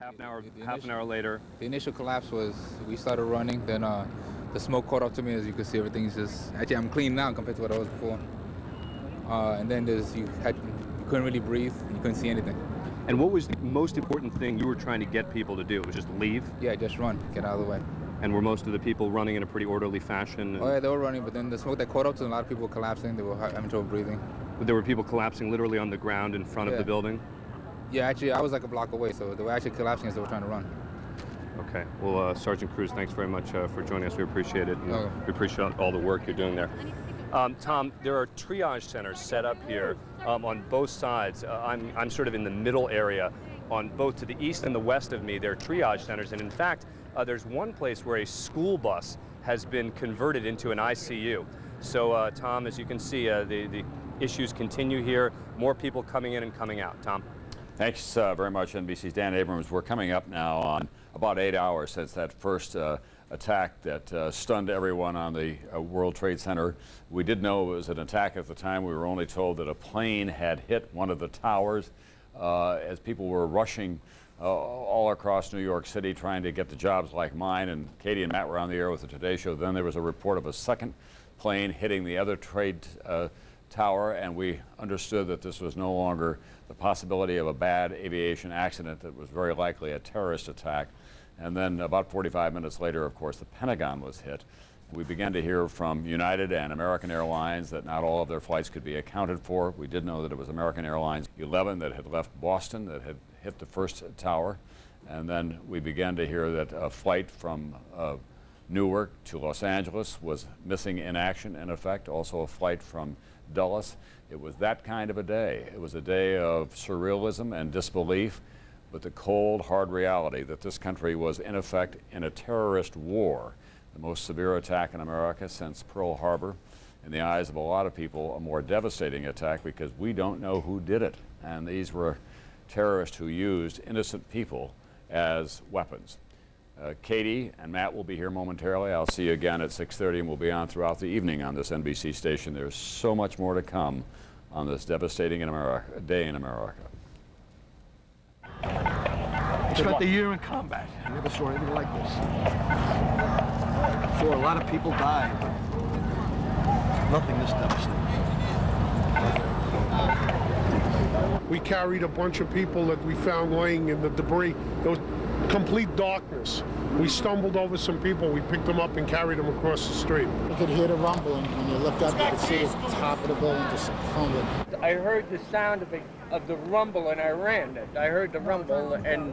Half an hour later. The initial collapse was we started running, then the smoke caught up to me. As you can see, everything's just, actually I'm clean now compared to what I was before. And then you couldn't really breathe, you couldn't see anything. And what was the most important thing you were trying to get people to do? It was just leave? Yeah, just run, get out of the way. And were most of the people running in a pretty orderly fashion? Oh yeah, they were running, but then the smoke that caught up to them, a lot of people were collapsing, they were having trouble breathing. There were people collapsing literally on the ground in front of the building? Yeah, actually, I was like a block away, so they were actually collapsing as they were trying to run. Okay. Well, Sergeant Cruz, thanks very much for joining us. We appreciate it. We appreciate all the work you're doing there. Tom, there are triage centers set up here on both sides. I'm sort of in the middle area. On both to the east and the west of me, there are triage centers, and in fact, there's one place where a school bus has been converted into an ICU. So, Tom, as you can see, the issues continue here. More people coming in and coming out. Tom. Thanks very much, NBC's Dan Abrams. We're coming up now on about 8 hours since that first attack that stunned everyone on the World Trade Center. We did know it was an attack at the time. We were only told that a plane had hit one of the towers as people were rushing all across New York City trying to get to jobs like mine. And Katie and Matt were on the air with the Today Show. Then there was a report of a second plane hitting the other trade tower, and we understood that this was no longer the possibility of a bad aviation accident, that was very likely a terrorist attack. And then about 45 minutes later, of course, the Pentagon was hit. We began to hear from United and American Airlines that not all of their flights could be accounted for. We did know that it was American Airlines 11 that had left Boston that had hit the first tower. And then we began to hear that a flight from Newark to Los Angeles was missing in action, in effect. Also a flight from Dulles. It was that kind of a day. It was a day of surrealism and disbelief, but the cold, hard reality that this country was in effect in a terrorist war, the most severe attack in America since Pearl Harbor. In the eyes of a lot of people, a more devastating attack because we don't know who did it. And these were terrorists who used innocent people as weapons. Katie and Matt will be here momentarily. I'll see you again at 6:30, and we'll be on throughout the evening on this NBC station. There's so much more to come on this devastating day in America. I spent a year in combat. I never saw anything like this. Saw a lot of people die, but nothing this devastating. We carried a bunch of people that we found laying in the debris. There was complete darkness. We stumbled over some people. We picked them up and carried them across the street. You could hear the rumbling. When you looked up, you could see the top of the building just crumbling. I heard the sound of the rumble, and I ran. I heard the rumble, and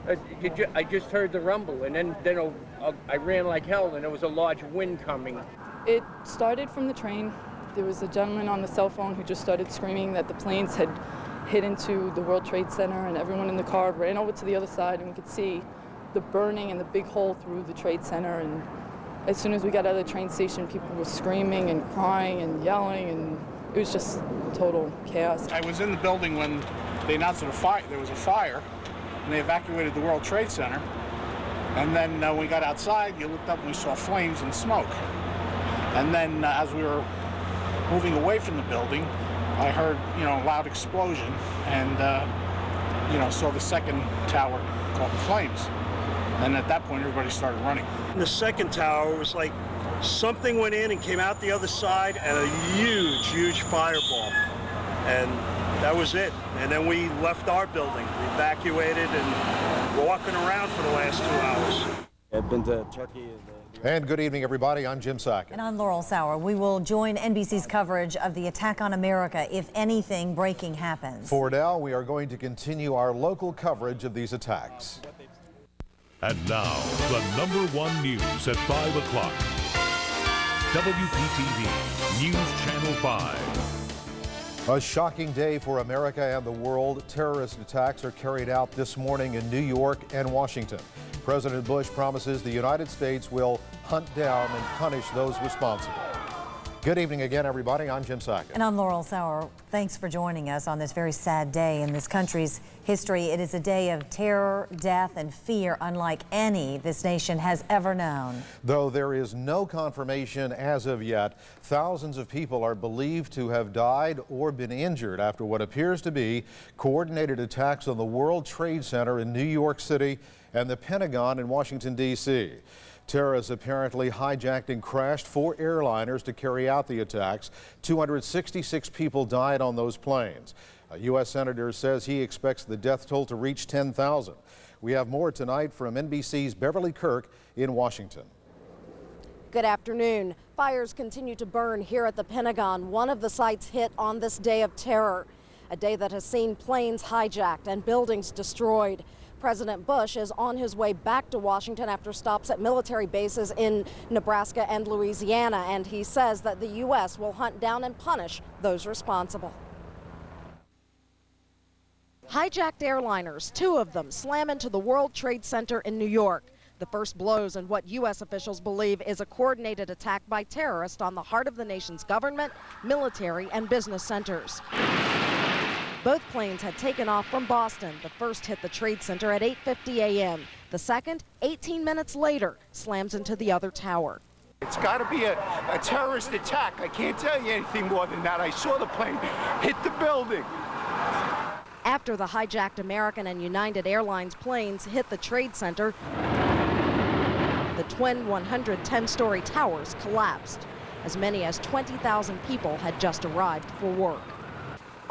I just heard the rumble, and then I ran like hell, and there was a large wind coming. It started from the train. There was a gentleman on the cell phone who just started screaming that the planes had hit into the World Trade Center, and everyone in the car ran over to the other side, and we could see the burning and the big hole through the Trade Center. And as soon as we got out of the train station, people were screaming and crying and yelling, and it was just total chaos. I was in the building when they announced that there was a fire, and they evacuated the World Trade Center. And then when we got outside, you looked up and we saw flames and smoke. And then as we were moving away from the building, I heard, a loud explosion, and, saw the second tower caught in flames. And at that point, everybody started running. In the second tower, it was like something went in and came out the other side, and a huge, huge fireball. And that was it. And then we left our building, evacuated, and walking around for the last 2 hours. I've been to Turkey. And good evening, everybody. I'm Jim Sackett. And I'm Laurel Sauer. We will join NBC's coverage of the attack on America if anything breaking happens. For now, we are going to continue our local coverage of these attacks. And now, the #1 news at 5 o'clock. WPTV News Channel 5. A shocking day for America and the world. Terrorist attacks are carried out this morning in New York and Washington. President Bush promises the United States will hunt down and punish those responsible. Good evening again, everybody. I'm Jim Sackett. And I'm Laurel Sauer. Thanks for joining us on this very sad day in this country's history. It is a day of terror, death, and fear unlike any this nation has ever known. Though there is no confirmation as of yet, thousands of people are believed to have died or been injured after what appears to be coordinated attacks on the World Trade Center in New York City and the Pentagon in Washington, D.C. Terrorists apparently hijacked and crashed 4 airliners to carry out the attacks. 266 people died on those planes. A U.S. senator says he expects the death toll to reach 10,000. We have more tonight from NBC's Beverly Kirk in Washington. Good afternoon. Fires continue to burn here at the Pentagon, one of the sites hit on this day of terror, a day that has seen planes hijacked and buildings destroyed. President Bush is on his way back to Washington after stops at military bases in Nebraska and Louisiana, and he says that the U.S. will hunt down and punish those responsible. Hijacked airliners, 2 of them, slam into the World Trade Center in New York. The first blows in what U.S. officials believe is a coordinated attack by terrorists on the heart of the nation's government, military, and business centers. Both planes had taken off from Boston. The first hit the Trade Center at 8:50 a.m. The second, 18 minutes later, slams into the other tower. It's got to be a terrorist attack. I can't tell you anything more than that. I saw the plane hit the building. After the hijacked American and United Airlines planes hit the Trade Center, the twin 110-story towers collapsed. As many as 20,000 people had just arrived for work.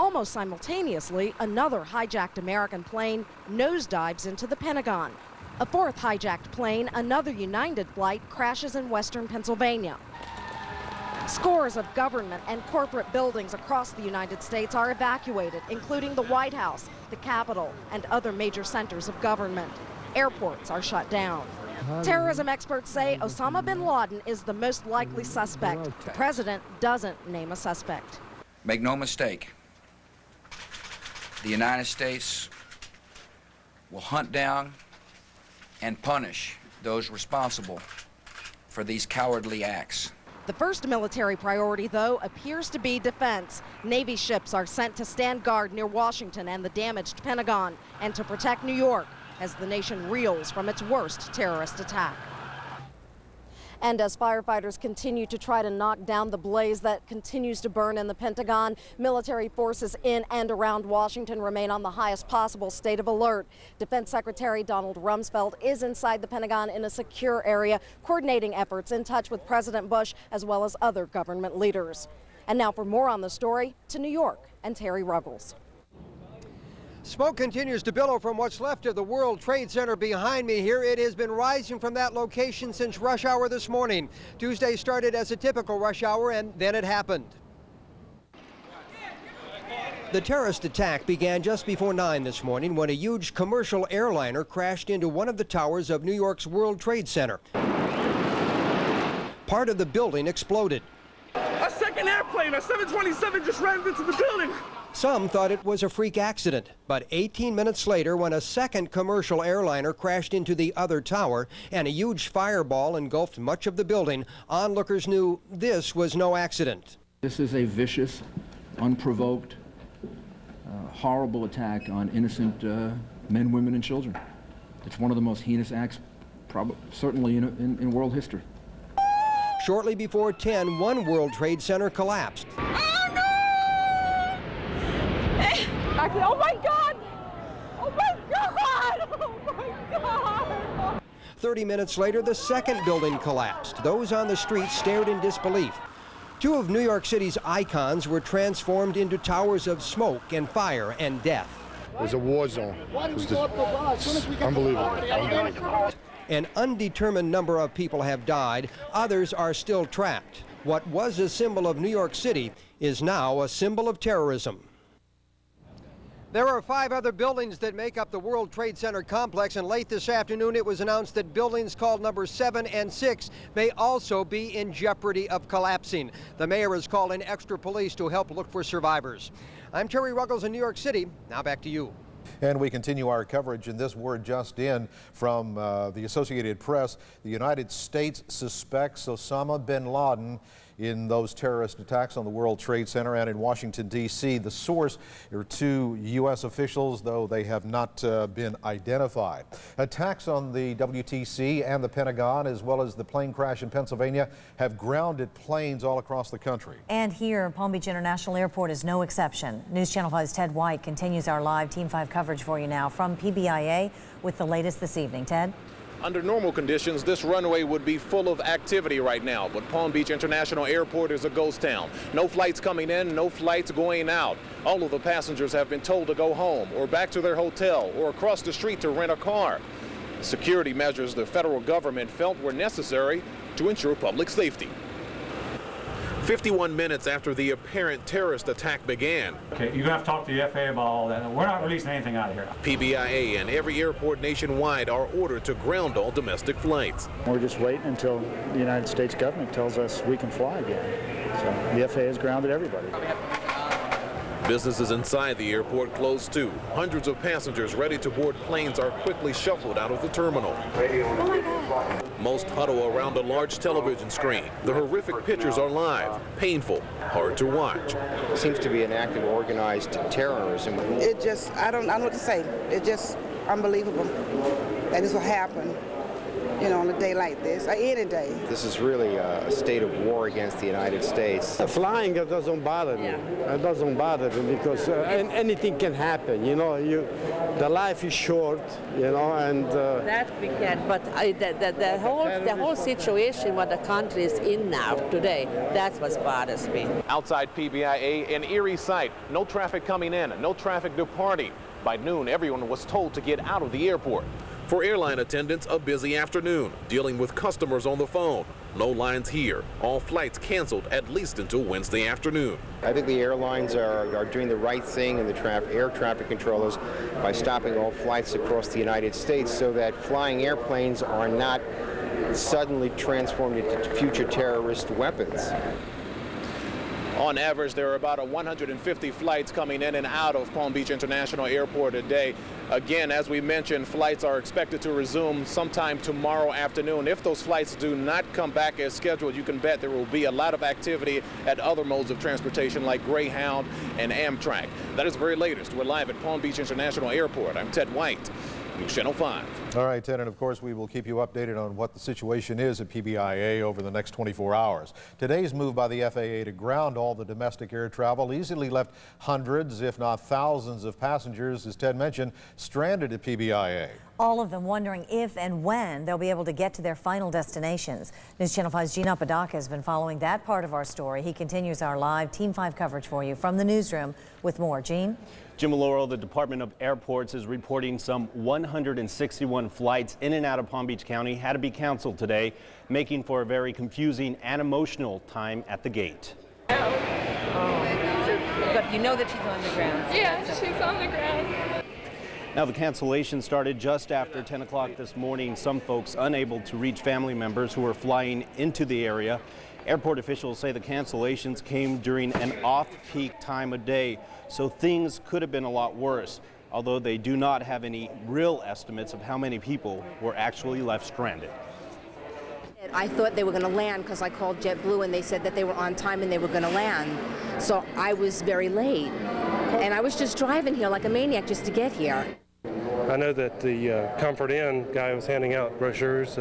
Almost simultaneously, another hijacked American plane nosedives into the Pentagon. A fourth hijacked plane, another United flight, crashes in western Pennsylvania. Scores of government and corporate buildings across the United States are evacuated, including the White House, the Capitol, and other major centers of government. Airports are shut down. Terrorism experts say Osama bin Laden is the most likely suspect. The president doesn't name a suspect. Make no mistake, the United States will hunt down and punish those responsible for these cowardly acts. The first military priority, though, appears to be defense. Navy ships are sent to stand guard near Washington and the damaged Pentagon, and to protect New York as the nation reels from its worst terrorist attack. And as firefighters continue to try to knock down the blaze that continues to burn in the Pentagon, military forces in and around Washington remain on the highest possible state of alert. Defense Secretary Donald Rumsfeld is inside the Pentagon in a secure area, coordinating efforts, in touch with President Bush as well as other government leaders. And now for more on the story, to New York and Terry Ruggles. Smoke continues to billow from what's left of the World Trade Center behind me here. It has been rising from that location since rush hour this morning. Tuesday started as a typical rush hour, and then it happened. The terrorist attack began just before 9 this morning when a huge commercial airliner crashed into one of the towers of New York's World Trade Center. Part of the building exploded. A second airplane, a 727, just ran into the building. Some thought it was a freak accident, but 18 minutes later, when a second commercial airliner crashed into the other tower and a huge fireball engulfed much of the building, onlookers knew this was no accident. This is a vicious, unprovoked, horrible attack on innocent men, women, and children. It's one of the most heinous acts, certainly in world history. Shortly before 10, one World Trade Center collapsed. Oh my God! Oh my God! Oh my God! 30 minutes later, the second building collapsed. Those on the street stared in disbelief. 2 of New York City's icons were transformed into towers of smoke and fire and death. It was a war zone. It was unbelievable. An undetermined number of people have died. Others are still trapped. What was a symbol of New York City is now a symbol of terrorism. There are 5 other buildings that make up the World Trade Center complex, and late this afternoon it was announced that buildings called numbers 7 and 6 may also be in jeopardy of collapsing. The mayor has called in extra police to help look for survivors. I'm Terry Ruggles in New York City. Now back to you. And we continue our coverage, and this word just in from the Associated Press. The United States suspects Osama bin Laden in those terrorist attacks on the World Trade Center and in Washington, D.C. The source are two U.S. officials, though they have not been identified. Attacks on the WTC and the Pentagon, as well as the plane crash in Pennsylvania, have grounded planes all across the country. And here, Palm Beach International Airport is no exception. News Channel 5's Ted White continues our live Team 5 coverage for you now from PBIA with the latest this evening. Ted? Under normal conditions, this runway would be full of activity right now, but Palm Beach International Airport is a ghost town. No flights coming in, no flights going out. All of the passengers have been told to go home or back to their hotel or across the street to rent a car. Security measures the federal government felt were necessary to ensure public safety. 51 minutes after the apparent terrorist attack began. Okay, you're going to have to talk to the FAA about all that. We're not releasing anything out of here. PBIA and every airport nationwide are ordered to ground all domestic flights. We're just waiting until the United States government tells us we can fly again. So the FAA has grounded everybody. Businesses inside the airport closed too. Hundreds of passengers ready to board planes are quickly shuffled out of the terminal. Oh my God. Most huddle around a large television screen. The horrific pictures are live, painful, hard to watch. It seems to be an act of organized terrorism. It just, I don't know what to say. It's just unbelievable that this will happen, you know, on a day like this, or any day. This is really a state of war against the United States. Flying doesn't bother me. It doesn't bother me because anything can happen. You know, the life is short. You know, and that we can. But the whole situation what the country is in now today, that's what bothers me. Outside PBIA, an eerie sight. No traffic coming in, no traffic departing. By noon, everyone was told to get out of the airport. For airline attendants, a busy afternoon, dealing with customers on the phone. No lines here. All flights canceled at least until Wednesday afternoon. I think the airlines are doing the right thing, and the air traffic controllers, by stopping all flights across the United States so that flying airplanes are not suddenly transformed into future terrorist weapons. On average, there are about 150 flights coming in and out of Palm Beach International Airport a day. Again, as we mentioned, flights are expected to resume sometime tomorrow afternoon. If those flights do not come back as scheduled, you can bet there will be a lot of activity at other modes of transportation like Greyhound and Amtrak. That is the very latest. We're live at Palm Beach International Airport. I'm Ted White, News Channel 5. All right, Ted, and of course we will keep you updated on what the situation is at PBIA over the next 24 hours. Today's move by the FAA to ground all the domestic air travel easily left hundreds, if not thousands, of passengers, as Ted mentioned, stranded at PBIA. All of them wondering if and when they'll be able to get to their final destinations. News Channel 5's Gene Apodaca has been following that part of our story. He continues our live Team 5 coverage for you from the newsroom with more. Gene? Jim Laurel, the Department of Airports is reporting some 161 flights in and out of Palm Beach County had to be canceled today, making for a very confusing and emotional time at the gate. But you know that she's on the ground. Yeah, she's on the ground. Now, the cancellation started just after 10 o'clock this morning. Some folks unable to reach family members who were flying into the area. Airport officials say the cancellations came during an off-peak time of day, so things could have been a lot worse, although they do not have any real estimates of how many people were actually left stranded. I thought they were going to land because I called JetBlue and they said that they were on time and they were going to land. So I was very late. And I was just driving here like a maniac just to get here. I know that the Comfort Inn guy was handing out brochures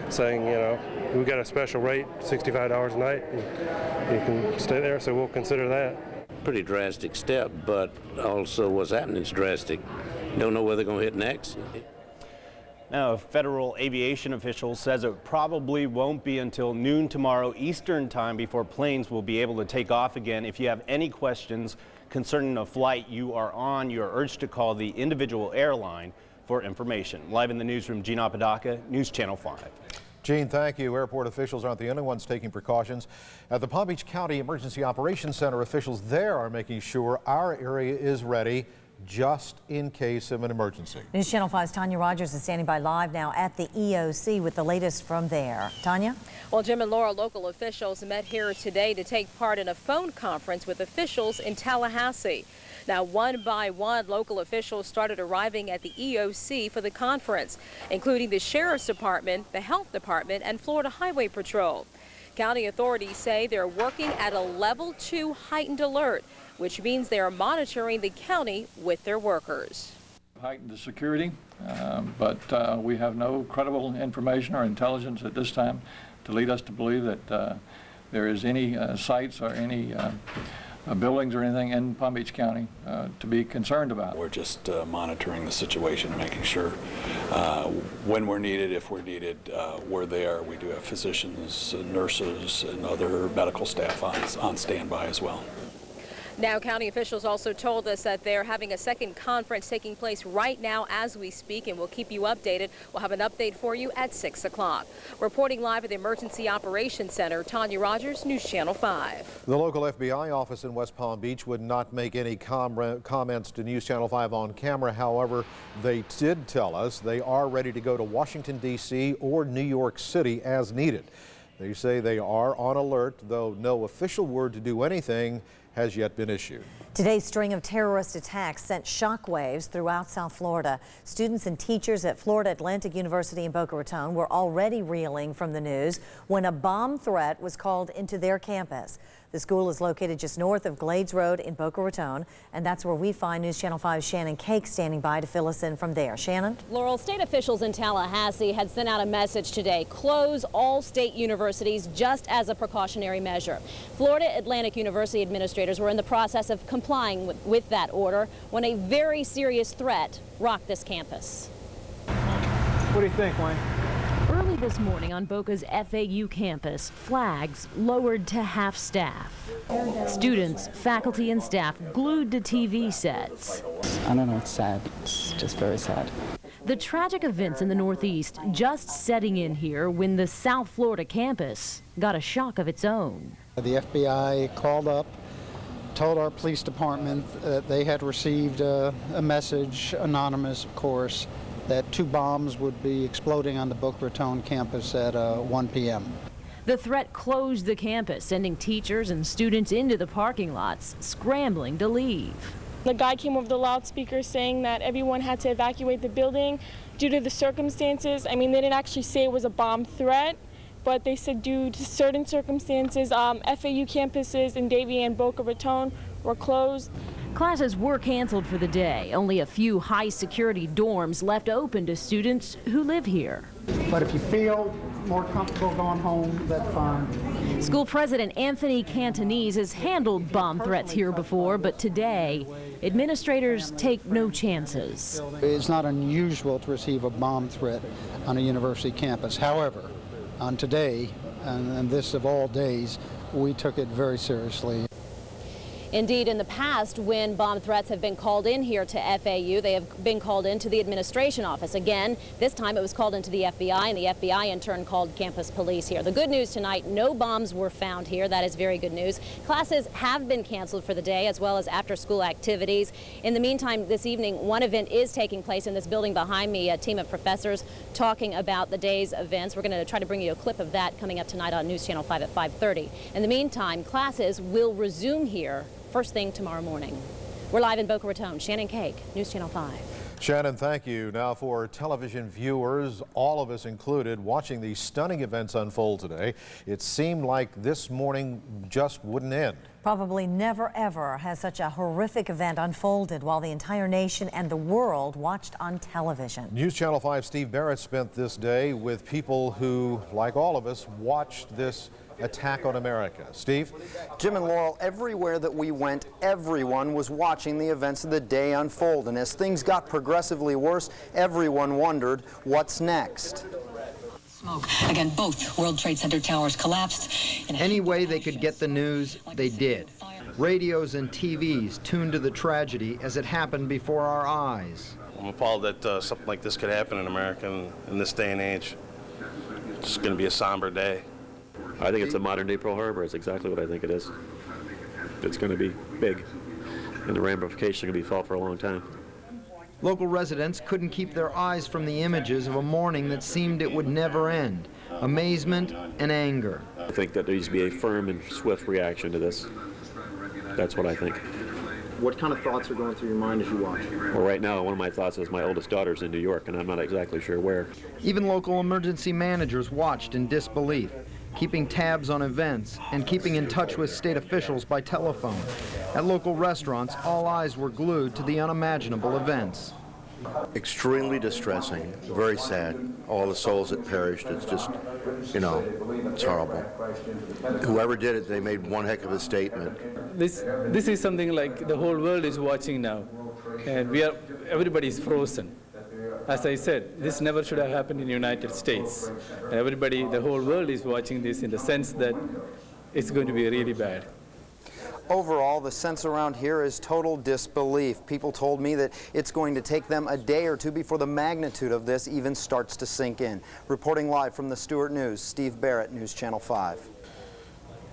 saying, you know, we got a special rate, $65 a night, and you can stay there, so we'll consider that. Pretty drastic step, but also what's happening is drastic. Don't know where they're going to hit next. Now, a federal aviation official says it probably won't be until noon tomorrow Eastern time before planes will be able to take off again. If you have any questions concerning a flight you are on, you are urged to call the individual airline for information. Live in the newsroom, Gene Apodaca, News Channel 5. Gene, thank you. Airport officials aren't the only ones taking precautions. At the Palm Beach County Emergency Operations Center, officials there are making sure our area is ready just in case of an emergency. News Channel 5's Tanya Rogers is standing by live now at the EOC with the latest from there. Tanya? Well, Jim and Laura, local officials met here today to take part in a phone conference with officials in Tallahassee. Now, one by one, local officials started arriving at the EOC for the conference, including the Sheriff's Department, the Health Department, and Florida Highway Patrol. County authorities say they're working at a level 2 heightened alert, which means they are monitoring the county with their workers. Heightened the security, but we have no credible information or intelligence at this time to lead us to believe that there is any sites or any buildings or anything in Palm Beach County to be concerned about. We're just monitoring the situation, making sure when we're needed, if we're needed, we're there. We do have physicians, nurses, and other medical staff on standby as well. Now, county officials also told us that they're having a second conference taking place right now as we speak, and we'll keep you updated. We'll have an update for you at 6 o'clock. Reporting live at the Emergency Operations Center, Tanya Rogers, News Channel 5. The local FBI office in West Palm Beach would not make any comments to News Channel 5 on camera. However, they did tell us they are ready to go to Washington, D.C. or New York City as needed. They say they are on alert, though no official word to do anything has yet been issued. Today's string of terrorist attacks sent shockwaves throughout South Florida. Students and teachers at Florida Atlantic University in Boca Raton were already reeling from the news when a bomb threat was called into their campus. The school is located just north of Glades Road in Boca Raton, and that's where we find News Channel 5's Shannon Cake standing by to fill us in from there. Shannon? Laurel, state officials in Tallahassee had sent out a message today: close all state universities just as a precautionary measure. Florida Atlantic University administrators were in the process of complying with that order when a very serious threat rocked this campus. What do you think, Wayne? Early this morning on Boca's FAU campus, flags lowered to half staff. Students, faculty, and staff glued to TV sets. I don't know, it's sad. It's just very sad. The tragic events in the Northeast just setting in here when the South Florida campus got a shock of its own. The FBI called up, told our police department that they had received a message, anonymous of course, that 2 bombs would be exploding on the Boca Raton campus at 1 p.m. The threat closed the campus, sending teachers and students into the parking lots, scrambling to leave. The guy came over the loudspeaker saying that everyone had to evacuate the building due to the circumstances. I mean, they didn't actually say it was a bomb threat, but they said due to certain circumstances, FAU campuses in Davie and Boca Raton were closed. Classes were canceled for the day. Only a few high-security dorms left open to students who live here. But if you feel more comfortable going home, that's fine. School President Anthony Cantonese has handled bomb threats here before, but today, administrators take no chances. It's not unusual to receive a bomb threat on a university campus. However, on today, and this of all days, we took it very seriously. Indeed, in the past, when bomb threats have been called in here to FAU, they have been called into the administration office. Again, this time it was called into the FBI, and the FBI in turn called campus police here. The good news tonight, no bombs were found here. That is very good news. Classes have been canceled for the day, as well as after-school activities. In the meantime, this evening, one event is taking place in this building behind me, a team of professors talking about the day's events. We're going to try to bring you a clip of that coming up tonight on News Channel 5 at 5:30. In the meantime, classes will resume here first thing tomorrow morning. We're live in Boca Raton. Shannon Cake, News Channel 5. Shannon, thank you. Now for television viewers, all of us included, watching these stunning events unfold today, it seemed like this morning just wouldn't end. Probably never ever has such a horrific event unfolded while the entire nation and the world watched on television. News Channel 5's Steve Barrett spent this day with people who, like all of us, watched this attack on America. Steve? Jim and Laurel, everywhere that we went, everyone was watching the events of the day unfold. And as things got progressively worse, everyone wondered, what's next? Smoke. Again, both World Trade Center towers collapsed. Any way they could get the news, they did. Radios and TVs tuned to the tragedy as it happened before our eyes. I'm appalled that something like this could happen in America in this day and age. It's going to be a somber day. I think it's a modern-day Pearl Harbor. It's exactly what I think it is. It's going to be big, and the ramifications are going to be felt for a long time. Local residents couldn't keep their eyes from the images of a morning that seemed it would never end. Amazement and anger. I think that there needs to be a firm and swift reaction to this. That's what I think. What kind of thoughts are going through your mind as you watch? Well, right now, one of my thoughts is my oldest daughter's in New York, and I'm not exactly sure where. Even local emergency managers watched in disbelief. keeping tabs on events, and keeping in touch with state officials by telephone. At local restaurants, all eyes were glued to the unimaginable events. Extremely distressing, very sad. All the souls that perished, it's just, you know, it's horrible. Whoever did it, they made one heck of a statement. This is something like the whole world is watching now, and everybody's frozen. As I said, this never should have happened in the United States. The whole world is watching this in the sense that it's going to be really bad. Overall, the sense around here is total disbelief. People told me that it's going to take them a day or two before the magnitude of this even starts to sink in. Reporting live from the Stewart News, Steve Barrett, News Channel 5.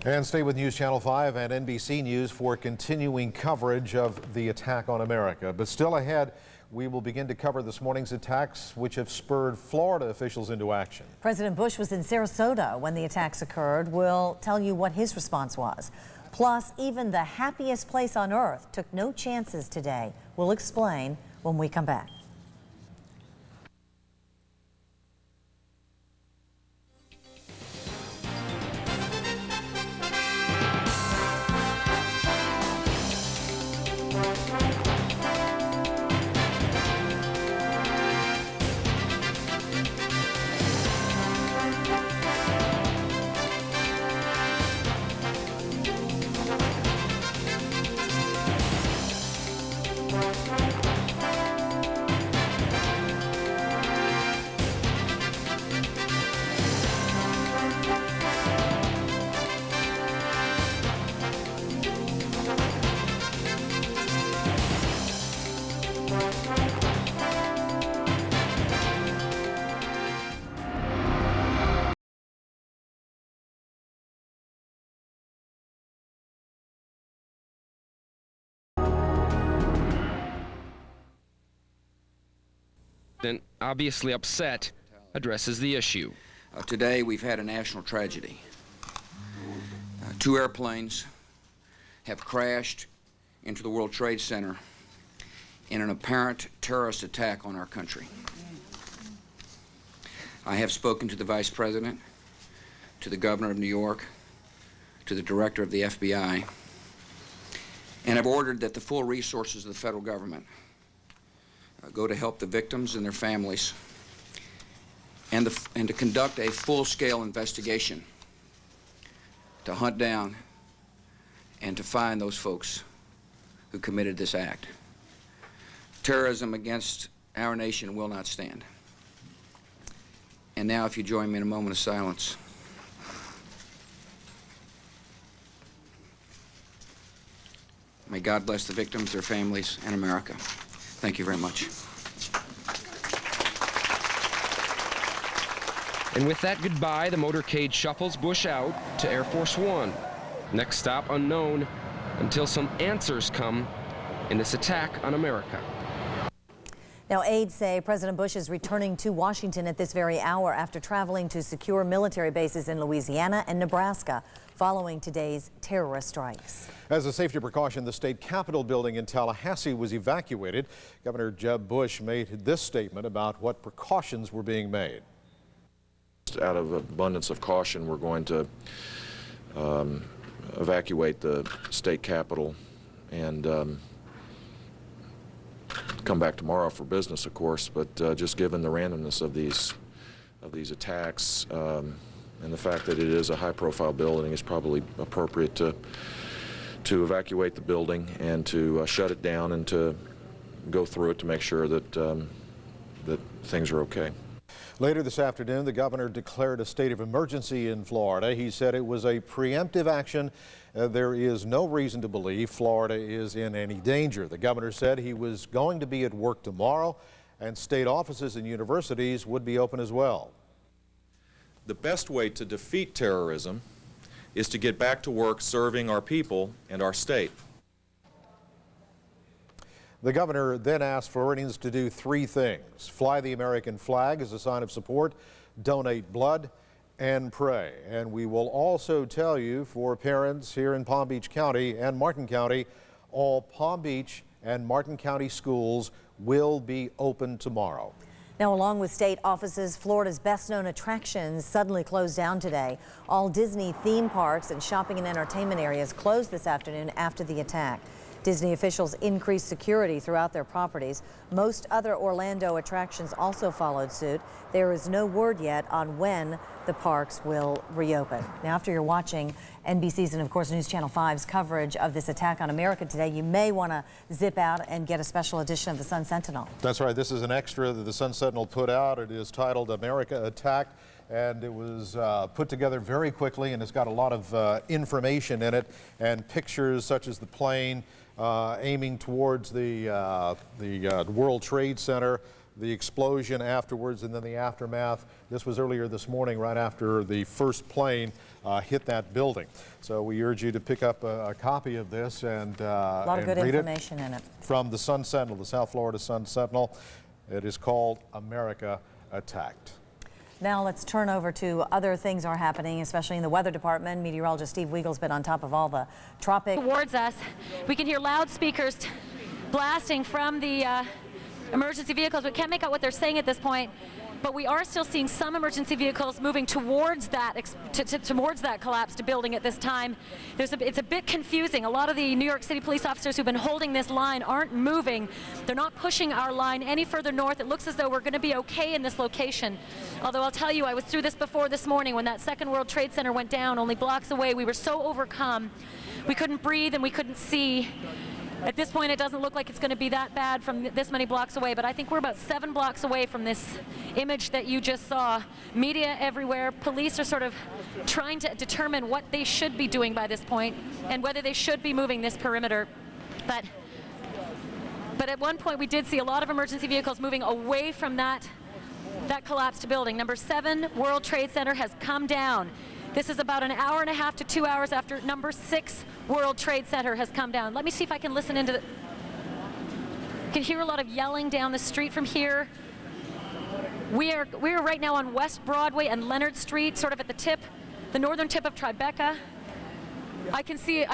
And stay with News Channel 5 and NBC News for continuing coverage of the attack on America. But still ahead, we will begin to cover this morning's attacks, which have spurred Florida officials into action. President Bush was in Sarasota when the attacks occurred. We'll tell you what his response was. Plus, even the happiest place on earth took no chances today. We'll explain when we come back. Obviously upset, addresses the issue. Today we've had a national tragedy. 2 airplanes have crashed into the World Trade Center in an apparent terrorist attack on our country. I have spoken to the Vice President, to the Governor of New York, to the Director of the FBI, and have ordered that the full resources of the federal government go to help the victims and their families, and to conduct a full-scale investigation to hunt down and to find those folks who committed this act. Terrorism against our nation will not stand. And now, if you join me in a moment of silence. May God bless the victims, their families, and America. Thank you very much. And with that goodbye, the motorcade shuffles Bush out to Air Force One. Next stop unknown until some answers come in this attack on America. Now, aides say President Bush is returning to Washington at this very hour after traveling to secure military bases in Louisiana and Nebraska following today's terrorist strikes. As a safety precaution, the state capitol building in Tallahassee was evacuated. Governor Jeb Bush made this statement about what precautions were being made. Out of abundance of caution, we're going to evacuate the state capitol and come back tomorrow for business, of course, but just given the randomness of these attacks and the fact that it is a high-profile building, it's probably appropriate to evacuate the building and to shut it down and to go through it to make sure that that things are okay. Later this afternoon, the governor declared a state of emergency in Florida. He said it was a preemptive action. There is no reason to believe Florida is in any danger. The governor said he was going to be at work tomorrow, and state offices and universities would be open as well. The best way to defeat terrorism is to get back to work serving our people and our state. The governor then asked Floridians to do 3 things: fly the American flag as a sign of support, donate blood, and pray. And we will also tell you, for parents here in Palm Beach County and Martin County, all Palm Beach and Martin County schools will be open tomorrow. Now, along with state offices, Florida's best-known attractions suddenly closed down today. All Disney theme parks and shopping and entertainment areas closed this afternoon after the attack. Disney officials increased security throughout their properties. Most other Orlando attractions also followed suit. There is no word yet on when the parks will reopen. Now, after you're watching NBC's and, of course, News Channel 5's coverage of this attack on America today, you may want to zip out and get a special edition of the Sun Sentinel. That's right. This is an extra that the Sun Sentinel put out. It is titled America Attacked, and it was put together very quickly, and it's got a lot of information in it and pictures such as the plane aiming towards the World Trade Center, the explosion afterwards, and then the aftermath. This was earlier this morning, right after the first plane hit that building. So we urge you to pick up a copy of this and a lot of good read information in it. From the Sun Sentinel, the South Florida Sun Sentinel. It is called America Attacked. Now let's turn over to other things are happening, especially in the weather department. Meteorologist Steve Weagle's been on top of all the tropic. Towards us, we can hear loudspeakers blasting from the emergency vehicles. We can't make out what they're saying at this point, but we are still seeing some emergency vehicles moving towards that towards that collapsed building at this time. It's a bit confusing. A lot of the New York City police officers who've been holding this line aren't moving. They're not pushing our line any further north. It looks as though we're going to be okay in this location. Although I'll tell you, I was through this before this morning when that second World Trade Center went down only blocks away. We were so overcome. We couldn't breathe and we couldn't see. At this point, it doesn't look like it's going to be that bad from this many blocks away, but I think we're about 7 blocks away from this image that you just saw. Media everywhere. Police are sort of trying to determine what they should be doing by this point and whether they should be moving this perimeter. But at one point, we did see a lot of emergency vehicles moving away from that collapsed building. Number 7 World Trade Center has come down. This is about an hour and a half to 2 hours after number 6 World Trade Center has come down. Let me see if I can listen into the... You can hear a lot of yelling down the street from here. We are right now on West Broadway and Leonard Street, sort of at the northern tip of Tribeca. I can see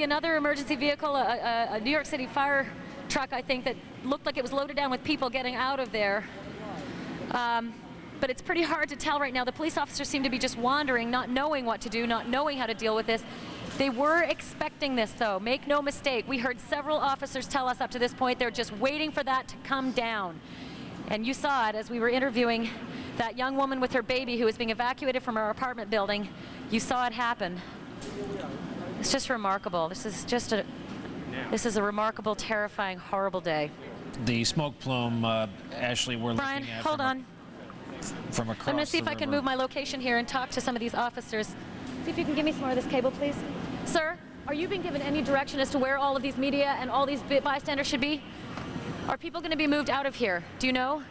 another emergency vehicle, a New York City fire truck, I think, that looked like it was loaded down with people getting out of there. But it's pretty hard to tell right now. The police officers seem to be just wandering, not knowing what to do, not knowing how to deal with this. They were expecting this, though. Make no mistake. We heard several officers tell us up to this point they're just waiting for that to come down. And you saw it as we were interviewing that young woman with her baby who was being evacuated from her apartment building. You saw it happen. It's just remarkable. This is a remarkable, terrifying, horrible day. The smoke plume, Ashley, we're Brian, looking at hold on. From across I'm going to see if I can move my location here and talk to some of these officers. See if you can give me some more of this cable, please. Sir, are you being given any direction as to where all of these media and all these bystanders should be? Are people going to be moved out of here? Do you know?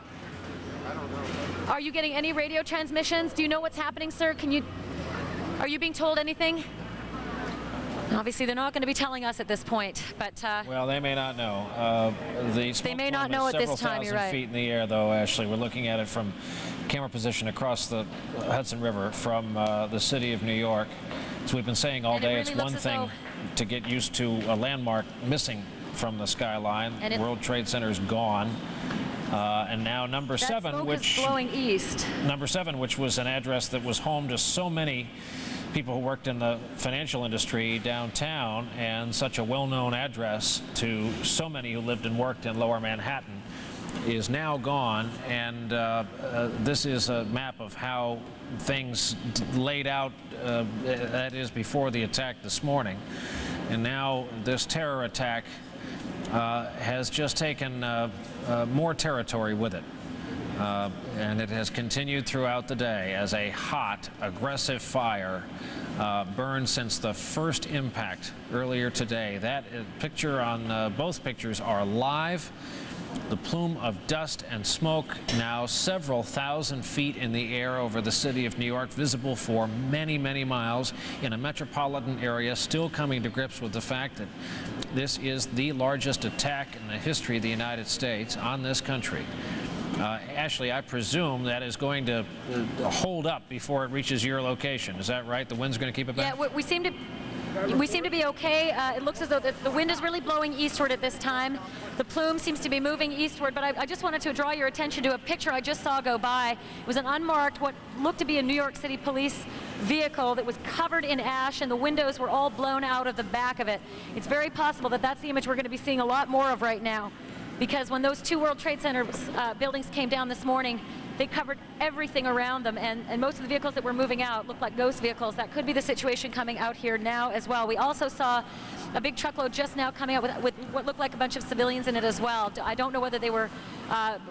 I don't know. Are you getting any radio transmissions? Do you know what's happening, sir? Are you being told anything? Obviously, they're not going to be telling us at this point, but... well, they may not know. They may not know at this time, you're right. Several thousand feet in the air, though, Ashley. We're looking at it from camera position across the Hudson River from the city of New York. As we've been saying all day, it's one thing to get used to a landmark missing from the skyline. World Trade Center is gone. And now number 7, which... blowing east. Number 7, which was an address that was home to so many people who worked in the financial industry downtown, and such a well-known address to so many who lived and worked in Lower Manhattan, is now gone. And this is a map of how things laid out, that is before the attack this morning. And now this terror attack has just taken more territory with it. And it has continued throughout the day as a hot, aggressive fire burned since the first impact earlier today. That picture on both pictures are live. The plume of dust and smoke now several thousand feet in the air over the city of New York, visible for many, many miles in a metropolitan area, still coming to grips with the fact that this is the largest attack in the history of the United States on this country. Ashley, I presume that is going to hold up before it reaches your location. Is that right? The wind's going to keep it back? Yeah, we seem to We seem to be okay. It looks as though the wind is really blowing eastward at this time. The plume seems to be moving eastward, but I just wanted to draw your attention to a picture I just saw go by. It was an unmarked, what looked to be a New York City police vehicle that was covered in ash, and the windows were all blown out of the back of it. It's very possible that that's the image we're going to be seeing a lot more of right now, because when those two World Trade Center buildings came down this morning, they covered everything around them, and most of the vehicles that were moving out looked like ghost vehicles. That could be the situation coming out here now as well. We also saw a big truckload just now coming out with what looked like a bunch of civilians in it as well. I don't know whether they were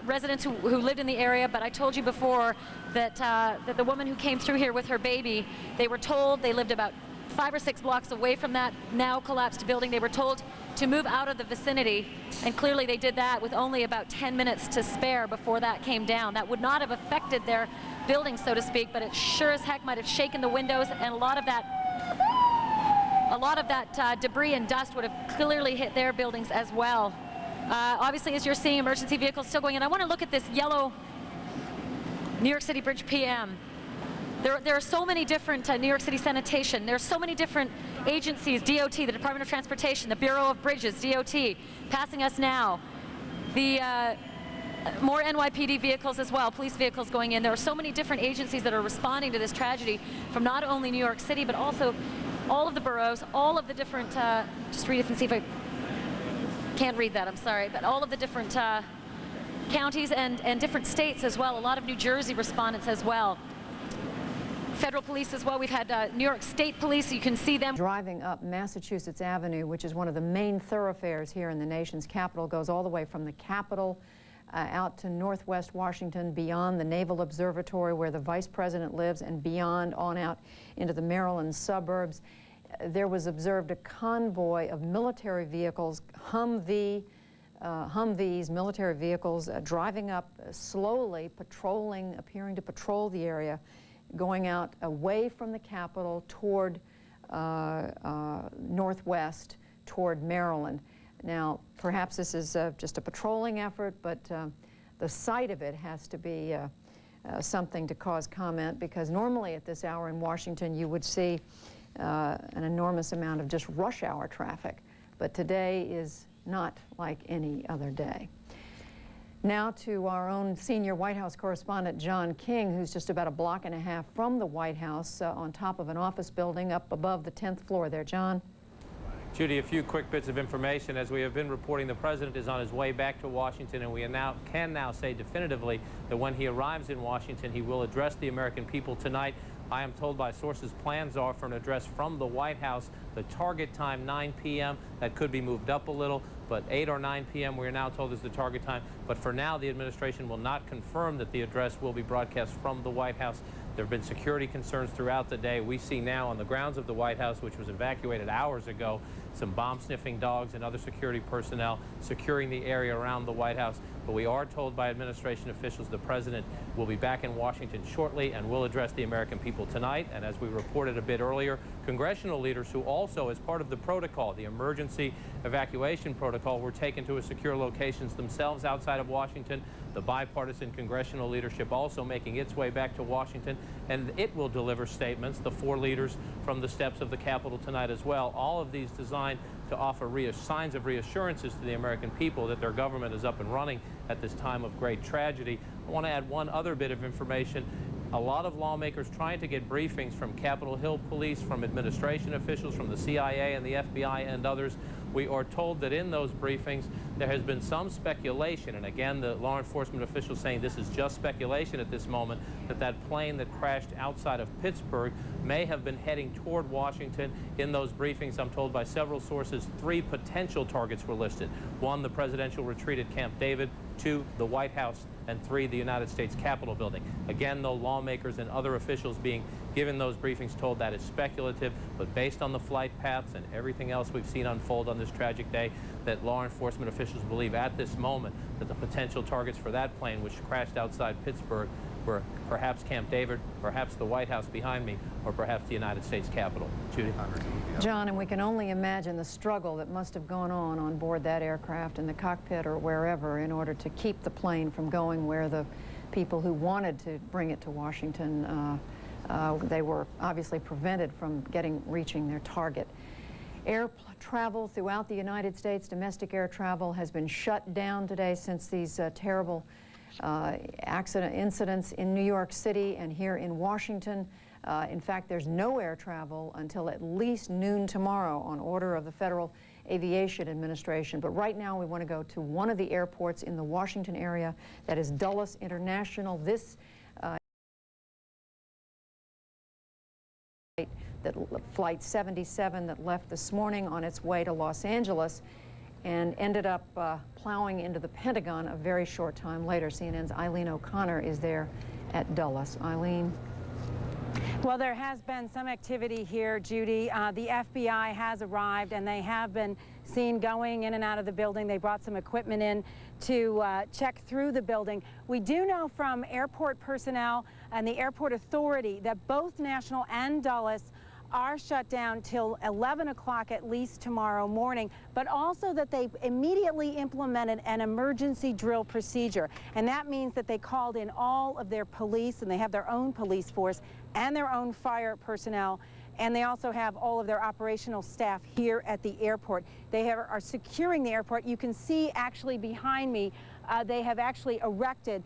residents who lived in the area, but I told you before that, that the woman who came through here with her baby, they were told they lived about 5 or 6 blocks away from that now collapsed building. They were told to move out of the vicinity, and clearly they did that with only about 10 minutes to spare before that came down. That would not have affected their building, so to speak, but it sure as heck might have shaken the windows, and a lot of that debris and dust would have clearly hit their buildings as well. Obviously, as you're seeing, emergency vehicles still going in. I want to look at this yellow New York City Bridge PM. There are so many different New York City sanitation. There are so many different agencies, DOT, the Department of Transportation, the Bureau of Bridges, DOT, passing us now. The more NYPD vehicles as well, police vehicles going in. There are so many different agencies that are responding to this tragedy from not only New York City, but also all of the boroughs, all of the different, just read it and see if I can't read that, I'm sorry, but all of the different counties and different states as well. A lot of New Jersey respondents as well. Federal police as well. We've had New York State Police. You can see them. Driving up Massachusetts Avenue, which is one of the main thoroughfares here in the nation's capital, goes all the way from the Capitol out to Northwest Washington, beyond the Naval Observatory where the Vice President lives, and beyond on out into the Maryland suburbs. There was observed a convoy of military vehicles, Humvees, military vehicles, driving up slowly, patrolling, appearing to patrol the area, going out away from the Capitol toward northwest, toward Maryland. Now, perhaps this is just a patrolling effort, but the sight of it has to be something to cause comment, because normally at this hour in Washington you would see an enormous amount of just rush hour traffic, but today is not like any other day. Now to our own senior White House correspondent, John King, who's just about a block and a half from the White House on top of an office building up above the 10th floor there. John? Judy, a few quick bits of information. As we have been reporting, the president is on his way back to Washington, and we can now say definitively that when he arrives in Washington, he will address the American people tonight. I am told by sources plans are for an address from the White House. The target time, 9 p.m. That could be moved up a little, but 8 or 9 p.m. we are now told is the target time. But for now, the administration will not confirm that the address will be broadcast from the White House. There have been security concerns throughout the day. We see now on the grounds of the White House, which was evacuated hours ago, some bomb-sniffing dogs and other security personnel securing the area around the White House. But we are told by administration officials the president will be back in Washington shortly and will address the American people tonight. And as we reported a bit earlier, congressional leaders who also, as part of the protocol, the emergency evacuation protocol, were taken to secure locations themselves outside of Washington. The bipartisan congressional leadership also making its way back to Washington, and it will deliver statements, the 4 leaders from the steps of the Capitol tonight as well. All of these designed to offer signs of reassurances to the American people that their government is up and running at this time of great tragedy. I want to add one other bit of information. A lot of lawmakers trying to get briefings from Capitol Hill police, from administration officials, from the CIA and the FBI and others. We are told that in those briefings there has been some speculation, and again the law enforcement officials saying this is just speculation at this moment, that that plane that crashed outside of Pittsburgh may have been heading toward Washington. In those briefings, I'm told by several sources, 3 potential targets were listed. 1, the presidential retreat at Camp David, 2, the White House, and 3, the United States Capitol building. Again, though, lawmakers and other officials being given those briefings told that is speculative, but based on the flight paths and everything else we've seen unfold on this tragic day, that law enforcement officials believe at this moment that the potential targets for that plane, which crashed outside Pittsburgh, were perhaps Camp David, perhaps the White House behind me, or perhaps the United States Capitol. Judy? John, and we can only imagine the struggle that must have gone on board that aircraft in the cockpit or wherever in order to keep the plane from going where the people who wanted to bring it to Washington, they were obviously prevented from reaching their target. Air travel throughout the United States, domestic air travel, has been shut down today since these terrible incidents in New York City and here in Washington. In fact, there's no air travel until at least noon tomorrow on order of the Federal Aviation Administration. But right now we want to go to one of the airports in the Washington area, that is Dulles International. This flight 77 that left this morning on its way to Los Angeles and ended up plowing into the Pentagon a very short time later. CNN's Eileen O'Connor is there at Dulles. Eileen. Well, there has been some activity here, Judy. The FBI has arrived, and they have been seen going in and out of the building. They brought some equipment in to check through the building. We do know from airport personnel and the airport authority that both National and Dulles are shut down till 11 o'clock at least tomorrow morning, but also that they immediately implemented an emergency drill procedure. And that means that they called in all of their police, and they have their own police force and their own fire personnel, and they also have all of their operational staff here at the airport. They are securing the airport. You can see actually behind me, they have actually erected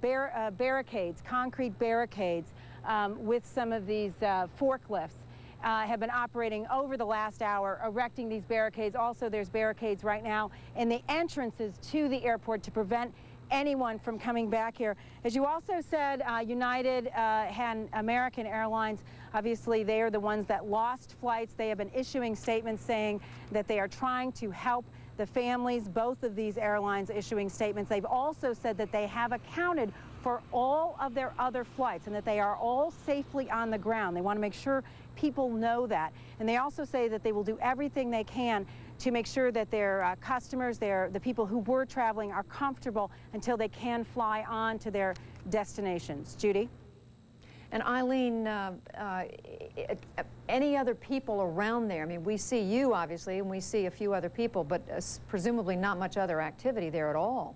barricades, concrete barricades, with some of these forklifts. Have been operating over the last hour, erecting these barricades. Also, there's barricades right now in the entrances to the airport to prevent anyone from coming back here. As you also said, United and American Airlines, obviously they are the ones that lost flights. They have been issuing statements saying that they are trying to help the families, both of these airlines issuing statements. They've also said that they have accounted for all of their other flights and that they are all safely on the ground. They want to make sure people know that. And they also say that they will do everything they can to make sure that their customers, the people who were traveling, are comfortable until they can fly on to their destinations. Judy? And Eileen, any other people around there? I mean, we see you, obviously, and we see a few other people, but presumably not much other activity there at all.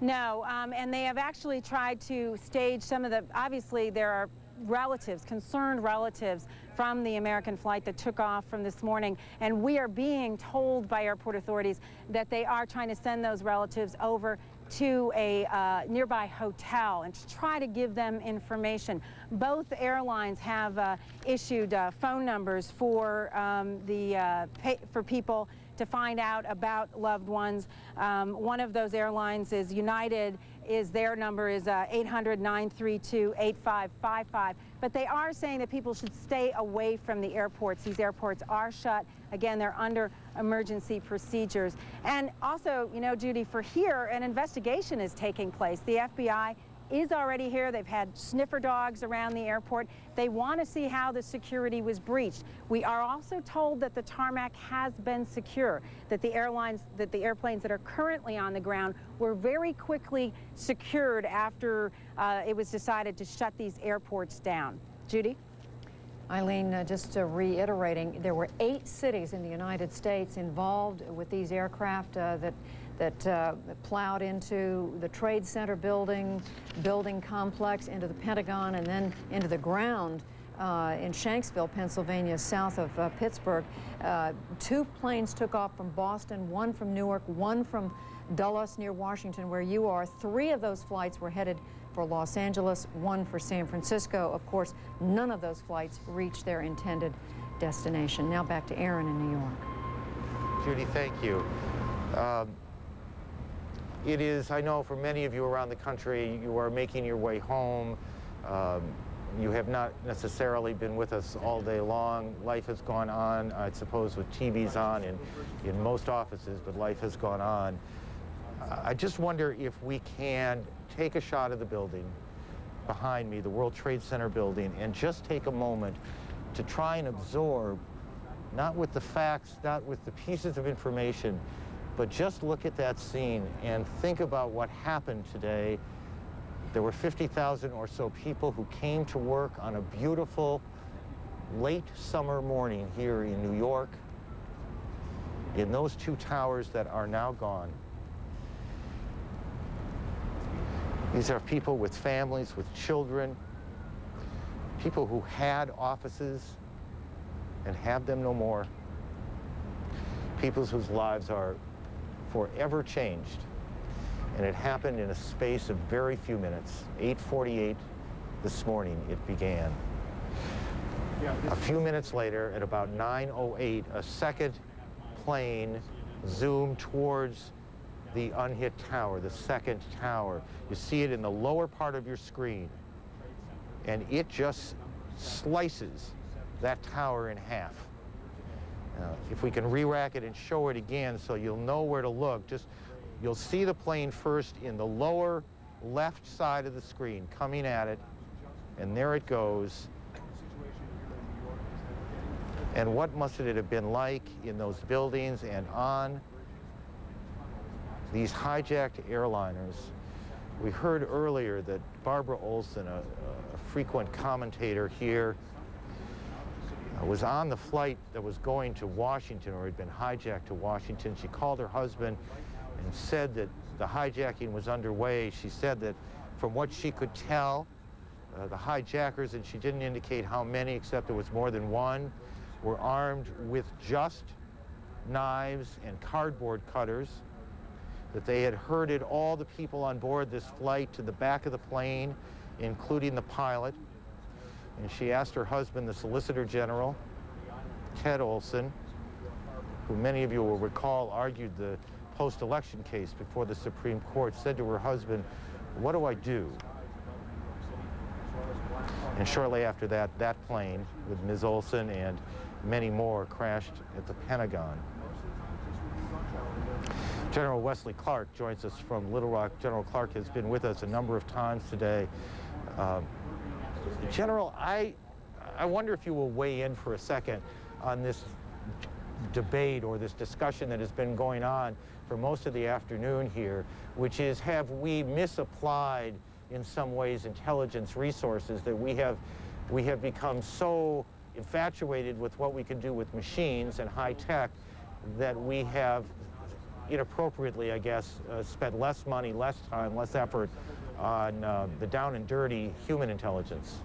No, and they have actually tried to stage some of the, obviously there are relatives, concerned relatives from the American flight that took off from this morning, and we are being told by airport authorities that they are trying to send those relatives over to a nearby hotel and to try to give them information. Both airlines have issued phone numbers for for people to find out about loved ones. One of those airlines is United. Their number is 800-932-8555. But they are saying that people should stay away from the airports. These airports are shut. Again, they're under emergency procedures. And also, you know, Judy, for here, an investigation is taking place. The FBI is already here. They've had sniffer dogs around the airport. They want to see how the security was breached. We are also told that the tarmac has been secure, that the airplanes that are currently on the ground were very quickly secured after it was decided to shut these airports down. Judy? Eileen, just reiterating, there were 8 cities in the United States involved with these aircraft that plowed into the Trade Center building complex, into the Pentagon, and then into the ground in Shanksville, Pennsylvania, south of Pittsburgh. 2 planes took off from Boston, 1 from Newark, 1 from Dulles near Washington, where you are. 3 of those flights were headed for Los Angeles, 1 for San Francisco. Of course, none of those flights reached their intended destination. Now back to Aaron in New York. Judy, thank you. It is, I know for many of you around the country, you are making your way home. You have not necessarily been with us all day long. Life has gone on, I suppose, with TVs on in most offices, but life has gone on. I just wonder if we can take a shot of the building behind me, the World Trade Center building, and just take a moment to try and absorb, not with the facts, not with the pieces of information, but just look at that scene and think about what happened today. There were 50,000 or so people who came to work on a beautiful late summer morning here in New York, in those 2 towers that are now gone. These are people with families, with children, people who had offices and have them no more. people whose lives are forever changed. And it happened in a space of very few minutes. 8:48 this morning it began. A few minutes later, at about 9:08, a second plane zoomed towards the unhit tower, the second tower. You see it in the lower part of your screen. And it just slices that tower in half. If we can re-rack it and show it again so you'll know where to look, you'll see the plane first in the lower left side of the screen coming at it, and there it goes. And what must it have been like in those buildings and on these hijacked airliners? We heard earlier that Barbara Olson, a frequent commentator here, was on the flight that was going to Washington, or had been hijacked to Washington. She called her husband and said that the hijacking was underway. She said that from what she could tell, the hijackers, and she didn't indicate how many, except it was more than one, were armed with just knives and cardboard cutters, that they had herded all the people on board this flight to the back of the plane, including the pilot. And she asked her husband, the Solicitor General, Ted Olson, who many of you will recall argued the post-election case before the Supreme Court, said to her husband, "What do I do?" And shortly after that, that plane with Ms. Olson and many more crashed at the Pentagon. General Wesley Clark joins us from Little Rock. General Clark has been with us a number of times today. General, I wonder if you will weigh in for a second on this debate or this discussion that has been going on for most of the afternoon here, which is, have we misapplied in some ways intelligence resources, that we have become so infatuated with what we can do with machines and high tech that we have inappropriately, I guess, spent less money, less time, less effort on the down and dirty human intelligence?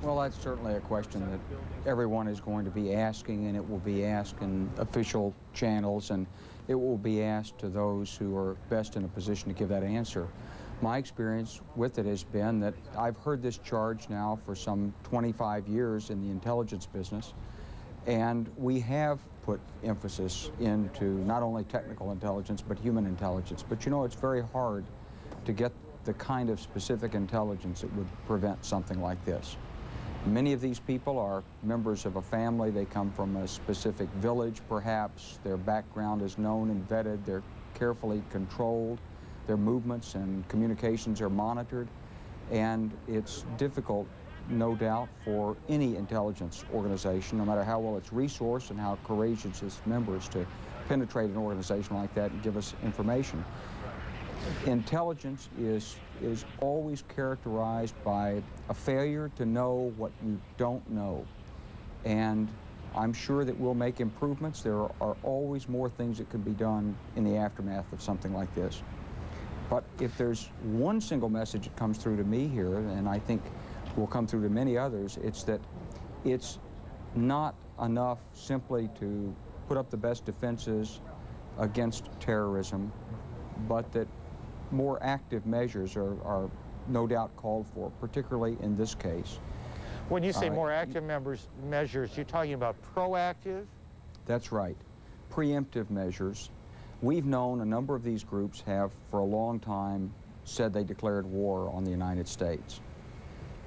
Well, that's certainly a question that everyone is going to be asking, and it will be asked in official channels, and it will be asked to those who are best in a position to give that answer. My experience with it has been that I've heard this charge now for some 25 years in the intelligence business, and we have put emphasis into not only technical intelligence but human intelligence. But you know, it's very hard to get the kind of specific intelligence that would prevent something like this. Many of these people are members of a family. They come from a specific village, perhaps. Their background is known and vetted. They're carefully controlled. Their movements and communications are monitored. And it's difficult, no doubt, for any intelligence organization, no matter how well it's resourced and how courageous its members, to penetrate an organization like that and give us information. Intelligence is always characterized by a failure to know what you don't know. And I'm sure that we'll make improvements. There are always more things that could be done in the aftermath of something like this. But if there's one single message that comes through to me here, and I think will come through to many others, it's that it's not enough simply to put up the best defenses against terrorism, but that more active measures are no doubt called for, particularly in this case. When you say more active measures, you're talking about proactive? That's right. Preemptive measures. We've known a number of these groups have, for a long time, said they declared war on the United States.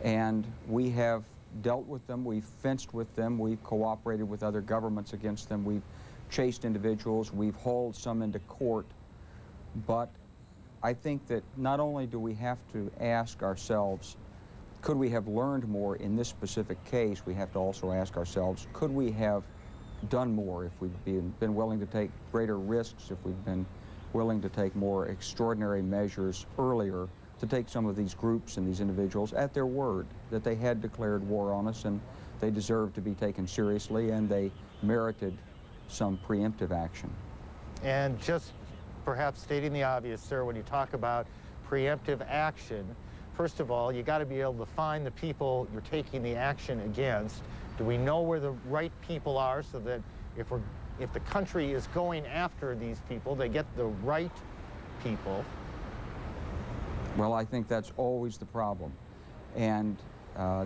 And we have dealt with them, we've fenced with them, we've cooperated with other governments against them, we've chased individuals, we've hauled some into court. But I think that not only do we have to ask ourselves, could we have learned more in this specific case, we have to also ask ourselves, could we have done more if we'd been willing to take greater risks, if we'd been willing to take more extraordinary measures earlier, to take some of these groups and these individuals at their word that they had declared war on us and they deserved to be taken seriously and they merited some preemptive action. And just perhaps stating the obvious, sir, when you talk about preemptive action, first of all, you got to be able to find the people you're taking the action against. Do we know where the right people are, so that if we're if the country is going after these people, they get the right people. Well, I think that's always the problem. And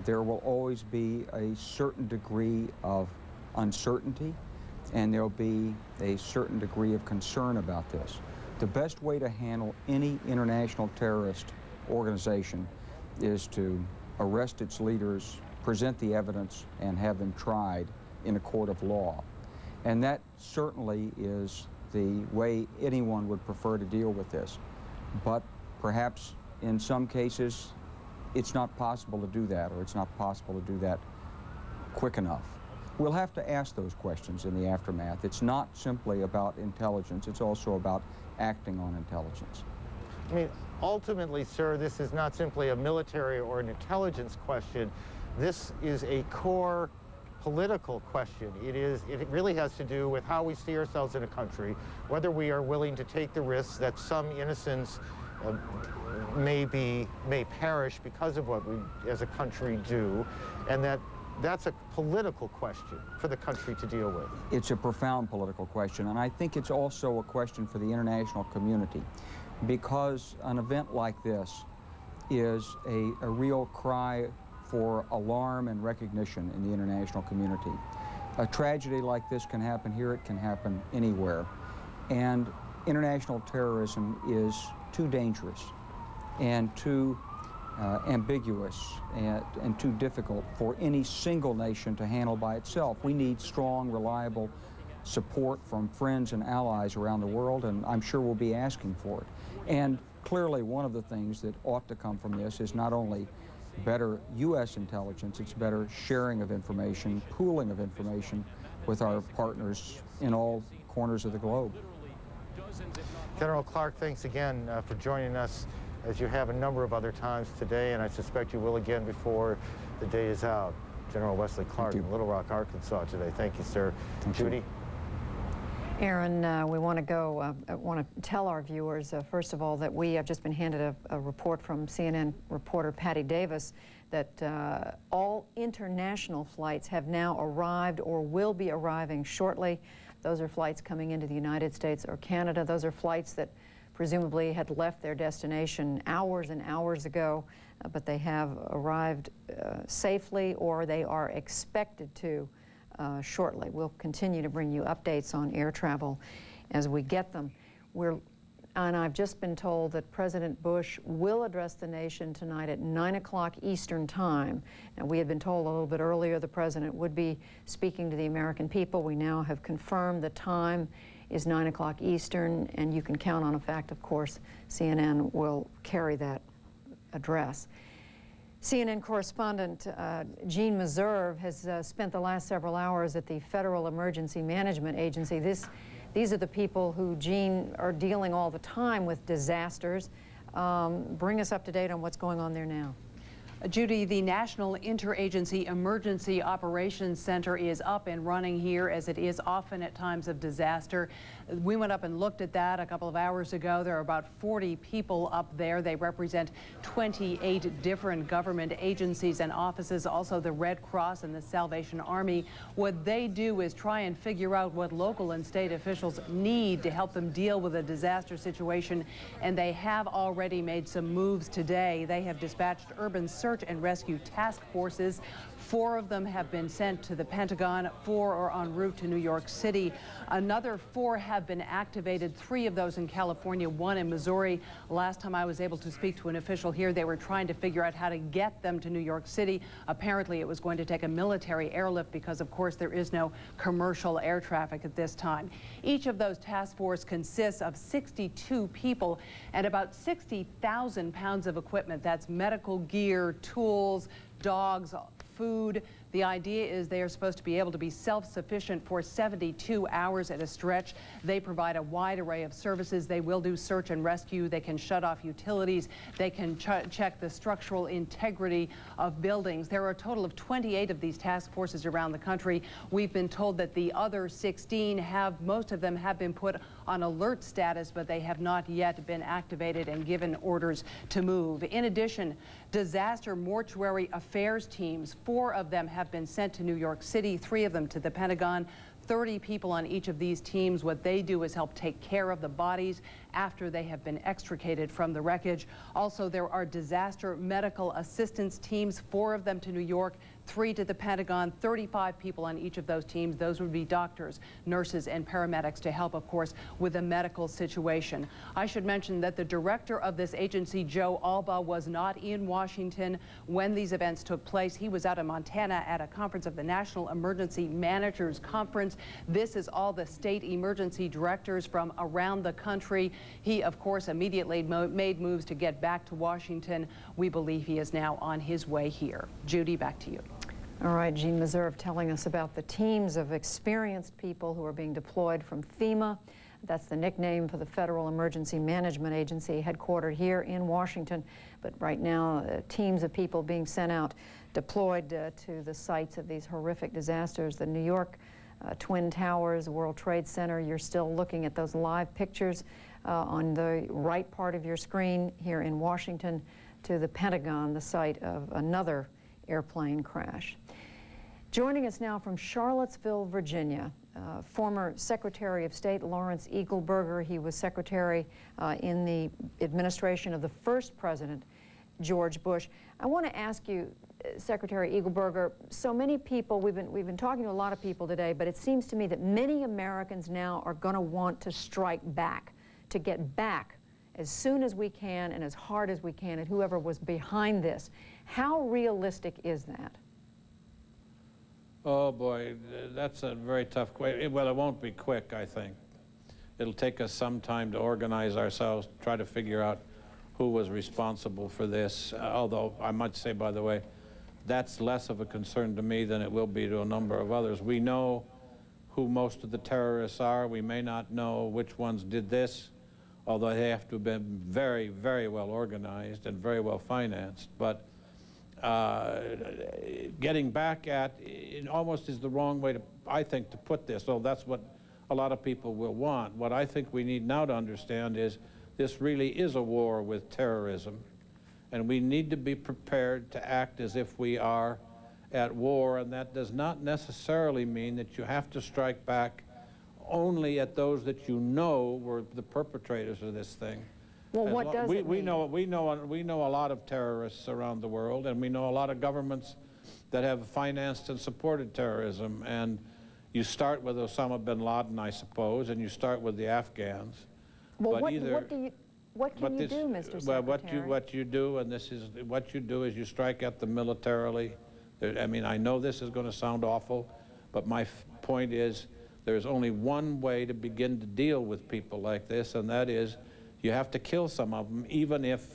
there will always be a certain degree of uncertainty, and there'll be a certain degree of concern about this. The best way to handle any international terrorist organization is to arrest its leaders, present the evidence, and have them tried in a court of law. And that certainly is the way anyone would prefer to deal with this. But perhaps in some cases, it's not possible to do that, or it's not possible to do that quick enough. We'll have to ask those questions in the aftermath. It's not simply about intelligence, it's also about acting on intelligence. I mean, ultimately, sir, this is not simply a military or an intelligence question. This is a core political question. It really has to do with how we see ourselves in a country, whether we are willing to take the risks that some innocents may perish because of what we as a country do, and that's a political question for the country to deal with. It's a profound political question, and I think it's also a question for the international community, because an event like this is a real cry for alarm and recognition in the international community. A tragedy like this can happen here, it can happen anywhere, and international terrorism is too dangerous and too ambiguous and too difficult for any single nation to handle by itself. We need strong, reliable support from friends and allies around the world, and I'm sure we'll be asking for it. And clearly one of the things that ought to come from this is not only better U.S. intelligence, it's better sharing of information, pooling of information with our partners in all corners of the globe. General Clark, thanks again for joining us, as you have a number of other times today, and I suspect you will again before the day is out. General Wesley Clark in Little Rock, Arkansas today. Thank you, sir. Judy? Aaron, we want to tell our viewers, first of all, that we have just been handed a report from CNN reporter Patty Davis that all international flights have now arrived or will be arriving shortly. Those are flights coming into the United States or Canada. Those are flights that presumably had left their destination hours and hours ago, but they have arrived safely, or they are expected to shortly. We'll continue to bring you updates on air travel as we get them. And I've just been told that President Bush will address the nation tonight at 9 o'clock Eastern Time. Now, we had been told a little bit earlier the President would be speaking to the American people. We now have confirmed the time is 9 o'clock Eastern, and you can count on the fact, of course, CNN will carry that address. CNN correspondent Jean Meserve has spent the last several hours at the Federal Emergency Management Agency. These are the people who, Jean, are dealing all the time with disasters. Bring us up to date on what's going on there now. Judy, the National Interagency Emergency Operations Center is up and running here, as it is often at times of disaster. We went up and looked at that a couple of hours ago. There are about 40 people up there. They represent 28 different government agencies and offices, also the Red Cross and the Salvation Army. What they do is try and figure out what local and state officials need to help them deal with a disaster situation, and they have already made some moves today. They have dispatched urban search and rescue task forces. 4 of them have been sent to the Pentagon, 4 are en route to New York City. Another 4 have been activated, 3 of those in California, 1 in Missouri. Last time I was able to speak to an official here, they were trying to figure out how to get them to New York City. Apparently it was going to take a military airlift because, of course, there is no commercial air traffic at this time. Each of those task force consists of 62 people and about 60,000 pounds of equipment. That's medical gear, tools, dogs, food. The idea is they are supposed to be able to be self-sufficient for 72 hours at a stretch. They provide a wide array of services. They will do search and rescue. They can shut off utilities. They can check the structural integrity of buildings. There are a total of 28 of these task forces around the country. We've been told that the other 16 most of them have been put on alert status, but they have not yet been activated and given orders to move. In addition, disaster mortuary affairs teams, 4 of them have been sent to New York City, 3 of them to the Pentagon. 30 people on each of these teams. What they do is help take care of the bodies after they have been extricated from the wreckage. Also, there are disaster medical assistance teams, 4 of them to New York, 3 to the Pentagon, 35 people on each of those teams. Those would be doctors, nurses, and paramedics to help, of course, with the medical situation. I should mention that the director of this agency, Joe Alba, was not in Washington when these events took place. He was out in Montana at a conference of the National Emergency Managers Conference. This is all the state emergency directors from around the country. He, of course, immediately made moves to get back to Washington. We believe he is now on his way here. Judy, back to you. All right, Jean Meserve telling us about the teams of experienced people who are being deployed from FEMA. That's the nickname for the Federal Emergency Management Agency headquartered here in Washington. But right now, teams of people being sent out, deployed to the sites of these horrific disasters. The New York Twin Towers, World Trade Center. You're still looking at those live pictures on the right part of your screen here in Washington, to the Pentagon, the site of another airplane crash. Joining us now from Charlottesville, Virginia, former Secretary of State Lawrence Eagleburger. He was Secretary in the administration of the first President, George Bush. I want to ask you, Secretary Eagleburger, so many people, we've been talking to a lot of people today, but it seems to me that many Americans now are going to want to strike back, to get back as soon as we can and as hard as we can at whoever was behind this. How realistic is that? Oh boy, that's a very tough question. Well, it won't be quick, I think. It'll take us some time to organize ourselves, try to figure out who was responsible for this. Although I might say, by the way, that's less of a concern to me than it will be to a number of others. We know who most of the terrorists are. We may not know which ones did this, although they have to have been very, very well organized and very well financed. But getting back at it almost is the wrong way to, I think, to put this. So that's what a lot of people will want. What I think we need now to understand is this really is a war with terrorism, and we need to be prepared to act as if we are at war, and that does not necessarily mean that you have to strike back only at those that you know were the perpetrators of this thing. Well, what does it mean? We know a lot of terrorists around the world, and we know a lot of governments that have financed and supported terrorism. And you start with Osama bin Laden, I suppose, and you start with the Afghans. Well, what can you do, Mr. Secretary? Well, what you do, and this is what you do, is you strike at them militarily. I mean, I know this is going to sound awful, but my point is there's only one way to begin to deal with people like this, and that is you have to kill some of them, even if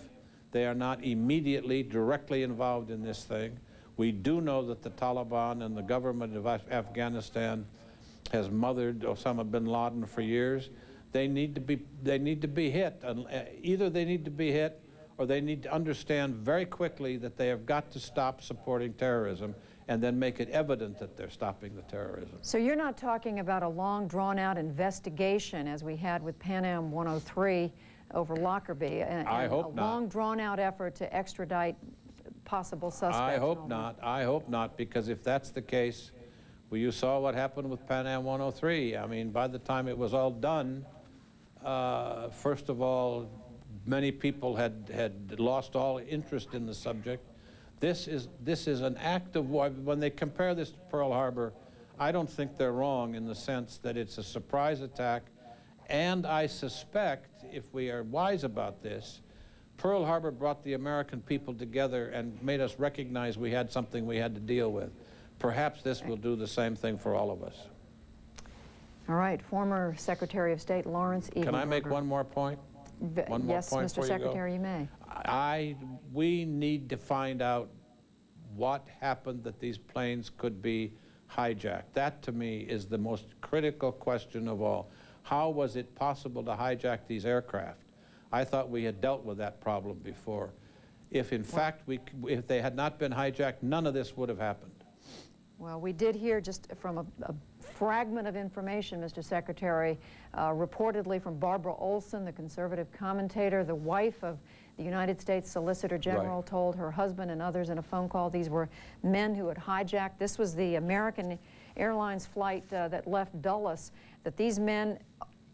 they are not immediately, directly involved in this thing. We do know that the Taliban and the government of Afghanistan has mothered Osama bin Laden for years. They need to be hit. Either they need to be hit, or they need to understand very quickly that they have got to stop supporting terrorism, and then make it evident that they're stopping the terrorism. So you're not talking about a long, drawn-out investigation, as we had with Pan Am 103 over Lockerbie, and I hope not. A long, drawn-out effort to extradite possible suspects. I hope not. I hope not, because if that's the case, well, you saw what happened with Pan Am 103. I mean, by the time it was all done, first of all, many people had lost all interest in the subject. This is an act of war. When they compare this to Pearl Harbor, I don't think they're wrong in the sense that it's a surprise attack. And I suspect, if we are wise about this, Pearl Harbor brought the American people together and made us recognize we had something we had to deal with. Perhaps this will do the same thing for all of us. All right, former Secretary of State Lawrence Eagleburger. Can I make one more point? Yes, Mr. Secretary, you may. We need to find out what happened that these planes could be hijacked. That, to me, is the most critical question of all. How was it possible to hijack these aircraft? I thought we had dealt with that problem before. If, in fact, if they had not been hijacked, none of this would have happened. Well, we did hear just from a fragment of information, Mr. Secretary, reportedly from Barbara Olson, the conservative commentator, the wife of the United States Solicitor General, told her husband and others in a phone call these were men who had hijacked. This was the American Airlines flight that left Dulles, that these men,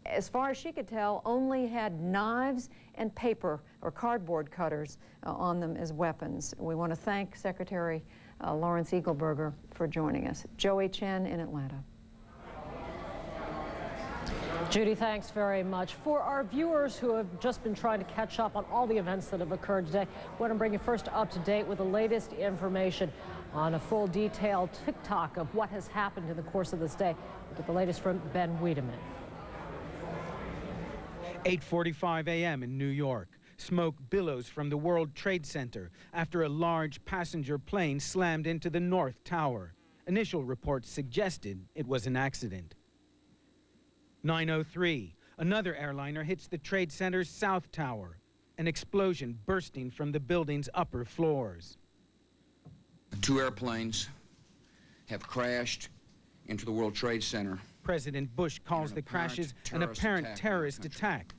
as far as she could tell, only had knives and paper or cardboard cutters on them as weapons. We want to thank Secretary Lawrence Eagleburger for joining us. Joey Chen in Atlanta. Judy, thanks very much. For our viewers who have just been trying to catch up on all the events that have occurred today, I want to bring you first up to date with the latest information on a full detailed tick-tock of what has happened in the course of this day. We'll get the latest from Ben Wiedemann. 8:45 a.m. in New York. Smoke billows from the World Trade Center after a large passenger plane slammed into the North Tower. Initial reports suggested it was an accident. 9:03, another airliner hits the Trade Center's South Tower, an explosion bursting from the building's upper floors. 2 airplanes have crashed into the World Trade Center. President Bush calls the crashes an apparent terrorist attack.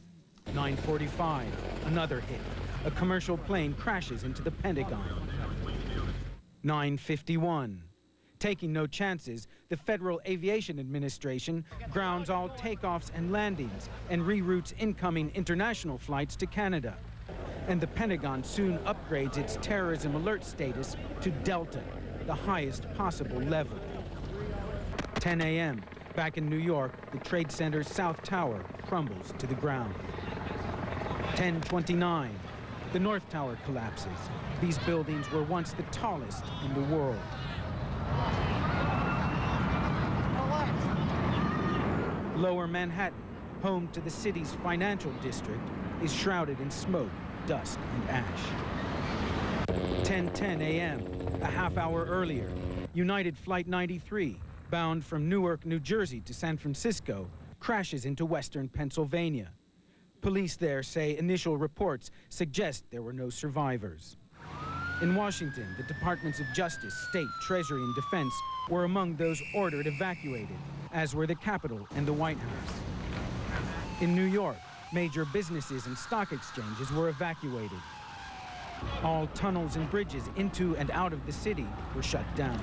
9:45, another hit. A commercial plane crashes into the Pentagon. 9:51. Taking no chances, the Federal Aviation Administration grounds all takeoffs and landings and reroutes incoming international flights to Canada. And the Pentagon soon upgrades its terrorism alert status to Delta, the highest possible level. 10 a.m. Back in New York, the Trade Center's South Tower crumbles to the ground. 10:29, the North Tower collapses. These buildings were once the tallest in the world. Lower Manhattan, home to the city's financial district, is shrouded in smoke, dust, and ash. 10:10 a.m., a half hour earlier, United Flight 93, bound from Newark, New Jersey to San Francisco, crashes into western Pennsylvania. Police there say initial reports suggest there were no survivors. In Washington, the Departments of Justice, State, Treasury, and Defense were among those ordered evacuated, as were the Capitol and the White House. In New York, major businesses and stock exchanges were evacuated. All tunnels and bridges into and out of the city were shut down.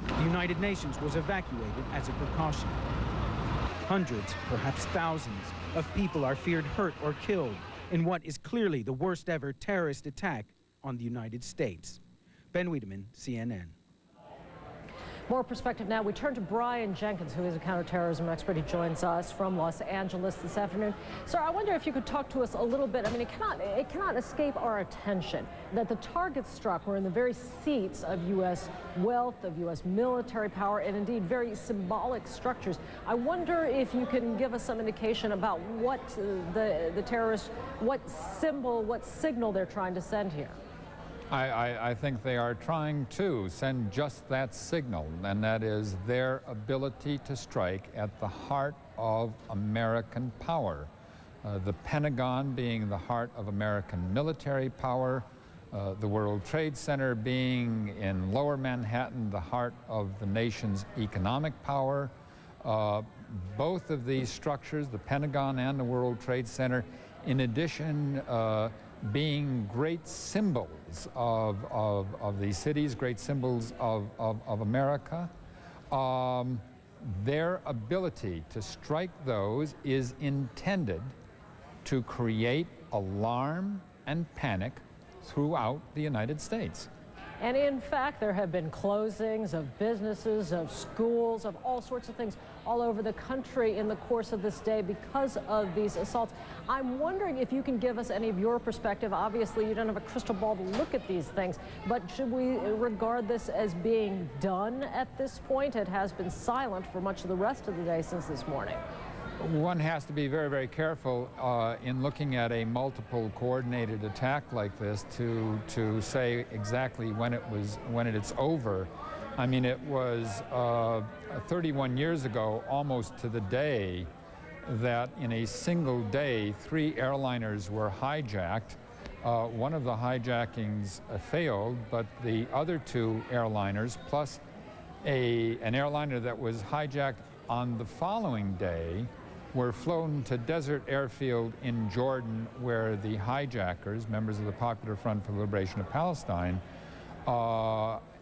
The United Nations was evacuated as a precaution. Hundreds, perhaps thousands, of people are feared hurt or killed in what is clearly the worst ever terrorist attack on the United States. Ben Wiedemann, CNN. More perspective now. We turn to Brian Jenkins, who is a counterterrorism expert. He joins us from Los Angeles this afternoon. Sir, I wonder if you could talk to us a little bit. I mean, it cannot escape our attention that the targets struck were in the very seats of U.S. wealth, of U.S. military power, and indeed very symbolic structures. I wonder if you can give us some indication about what the terrorists, what symbol, what signal they're trying to send here. I think they are trying to send just that signal, and that is their ability to strike at the heart of American power. The Pentagon being the heart of American military power, the World Trade Center being in Lower Manhattan, the heart of the nation's economic power. Both of these structures, the Pentagon and the World Trade Center, in addition, being great symbols of these cities, great symbols of America. Their ability to strike those is intended to create alarm and panic throughout the United States. And in fact, there have been closings of businesses, of schools, of all sorts of things all over the country in the course of this day because of these assaults. I'm wondering if you can give us any of your perspective. Obviously, you don't have a crystal ball to look at these things, but should we regard this as being done at this point? It has been silent for much of the rest of the day since this morning. One has to be very, very careful in looking at a multiple coordinated attack like this to say exactly when it's over. I mean, it was 31 years ago, almost to the day, that in a single day, 3 airliners were hijacked. One of the hijackings failed, but the other 2 airliners, plus an airliner that was hijacked on the following day, were flown to Desert Airfield in Jordan, where the hijackers, members of the Popular Front for the Liberation of Palestine,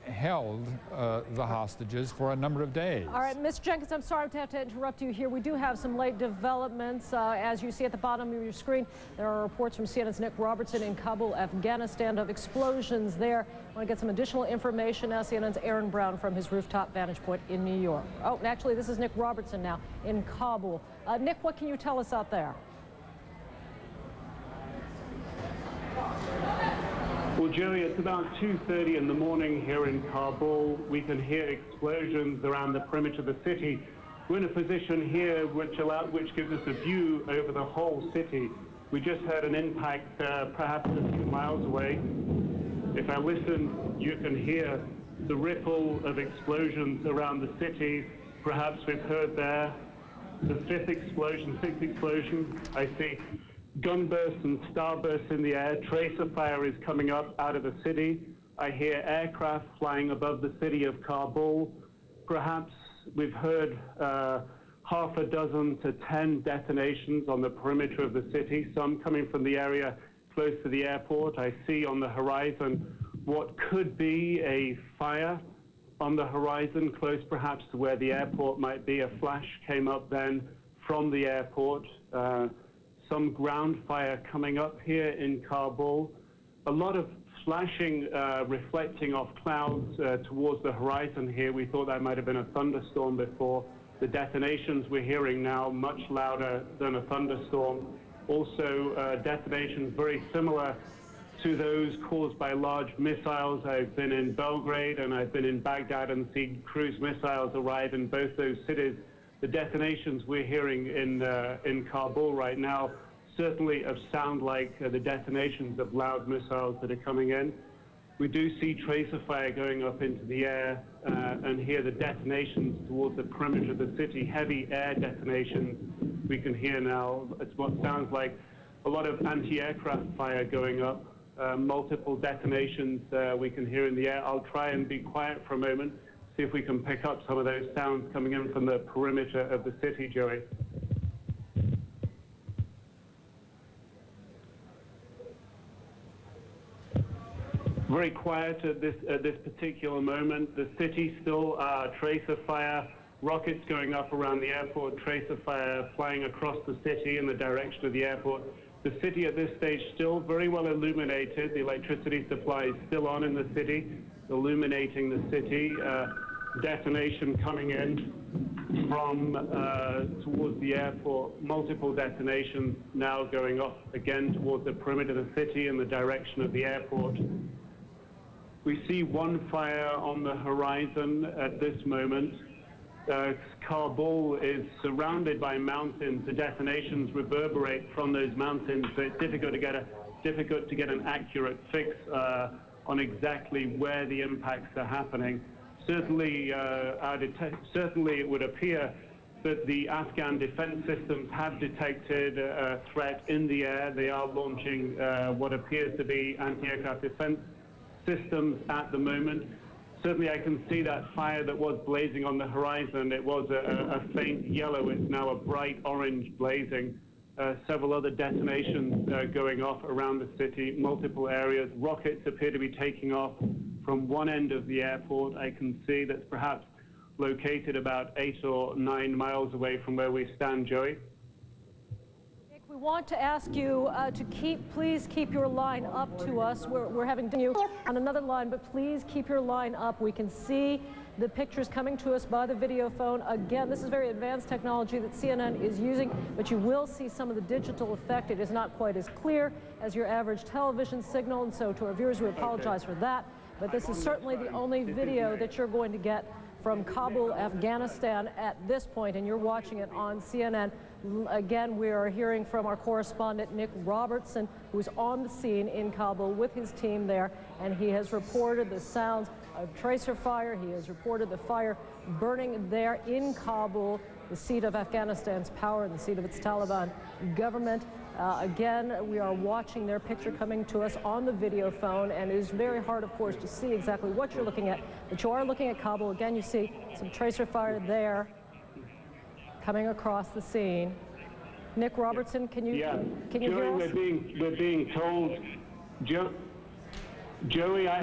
held the hostages for a number of days. All right, Ms. Jenkins, I'm sorry to have to interrupt you here. We do have some late developments. As you see at the bottom of your screen, there are reports from CNN's Nick Robertson in Kabul, Afghanistan, of explosions there. I want to get some additional information now. CNN's Aaron Brown from his rooftop vantage point in New York. Oh, actually, this is Nick Robertson now in Kabul. Nick, what can you tell us out there? Well, Joey, it's about 2:30 in the morning here in Kabul. We can hear explosions around the perimeter of the city. We're in a position here which gives us a view over the whole city. We just heard an impact perhaps a few miles away. If I listen, you can hear the ripple of explosions around the city. Perhaps we've heard there the sixth explosion. I see gunbursts and starbursts in the air. Tracer fire is coming up out of the city. I hear aircraft flying above the city of Kabul. Perhaps we've heard half a dozen to 10 detonations on the perimeter of the city, some coming from the area close to the airport. I see on the horizon what could be a fire on the horizon, close perhaps to where the airport might be. A flash came up then from the airport. Some ground fire coming up here in Kabul. A lot of flashing reflecting off clouds towards the horizon here. We thought that might have been a thunderstorm before. The detonations we're hearing now much louder than a thunderstorm. Also detonations very similar to those caused by large missiles. I've been in Belgrade and I've been in Baghdad and seen cruise missiles arrive in both those cities. The detonations we're hearing in Kabul right now certainly sound like the detonations of loud missiles that are coming in. We do see tracer fire going up into the air and hear the detonations towards the perimeter of the city, heavy air detonations we can hear now. It's what sounds like a lot of anti-aircraft fire going up, multiple detonations we can hear in the air. I'll try and be quiet for a moment, see if we can pick up some of those sounds coming in from the perimeter of the city, Joey. Very quiet at this particular moment. The city still tracer fire, rockets going up around the airport, tracer fire flying across the city in the direction of the airport. The city at this stage still very well illuminated. The electricity supply is still on in the city, illuminating the city. Detonation coming in from towards the airport. Multiple detonations now going off again towards the perimeter of the city in the direction of the airport. We see one fire on the horizon at this moment. Kabul is surrounded by mountains. The detonations reverberate from those mountains, so it's difficult to get an accurate fix on exactly where the impacts are happening. Certainly, certainly it would appear that the Afghan defense systems have detected a threat in the air. They are launching what appears to be anti-aircraft defense systems at the moment. Certainly I can see that fire that was blazing on the horizon. It was a faint yellow. It's now a bright orange blazing. Several other detonations going off around the city, multiple areas. Rockets appear to be taking off from one end of the airport. I can see that's perhaps located about 8 or 9 miles away from where we stand, Joey. We want to ask you to please keep your line up to us. We're having you on another line, but please keep your line up. We can see the pictures coming to us by the video phone. Again, this is very advanced technology that CNN is using, but you will see some of the digital effect. It is not quite as clear as your average television signal, and so to our viewers, we apologize for that. But this is certainly the only video that you're going to get from Kabul, Afghanistan at this point, and you're watching it on CNN. Again, we are hearing from our correspondent, Nick Robertson, who's on the scene in Kabul with his team there, and he has reported the sounds of tracer fire. He has reported the fire burning there in Kabul, the seat of Afghanistan's power, the seat of its Taliban government. Again, we are watching their picture coming to us on the video phone, and it is very hard, of course, to see exactly what you're looking at, but you are looking at Kabul. Again, you see some tracer fire there coming across the scene. Nick Robertson, can you hear us? We're being told, Joey, I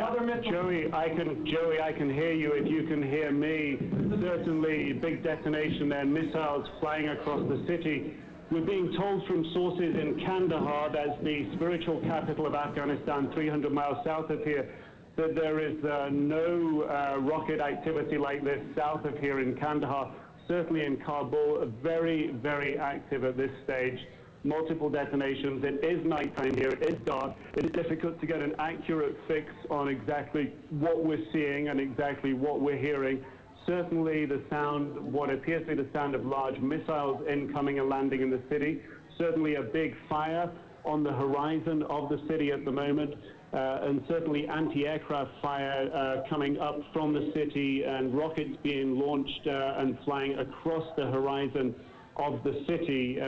can hear you if you can hear me. Certainly, big detonation there, missiles flying across the city. We're being told from sources in Kandahar, that's the spiritual capital of Afghanistan, 300 miles south of here, that there is no rocket activity like this south of here in Kandahar. Certainly in Kabul, very, very active at this stage. Multiple detonations. It is nighttime here. It is dark. It is difficult to get an accurate fix on exactly what we're seeing and exactly what we're hearing. Certainly the sound, what appears to be the sound of large missiles incoming and landing in the city. Certainly a big fire on the horizon of the city at the moment. And certainly anti-aircraft fire coming up from the city and rockets being launched and flying across the horizon of the city.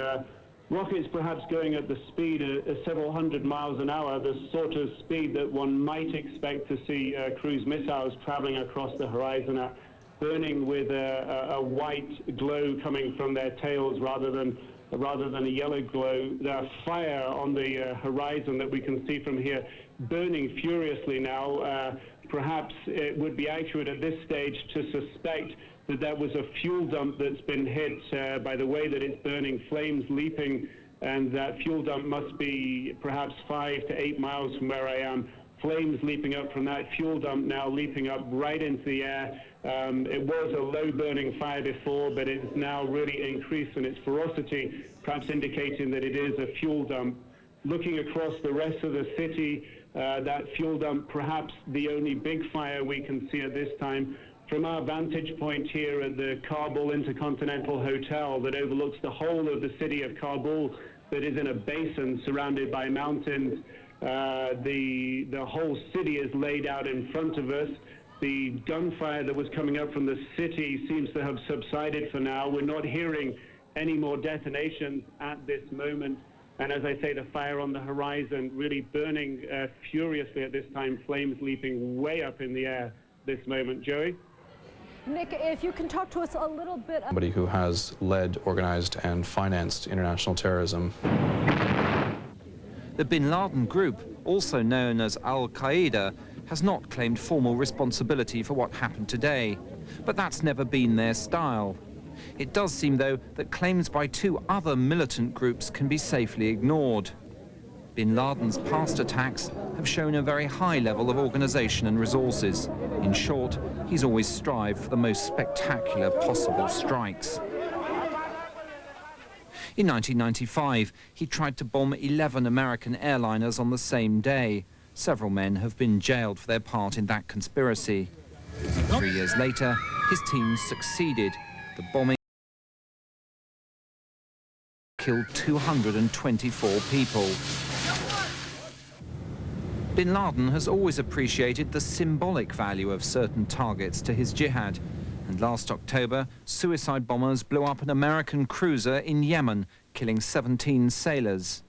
Rockets perhaps going at the speed of several hundred miles an hour, the sort of speed that one might expect to see cruise missiles traveling across the horizon at, burning with a white glow coming from their tails rather than a yellow glow. The fire on the horizon that we can see from here burning furiously now. Perhaps it would be accurate at this stage to suspect that that was a fuel dump that's been hit by the way that it's burning, flames leaping, and that fuel dump must be perhaps 5 to 8 miles from where I am. Flames leaping up from that fuel dump now leaping up right into the air. It was a low burning fire before, but it's now really increased in its ferocity, perhaps indicating that it is a fuel dump. Looking across the rest of the city, that fuel dump perhaps the only big fire we can see at this time. From our vantage point here at the Kabul Intercontinental Hotel that overlooks the whole of the city of Kabul, that is in a basin surrounded by mountains, the whole city is laid out in front of us. The gunfire that was coming up from the city seems to have subsided for now. We're not hearing any more detonations at this moment. And as I say, the fire on the horizon really burning furiously at this time, flames leaping way up in the air this moment. Joey? Nick, if you can talk to us a little bit. Somebody who has led, organized, and financed international terrorism. The Bin Laden group, also known as Al-Qaeda, has not claimed formal responsibility for what happened today. But that's never been their style. It does seem, though, that claims by 2 other militant groups can be safely ignored. Bin Laden's past attacks have shown a very high level of organization and resources. In short, he's always strived for the most spectacular possible strikes. In 1995, he tried to bomb 11 American airliners on the same day. Several men have been jailed for their part in that conspiracy. 3 years later, his team succeeded. The bombing killed 224 people. Bin Laden has always appreciated the symbolic value of certain targets to his jihad. And last October, suicide bombers blew up an American cruiser in Yemen, killing 17 sailors.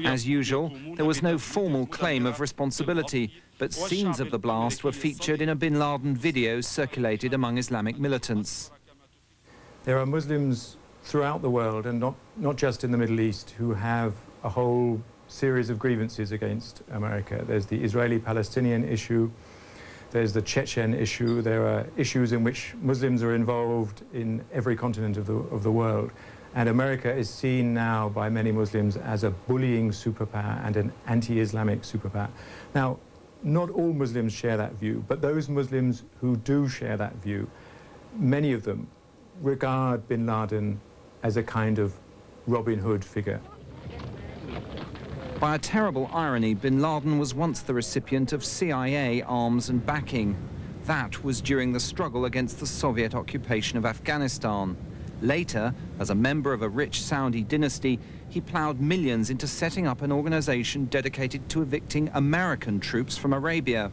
As usual, there was no formal claim of responsibility, but scenes of the blast were featured in a Bin Laden video circulated among Islamic militants. There are Muslims throughout the world, and not just in the Middle East, who have a whole series of grievances against America. There's the Israeli-Palestinian issue, there's the Chechen issue, there are issues in which Muslims are involved in every continent of the world. And America is seen now by many Muslims as a bullying superpower and an anti-Islamic superpower. Now, not all Muslims share that view, but those Muslims who do share that view, many of them regard Bin Laden as a kind of Robin Hood figure. By a terrible irony, Bin Laden was once the recipient of CIA arms and backing. That was during the struggle against the Soviet occupation of Afghanistan. Later, as a member of a rich Saudi dynasty, he plowed millions into setting up an organization dedicated to evicting American troops from Arabia.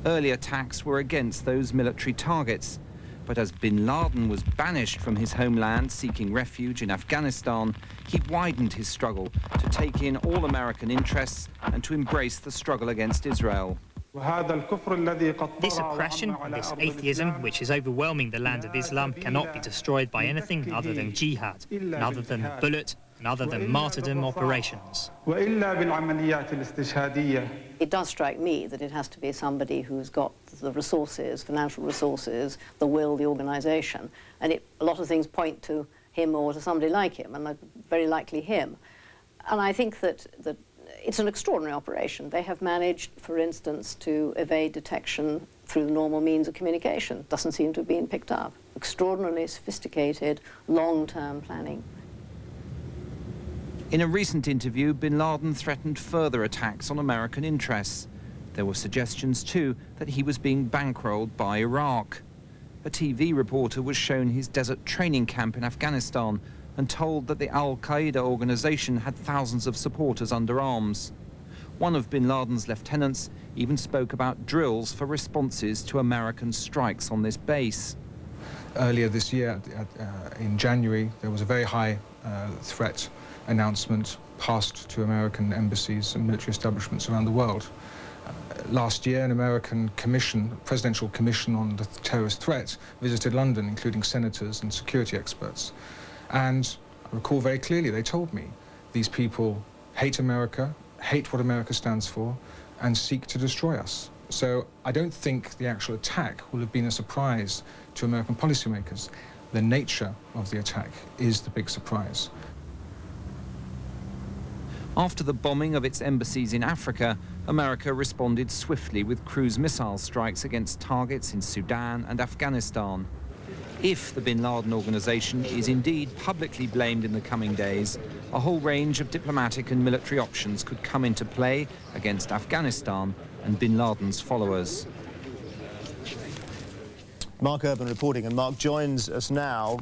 Early attacks were against those military targets. But as Bin Laden was banished from his homeland seeking refuge in Afghanistan, he widened his struggle to take in all American interests and to embrace the struggle against Israel. This oppression, this atheism, which is overwhelming the land of Islam, cannot be destroyed by anything other than jihad, and other than the bullet, other than martyrdom operations. It does strike me that it has to be somebody who's got the resources, financial resources, the will, the organisation, and a lot of things point to him or to somebody like him, and very likely him. And I think that it's an extraordinary operation. They have managed, for instance, to evade detection through the normal means of communication. Doesn't seem to have been picked up. Extraordinarily sophisticated, long-term planning. In a recent interview, bin Laden threatened further attacks on American interests. There were suggestions, too, that he was being bankrolled by Iraq. A TV reporter was shown his desert training camp in Afghanistan and told that the al-Qaeda organization had thousands of supporters under arms. One of bin Laden's lieutenants even spoke about drills for responses to American strikes on this base. Earlier this year, in January, there was a very high threat announcement passed to American embassies and military establishments around the world. Last year, an American commission, presidential commission on the terrorist threat, visited London, including senators and security experts. And I recall very clearly, they told me, these people hate America, hate what America stands for, and seek to destroy us. So I don't think the actual attack will have been a surprise to American policymakers. The nature of the attack is the big surprise. After the bombing of its embassies in Africa, America responded swiftly with cruise missile strikes against targets in Sudan and Afghanistan. If the bin Laden organization is indeed publicly blamed in the coming days, a whole range of diplomatic and military options could come into play against Afghanistan and bin Laden's followers. Mark Urban reporting, and Mark joins us now.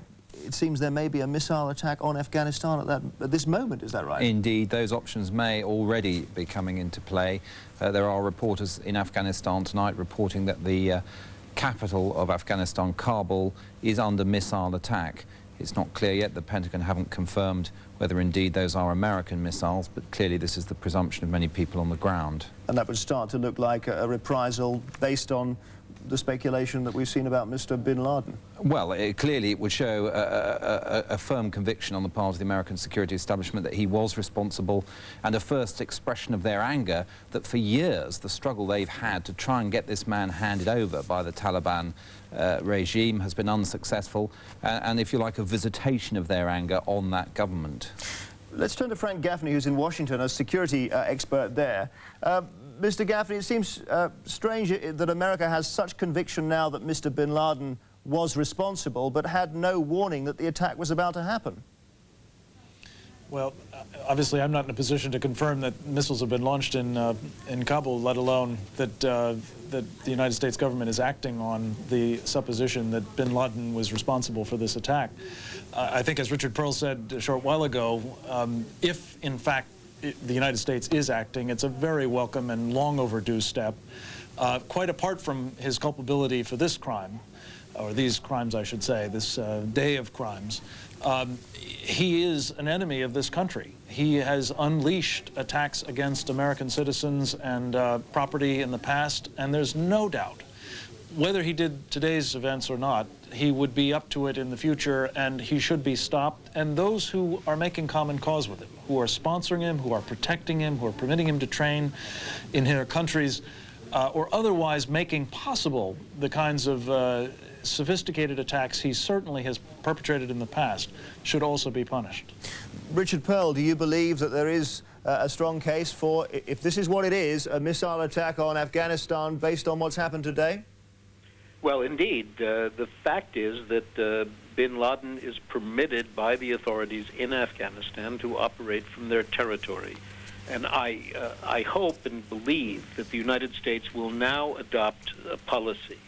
It seems there may be a missile attack on Afghanistan at this moment, is that right? Indeed, those options may already be coming into play. There are reporters in Afghanistan tonight reporting that the capital of Afghanistan, Kabul, is under missile attack. It's not clear yet. The Pentagon haven't confirmed whether indeed those are American missiles, but clearly this is the presumption of many people on the ground. And that would start to look like a reprisal based on the speculation that we've seen about Mr. bin Laden. Well, clearly it would show a firm conviction on the part of the American security establishment that he was responsible, and a first expression of their anger that for years the struggle they've had to try and get this man handed over by the Taliban regime has been unsuccessful, and if you like, a visitation of their anger on that government. Let's turn to Frank Gaffney, who's in Washington, a security expert there. Mr. Gaffney, it seems strange that America has such conviction now that Mr. bin Laden was responsible, but had no warning that the attack was about to happen. Well, obviously I'm not in a position to confirm that missiles have been launched in Kabul, let alone that the United States government is acting on the supposition that bin Laden was responsible for this attack. I think, as Richard Pearl said a short while ago, if in fact the United States is acting, it's a very welcome and long overdue step, quite apart from his culpability for this crime, or these crimes, I should say, this day of crimes. He is an enemy of this country. He has unleashed attacks against American citizens and property in the past, and there's no doubt, whether he did today's events or not, he would be up to it in the future, and he should be stopped. And those who are making common cause with him, who are sponsoring him, who are protecting him, who are permitting him to train in their countries, or otherwise making possible the kinds of sophisticated attacks he certainly has perpetrated in the past, should also be punished. Richard Pearl, do you believe that there is a strong case for, if this is what it is, a missile attack on Afghanistan based on what's happened today? Well, indeed. The fact is that bin Laden is permitted by the authorities in Afghanistan to operate from their territory. And I hope and believe that the United States will now adopt a policy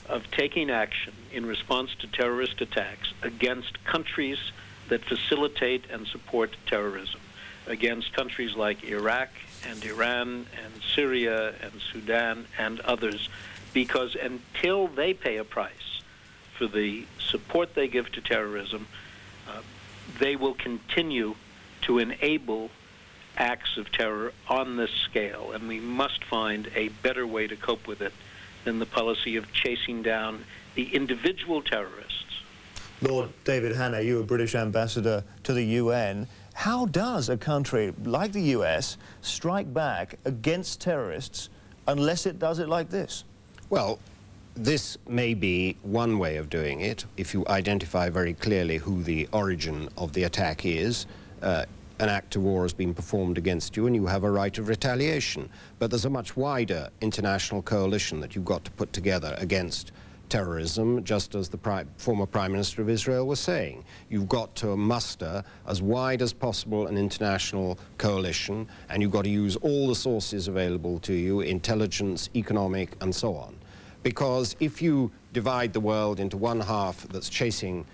of taking action in response to terrorist attacks against countries that facilitate and support terrorism, against countries like Iraq and Iran and Syria and Sudan and others, because until they pay a price for the support they give to terrorism, they will continue to enable acts of terror on this scale, and we must find a better way to cope with it than the policy of chasing down the individual terrorists. Lord David Hanna, you were British ambassador to the UN. How does a country like the US strike back against terrorists unless it does it like this? Well, this may be one way of doing it, if you identify very clearly who the origin of the attack is. An act of war has been performed against you and you have a right of retaliation. But there's a much wider international coalition that you've got to put together against terrorism, just as the former Prime Minister of Israel was saying. You've got to muster as wide as possible an international coalition, and you've got to use all the sources available to you, intelligence, economic, and so on. Because if you divide the world into one half that's chasing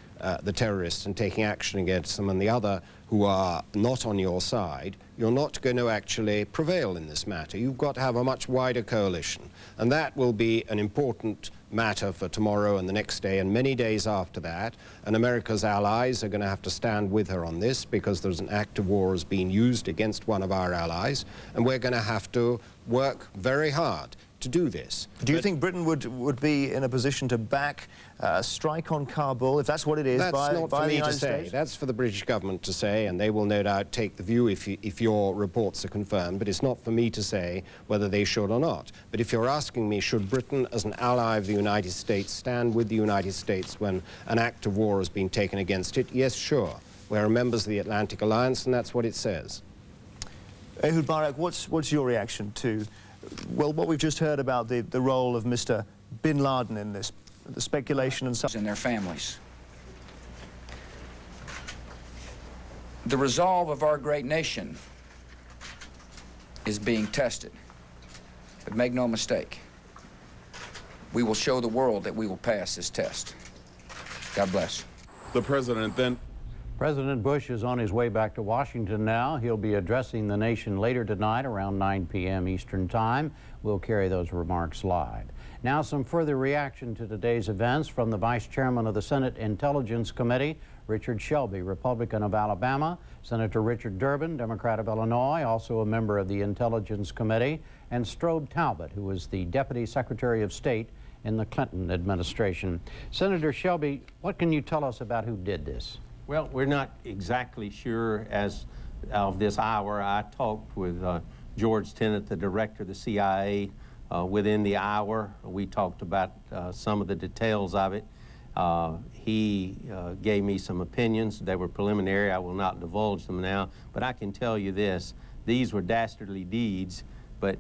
the terrorists and taking action against them, and the other who are not on your side, you're not going to actually prevail in this matter. You've got to have a much wider coalition. And that will be an important matter for tomorrow and the next day and many days after that. And America's allies are going to have to stand with her on this, because there's an act of war has been used against one of our allies. And we're going to have to work very hard to do this. Do you think Britain would be in a position to back a strike on Kabul, if that's what it is, by the United States? That's not for me to say. That's for the British government to say, and they will no doubt take the view if your reports are confirmed, but it's not for me to say whether they should or not. But if you're asking me, should Britain, as an ally of the United States, stand with the United States when an act of war has been taken against it? Yes, sure. We're members of the Atlantic Alliance, and that's what it says. Ehud Barak, what's your reaction to, well, what we've just heard about the role of Mr. Bin Laden in this, the speculation and such? And their families. The resolve of our great nation is being tested. But make no mistake, we will show the world that we will pass this test. God bless. The president then. President Bush is on his way back to Washington now. He'll be addressing the nation later tonight around 9 p.m. Eastern Time. We'll carry those remarks live. Now some further reaction to today's events from the Vice Chairman of the Senate Intelligence Committee, Richard Shelby, Republican of Alabama, Senator Richard Durbin, Democrat of Illinois, also a member of the Intelligence Committee, and Strobe Talbot, who was the Deputy Secretary of State in the Clinton administration. Senator Shelby, what can you tell us about who did this? Well, we're not exactly sure as of this hour. I talked with George Tenet, the director of the CIA, within the hour. We talked about some of the details of it. He gave me some opinions. They were preliminary. I will not divulge them now. But I can tell you this. These were dastardly deeds, but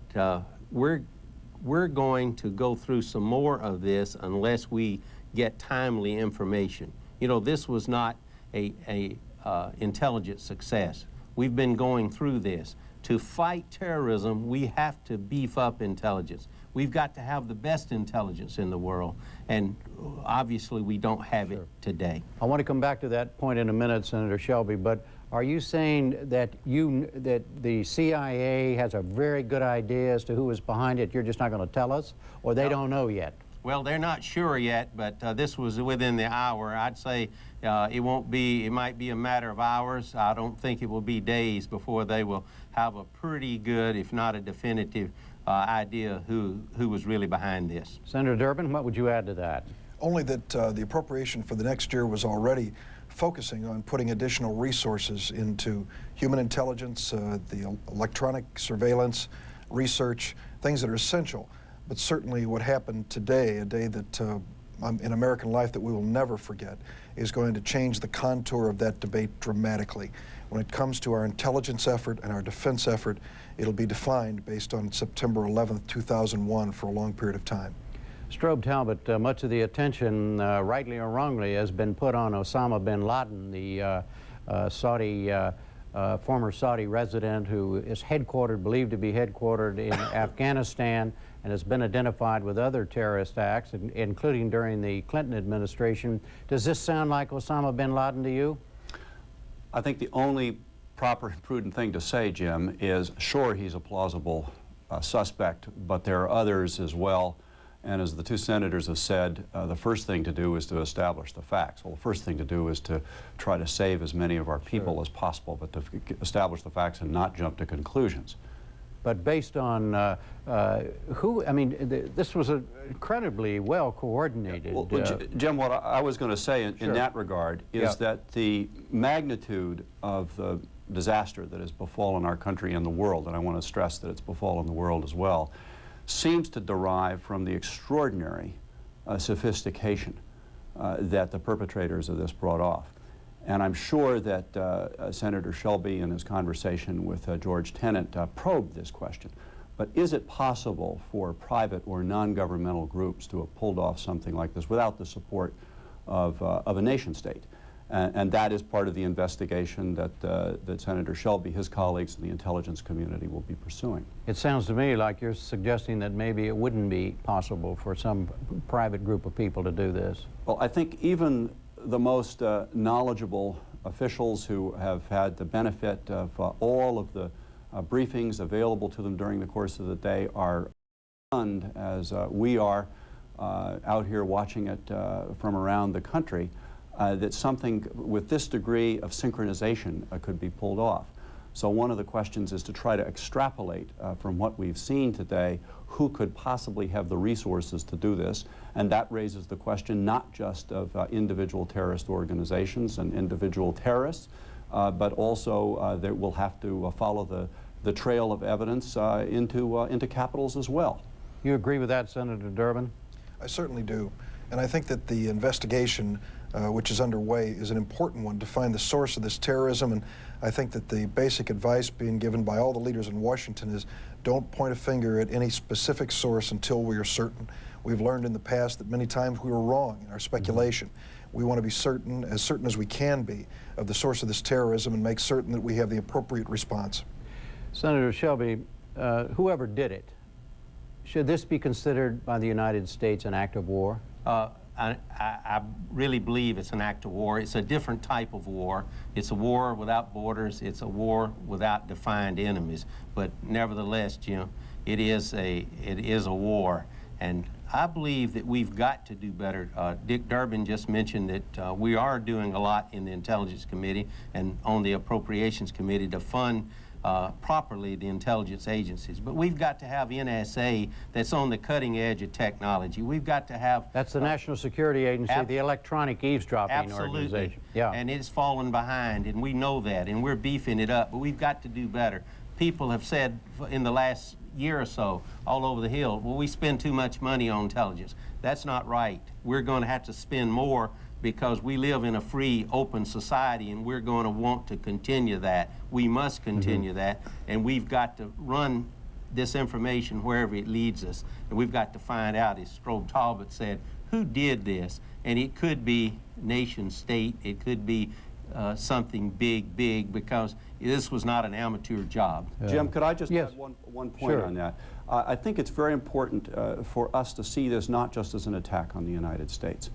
we're going to go through some more of this unless we get timely information. You know, this was not a intelligence success. We've been going through this. To fight terrorism, we have to beef up intelligence. We've got to have the best intelligence in the world, and obviously we don't have it today. I want to come back to that point in a minute, Senator Shelby, but are you saying that the CIA has a very good idea as to who is behind it, you're just not going to tell us, or they don't know yet? Well, they're not sure yet, but this was within the hour. I'd say it might be a matter of hours. I don't think it will be days before they will have a pretty good, if not a definitive, idea who was really behind this. Senator Durbin, what would you add to that? Only that the appropriation for the next year was already focusing on putting additional resources into human intelligence, the electronic surveillance, research, things that are essential. But certainly what happened today, a day that in American life that we will never forget, is going to change the contour of that debate dramatically. When it comes to our intelligence effort and our defense effort, it'll be defined based on September 11th, 2001 for a long period of time. Strobe Talbot, much of the attention, rightly or wrongly, has been put on Osama bin Laden, the former Saudi resident who is believed to be headquartered in Afghanistan, and has been identified with other terrorist acts, including during the Clinton administration. Does this sound like Osama bin Laden to you? I think the only proper and prudent thing to say, Jim, is sure, he's a plausible suspect, but there are others as well. And as the two senators have said, the first thing to do is to establish the facts. Well, the first thing to do is to try to save as many of our people as possible, but to establish the facts and not jump to conclusions. But based on this was incredibly well coordinated. Well, Jim, what I was going to say in that regard is that the magnitude of the disaster that has befallen our country and the world, and I want to stress that it's befallen the world as well, seems to derive from the extraordinary sophistication that the perpetrators of this brought off. And I'm sure that Senator Shelby in his conversation with George Tenet probed this question. But is it possible for private or non-governmental groups to have pulled off something like this without the support of a nation state? And that is part of the investigation that Senator Shelby, his colleagues, and the intelligence community will be pursuing. It sounds to me like you're suggesting that maybe it wouldn't be possible for some private group of people to do this. Well, I think even the most knowledgeable officials who have had the benefit of all of the briefings available to them during the course of the day are stunned, as we are out here watching it from around the country, that something with this degree of synchronization could be pulled off. So one of the questions is to try to extrapolate from what we've seen today, who could possibly have the resources to do this, and that raises the question not just of individual terrorist organizations and individual terrorists, but also that we'll have to follow the trail of evidence into capitals as well. You agree with that, Senator Durbin? I certainly do. And I think that the investigation which is underway is an important one to find the source of this terrorism. And I think that the basic advice being given by all the leaders in Washington is don't point a finger at any specific source until we are certain. We've learned in the past that many times we were wrong in our speculation. We want to be certain as we can be, of the source of this terrorism and make certain that we have the appropriate response. Senator Shelby, whoever did it, should this be considered by the United States an act of war? I really believe it's an act of war. It's a different type of war. It's a war without borders. It's a war without defined enemies. But nevertheless, Jim, it is a war. And I believe that we've got to do better. Dick Durbin just mentioned that we are doing a lot in the Intelligence Committee and on the Appropriations Committee to fund properly the intelligence agencies. But we've got to have NSA that's on the cutting edge of technology. We've got to have... That's the National Security Agency, the electronic eavesdropping organization. Yeah. And it's fallen behind, and we know that, and we're beefing it up, but we've got to do better. People have said in the last year or so all over the Hill, well, we spend too much money on intelligence. That's not right. We're going to have to spend more because we live in a free, open society, and we're going to want to continue that. We must continue that, and we've got to run this information wherever it leads us. And we've got to find out, as Strobe Talbot said, who did this? And it could be nation state, it could be something big, because this was not an amateur job. Jim, could I just add one point on that? I think it's very important for us to see this not just as an attack on the United States.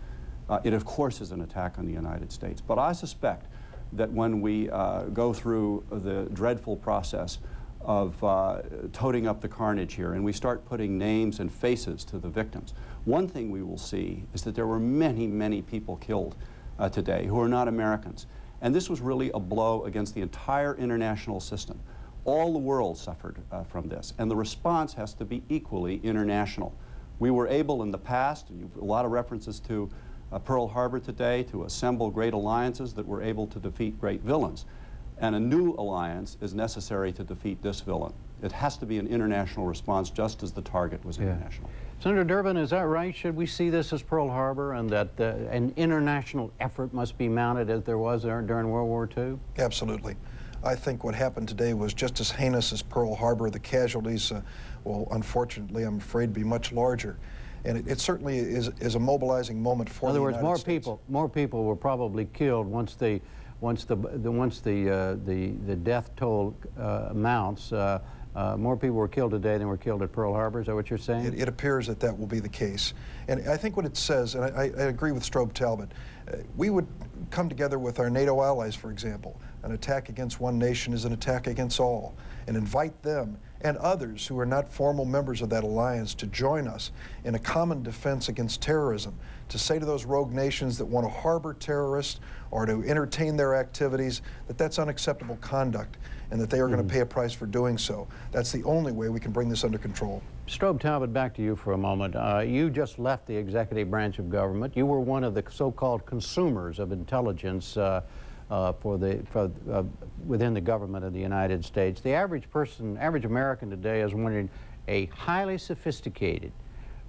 It, of course, is an attack on the United States. But I suspect that when we go through the dreadful process of toting up the carnage here and we start putting names and faces to the victims, one thing we will see is that there were many people killed today who are not Americans. And this was really a blow against the entire international system. All the world suffered from this, and the response has to be equally international. We were able in the past, a lot of references to Pearl Harbor today, to assemble great alliances that were able to defeat great villains. And a new alliance is necessary to defeat this villain. It has to be an international response, just as the target was international. Senator Durbin, is that right? Should we see this as Pearl Harbor and that an international effort must be mounted as there was during World War II? Absolutely. I think what happened today was just as heinous as Pearl Harbor. The casualties will, unfortunately, I'm afraid, be much larger. And it certainly is a momobilizing moment for the United States. In other words, more people were probably killed once the death toll mounts. More people were killed today than were killed at Pearl Harbor. Is that what you're saying? It appears that that will be the case. And I think what it says, and I agree with Strobe Talbot, we would come together with our NATO allies, for example. An attack against one nation is an attack against all, and invite them and others who are not formal members of that alliance to join us in a common defense against terrorism, to say to those rogue nations that want to harbor terrorists or to entertain their activities that that's unacceptable conduct and that they are going to pay a price for doing so. That's the only way we can bring this under control. Strobe Talbot, back to you for a moment. You just left the executive branch of government. You were one of the so-called consumers of intelligence within the government of the United States. The average person, average American today is wondering, a highly sophisticated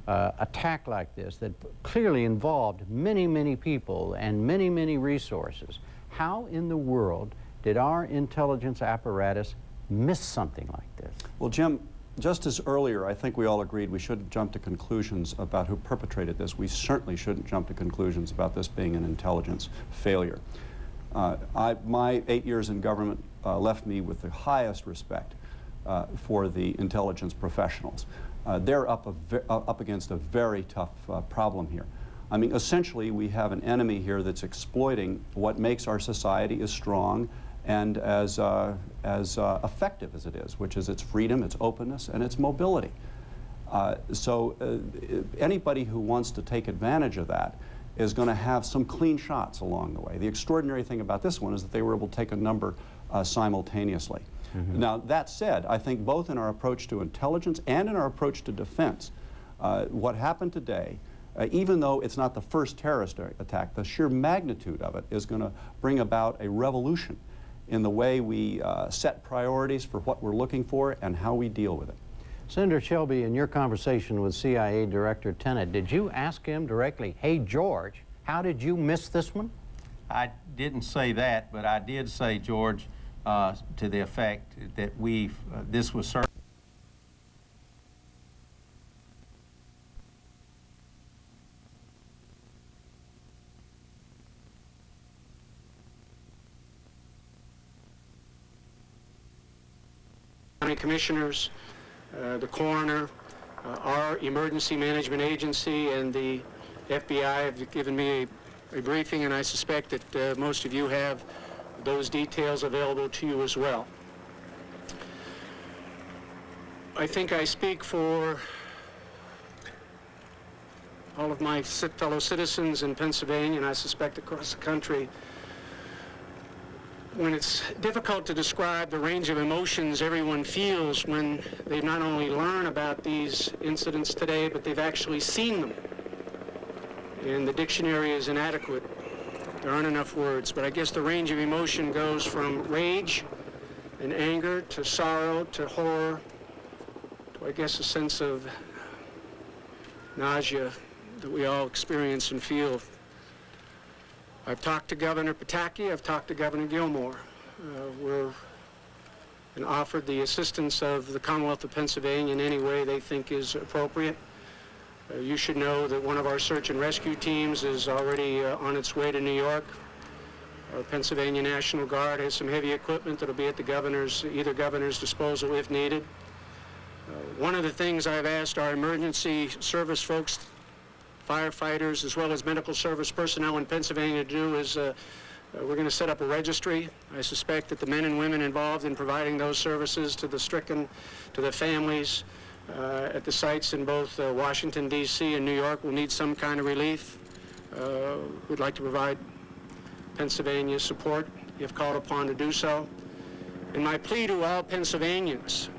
attack like this that clearly involved many, many people and many, many resources. How in the world did our intelligence apparatus miss something like this? Well, Jim, just as earlier, I think we all agreed we shouldn't jump to conclusions about who perpetrated this. We certainly shouldn't jump to conclusions about this being an intelligence failure. My 8 years in government left me with the highest respect for the intelligence professionals. They're up against a very tough problem here. I mean, essentially, we have an enemy here that's exploiting what makes our society as strong and as effective as it is, which is its freedom, its openness, and its mobility. Anybody who wants to take advantage of that is going to have some clean shots along the way. The extraordinary thing about this one is that they were able to take a number simultaneously. Mm-hmm. Now, that said, I think both in our approach to intelligence and in our approach to defense, what happened today, even though it's not the first terrorist attack, the sheer magnitude of it is going to bring about a revolution in the way we set priorities for what we're looking for and how we deal with it. Senator Shelby, in your conversation with CIA Director Tenet, did you ask him directly, hey, George, how did you miss this one? I didn't say that, but I did say, George, to the effect that this was certainly County Commissioners, the coroner, our emergency management agency, and the FBI have given me a briefing, and I suspect that most of you have those details available to you as well. I think I speak for all of my fellow citizens in Pennsylvania, and I suspect across the country, when it's difficult to describe the range of emotions everyone feels when they not only learn about these incidents today, but they've actually seen them. And the dictionary is inadequate. There aren't enough words, but I guess the range of emotion goes from rage and anger to sorrow to horror to, I guess, a sense of nausea that we all experience and feel. I've talked to Governor Pataki, I've talked to Governor Gilmore. We're and offered the assistance of the Commonwealth of Pennsylvania in any way they think is appropriate. You should know that one of our search and rescue teams is already on its way to New York. Our Pennsylvania National Guard has some heavy equipment that'll be at the either governor's disposal if needed. One of the things I've asked our emergency service folks, firefighters, as well as medical service personnel in Pennsylvania to do is we're going to set up a registry. I suspect that the men and women involved in providing those services to the stricken, to the families at the sites in both Washington, D.C. and New York will need some kind of relief. We'd like to provide Pennsylvania support if called upon to do so. And my plea to all Pennsylvanians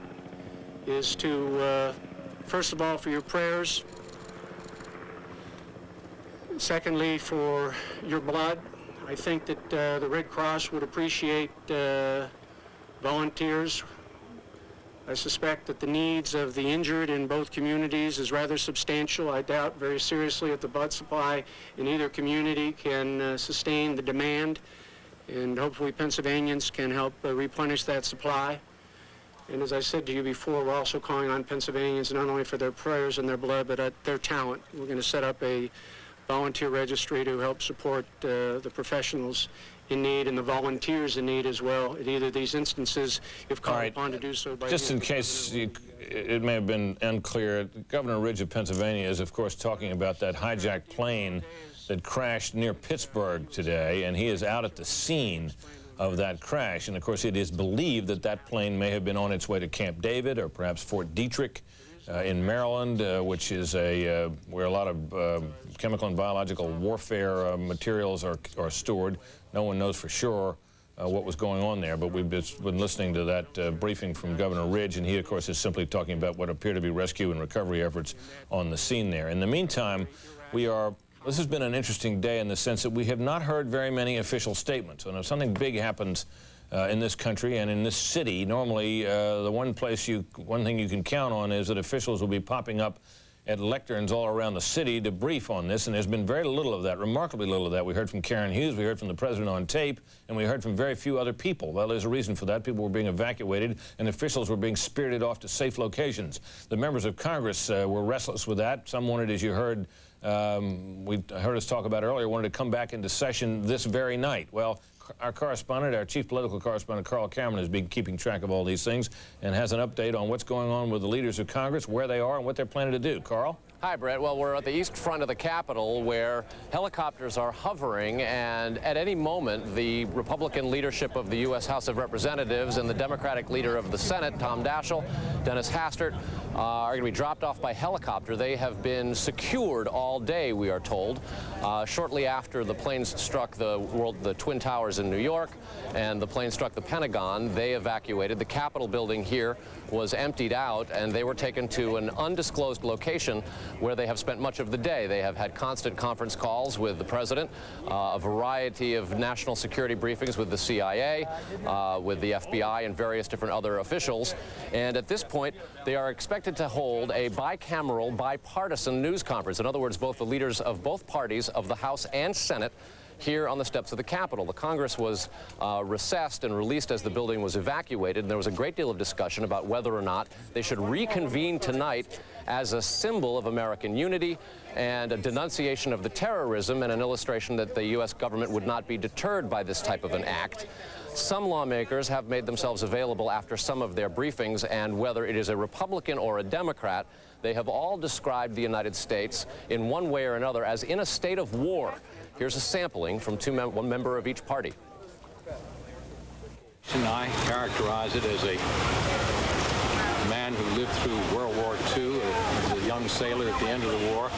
is to, first of all, for your prayers. Secondly, for your blood. I think that the Red Cross would appreciate volunteers. I suspect that the needs of the injured in both communities is rather substantial. I doubt very seriously if the blood supply in either community can sustain the demand, and hopefully Pennsylvanians can help replenish that supply. And as I said to you before, we're also calling on Pennsylvanians not only for their prayers and their blood, but their talent. We're going to set up a volunteer registry to help support the professionals in need and the volunteers in need as well at either of these instances if called upon to do so. Just in case it may have been unclear, Governor Ridge of Pennsylvania is, of course, talking about that hijacked plane that crashed near Pittsburgh today, and he is out at the scene of that crash. And, of course, it is believed that that plane may have been on its way to Camp David or perhaps Fort Detrick in Maryland, which is where a lot of chemical and biological warfare materials are stored. No one knows for sure what was going on there, but we've been listening to that briefing from Governor Ridge, and he, of course, is simply talking about what appear to be rescue and recovery efforts on the scene there. In the meantime, we are This has been an interesting day in the sense that we have not heard very many official statements. And if something big happens in this country and in this city, normally the one thing you can count on is that officials will be popping up at lecterns all around the city to brief on this, and there's been very little of that, remarkably little of that. We heard from Karen Hughes, we heard from the president on tape, and we heard from very few other people. Well, there's a reason for that. People were being evacuated, and officials were being spirited off to safe locations. The members of Congress were restless with that. Some wanted, as you heard, we heard us talk about earlier, wanted to come back into session this very night. Well, our correspondent, our chief political correspondent, Carl Cameron, has been keeping track of all these things and has an update on what's going on with the leaders of Congress, where they are, and what they're planning to do. Carl? Hi, Brett. Well, we're at the east front of the Capitol where helicopters are hovering, and at any moment, the Republican leadership of the U.S. House of Representatives and the Democratic leader of the Senate, Tom Daschle, Dennis Hastert, are going to be dropped off by helicopter. They have been secured all day, we are told. Shortly after the planes struck the Twin Towers in New York and the plane struck the Pentagon, they evacuated. The Capitol building here was emptied out, and they were taken to an undisclosed location where they have spent much of the day. They have had constant conference calls with the president, a variety of national security briefings with the CIA, with the FBI, and various different other officials. And at this point, they are expected to hold a bicameral, bipartisan news conference. In other words, both the leaders of both parties of the House and Senate here on the steps of the Capitol. The Congress was recessed and released as the building was evacuated, and there was a great deal of discussion about whether or not they should reconvene tonight as a symbol of American unity and a denunciation of the terrorism and an illustration that the U.S. government would not be deterred by this type of an act. Some lawmakers have made themselves available after some of their briefings, and whether it is a Republican or a Democrat, they have all described the United States in one way or another as in a state of war. Here's a sampling from one member of each party. And I characterize it as a man who lived through World War II, as a young sailor at the end of the war.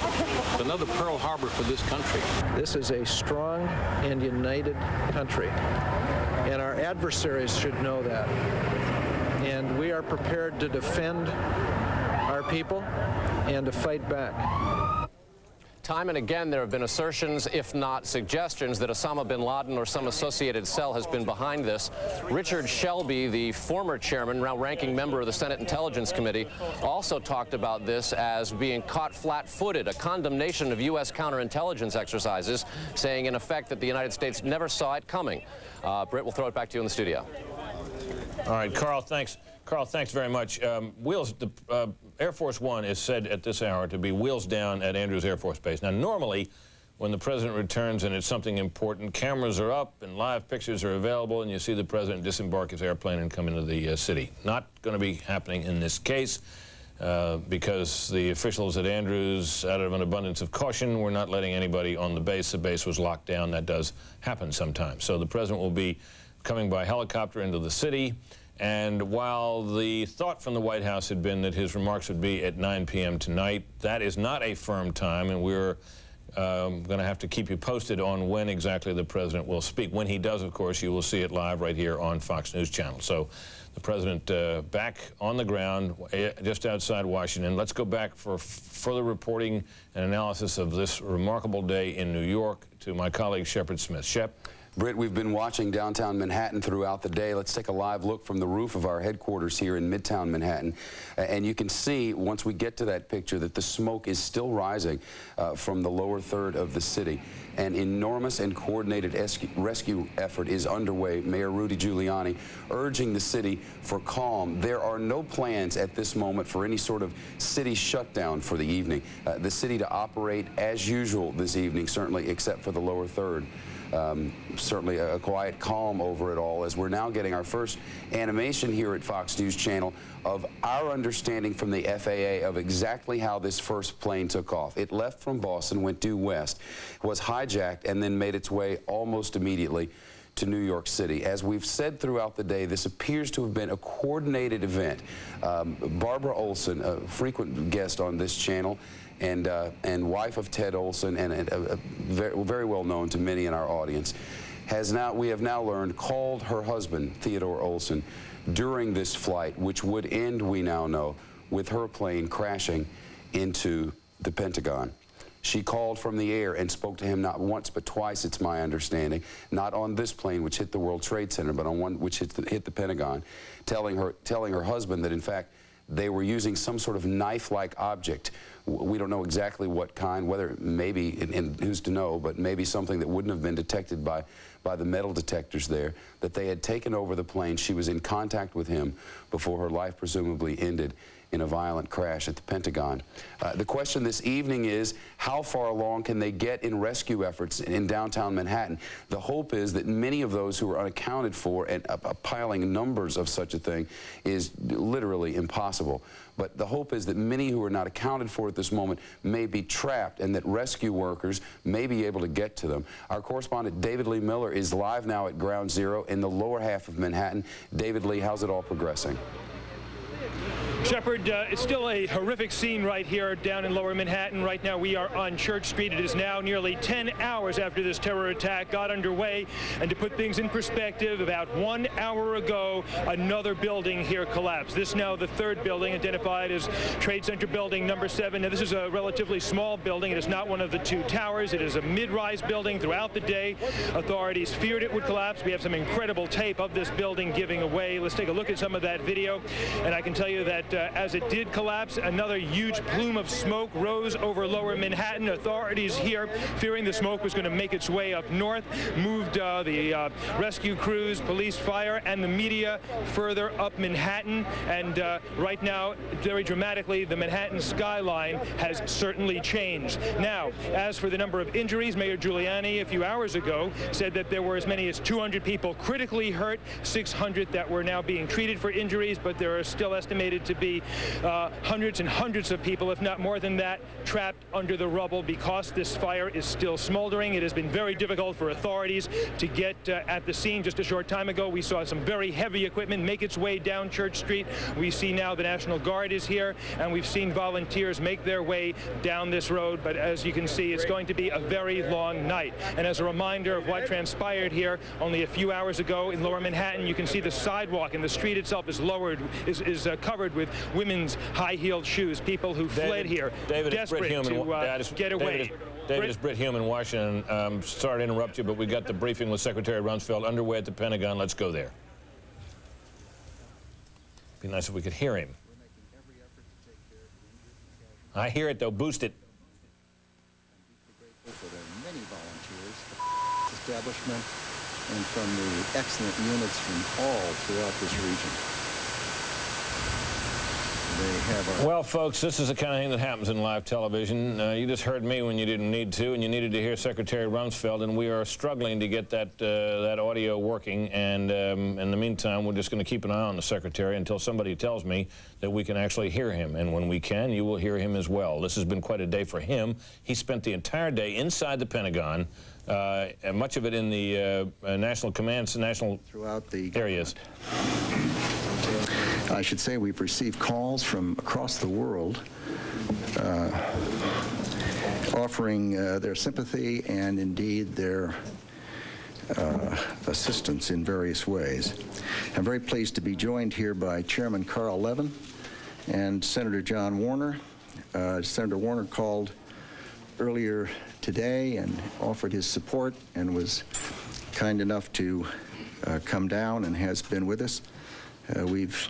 It's another Pearl Harbor for this country. This is a strong and united country, and our adversaries should know that. And we are prepared to defend our people and to fight back. Time and again, there have been assertions, if not suggestions, that Osama bin Laden or some associated cell has been behind this. Richard Shelby, the former chairman, now ranking member of the Senate Intelligence Committee, also talked about this as being caught flat-footed, a condemnation of U.S. counterintelligence exercises, saying in effect that the United States never saw it coming. Britt, we'll throw it back to you in the studio. All right, Carl, thanks. Carl, thanks very much. Air Force One is said at this hour to be wheels down at Andrews Air Force Base. Now, normally, when the president returns and it's something important, cameras are up and live pictures are available, and you see the president disembark his airplane and come into the city. Not going to be happening in this case because the officials at Andrews, out of an abundance of caution, were not letting anybody on the base. The base was locked down. That does happen sometimes. So the president will be coming by helicopter into the city. And while the thought from the White House had been that his remarks would be at 9 p.m. tonight, that is not a firm time, and we're going to have to keep you posted on when exactly the president will speak. When he does, of course, you will see it live right here on Fox News Channel. So the president back on the ground just outside Washington. Let's go back for further reporting and analysis of this remarkable day in New York to my colleague Shepard Smith. Shep? Britt, we've been watching downtown Manhattan throughout the day. Let's take a live look from the roof of our headquarters here in Midtown Manhattan. And you can see, once we get to that picture, that the smoke is still rising from the lower third of the city. An enormous and coordinated rescue effort is underway. Mayor Rudy Giuliani urging the city for calm. There are no plans at this moment for any sort of city shutdown for the evening. The city to operate as usual this evening, certainly except for the lower third. Certainly a quiet calm over it all, as we're now getting our first animation here at Fox News Channel of our understanding from the FAA of exactly how this first plane took off. It left from Boston, went due west, was hijacked, and then made its way almost immediately to New York City. As we've said throughout the day, this appears to have been a coordinated event. Barbara Olson, a frequent guest on this channel, and wife of Ted Olson, and very well known to many in our audience, we have now learned, called her husband, Theodore Olson, during this flight, which would end, we now know, with her plane crashing into the Pentagon. She called from the air and spoke to him not once but twice, it's my understanding, not on this plane which hit the World Trade Center, but on one which hit the Pentagon, telling her husband that in fact they were using some sort of knife-like object. We don't know exactly what kind, whether maybe, and who's to know, but maybe something that wouldn't have been detected by the metal detectors there, that they had taken over the plane. She was in contact with him before her life presumably ended in a violent crash at the Pentagon. The question this evening is, how far along can they get in rescue efforts in downtown Manhattan? The hope is that many of those who are unaccounted for, and piling numbers of such a thing is literally impossible. But the hope is that many who are not accounted for at this moment may be trapped, and that rescue workers may be able to get to them. Our correspondent David Lee Miller is live now at Ground Zero in the lower half of Manhattan. David Lee, how's it all progressing? Shepard, it's still a horrific scene right here down in lower Manhattan. Right now we are on Church Street. It is now nearly 10 hours after this terror attack got underway. And to put things in perspective, about 1 hour ago, another building here collapsed. This now the third building, identified as Trade Center Building number 7. Now this is a relatively small building. It is not one of the 2 towers. It is a mid-rise building. Throughout the day, authorities feared it would collapse. We have some incredible tape of this building giving away. Let's take a look at some of that video. And I can tell you that as it did collapse, another huge plume of smoke rose over lower Manhattan. Authorities here, fearing the smoke was going to make its way up north, moved the rescue crews, police, fire, and the media further up Manhattan. And right now, very dramatically, the Manhattan skyline has certainly changed. Now, as for the number of injuries, Mayor Giuliani a few hours ago said that there were as many as 200 people critically hurt, 600 that were now being treated for injuries, but there are still estimated to be hundreds and hundreds of people, if not more than that, trapped under the rubble because this fire is still smoldering. It has been very difficult for authorities to get at the scene. Just a short time ago, we saw some very heavy equipment make its way down Church Street. We see now the National Guard is here, and we've seen volunteers make their way down this road. But as you can see, it's going to be a very long night. And as a reminder of what transpired here only a few hours ago in lower Manhattan, you can see the sidewalk and the street itself is covered with women's high-heeled shoes, people who fled here, desperate to get away. David, it's Britt Hume in Washington. Sorry to interrupt you, but we got the briefing with Secretary Rumsfeld underway at the Pentagon. Let's go there. Be nice if we could hear him. I hear it, though. Boost it. There are many volunteers, the establishment, and from the excellent units from all throughout this region. Well, folks, this is the kind of thing that happens in live television. You just heard me when you didn't need to, and you needed to hear Secretary Rumsfeld, and we are struggling to get that audio working. And in the meantime, we're just going to keep an eye on the Secretary until somebody tells me that we can actually hear him. And when we can, you will hear him as well. This has been quite a day for him. He spent the entire day inside the Pentagon, and much of it in the national commands, national throughout the areas. I should say we've received calls from across the world offering their sympathy and indeed their assistance in various ways. I'm very pleased to be joined here by Chairman Carl Levin and Senator John Warner. Senator Warner called earlier today and offered his support and was kind enough to come down and has been with us. We've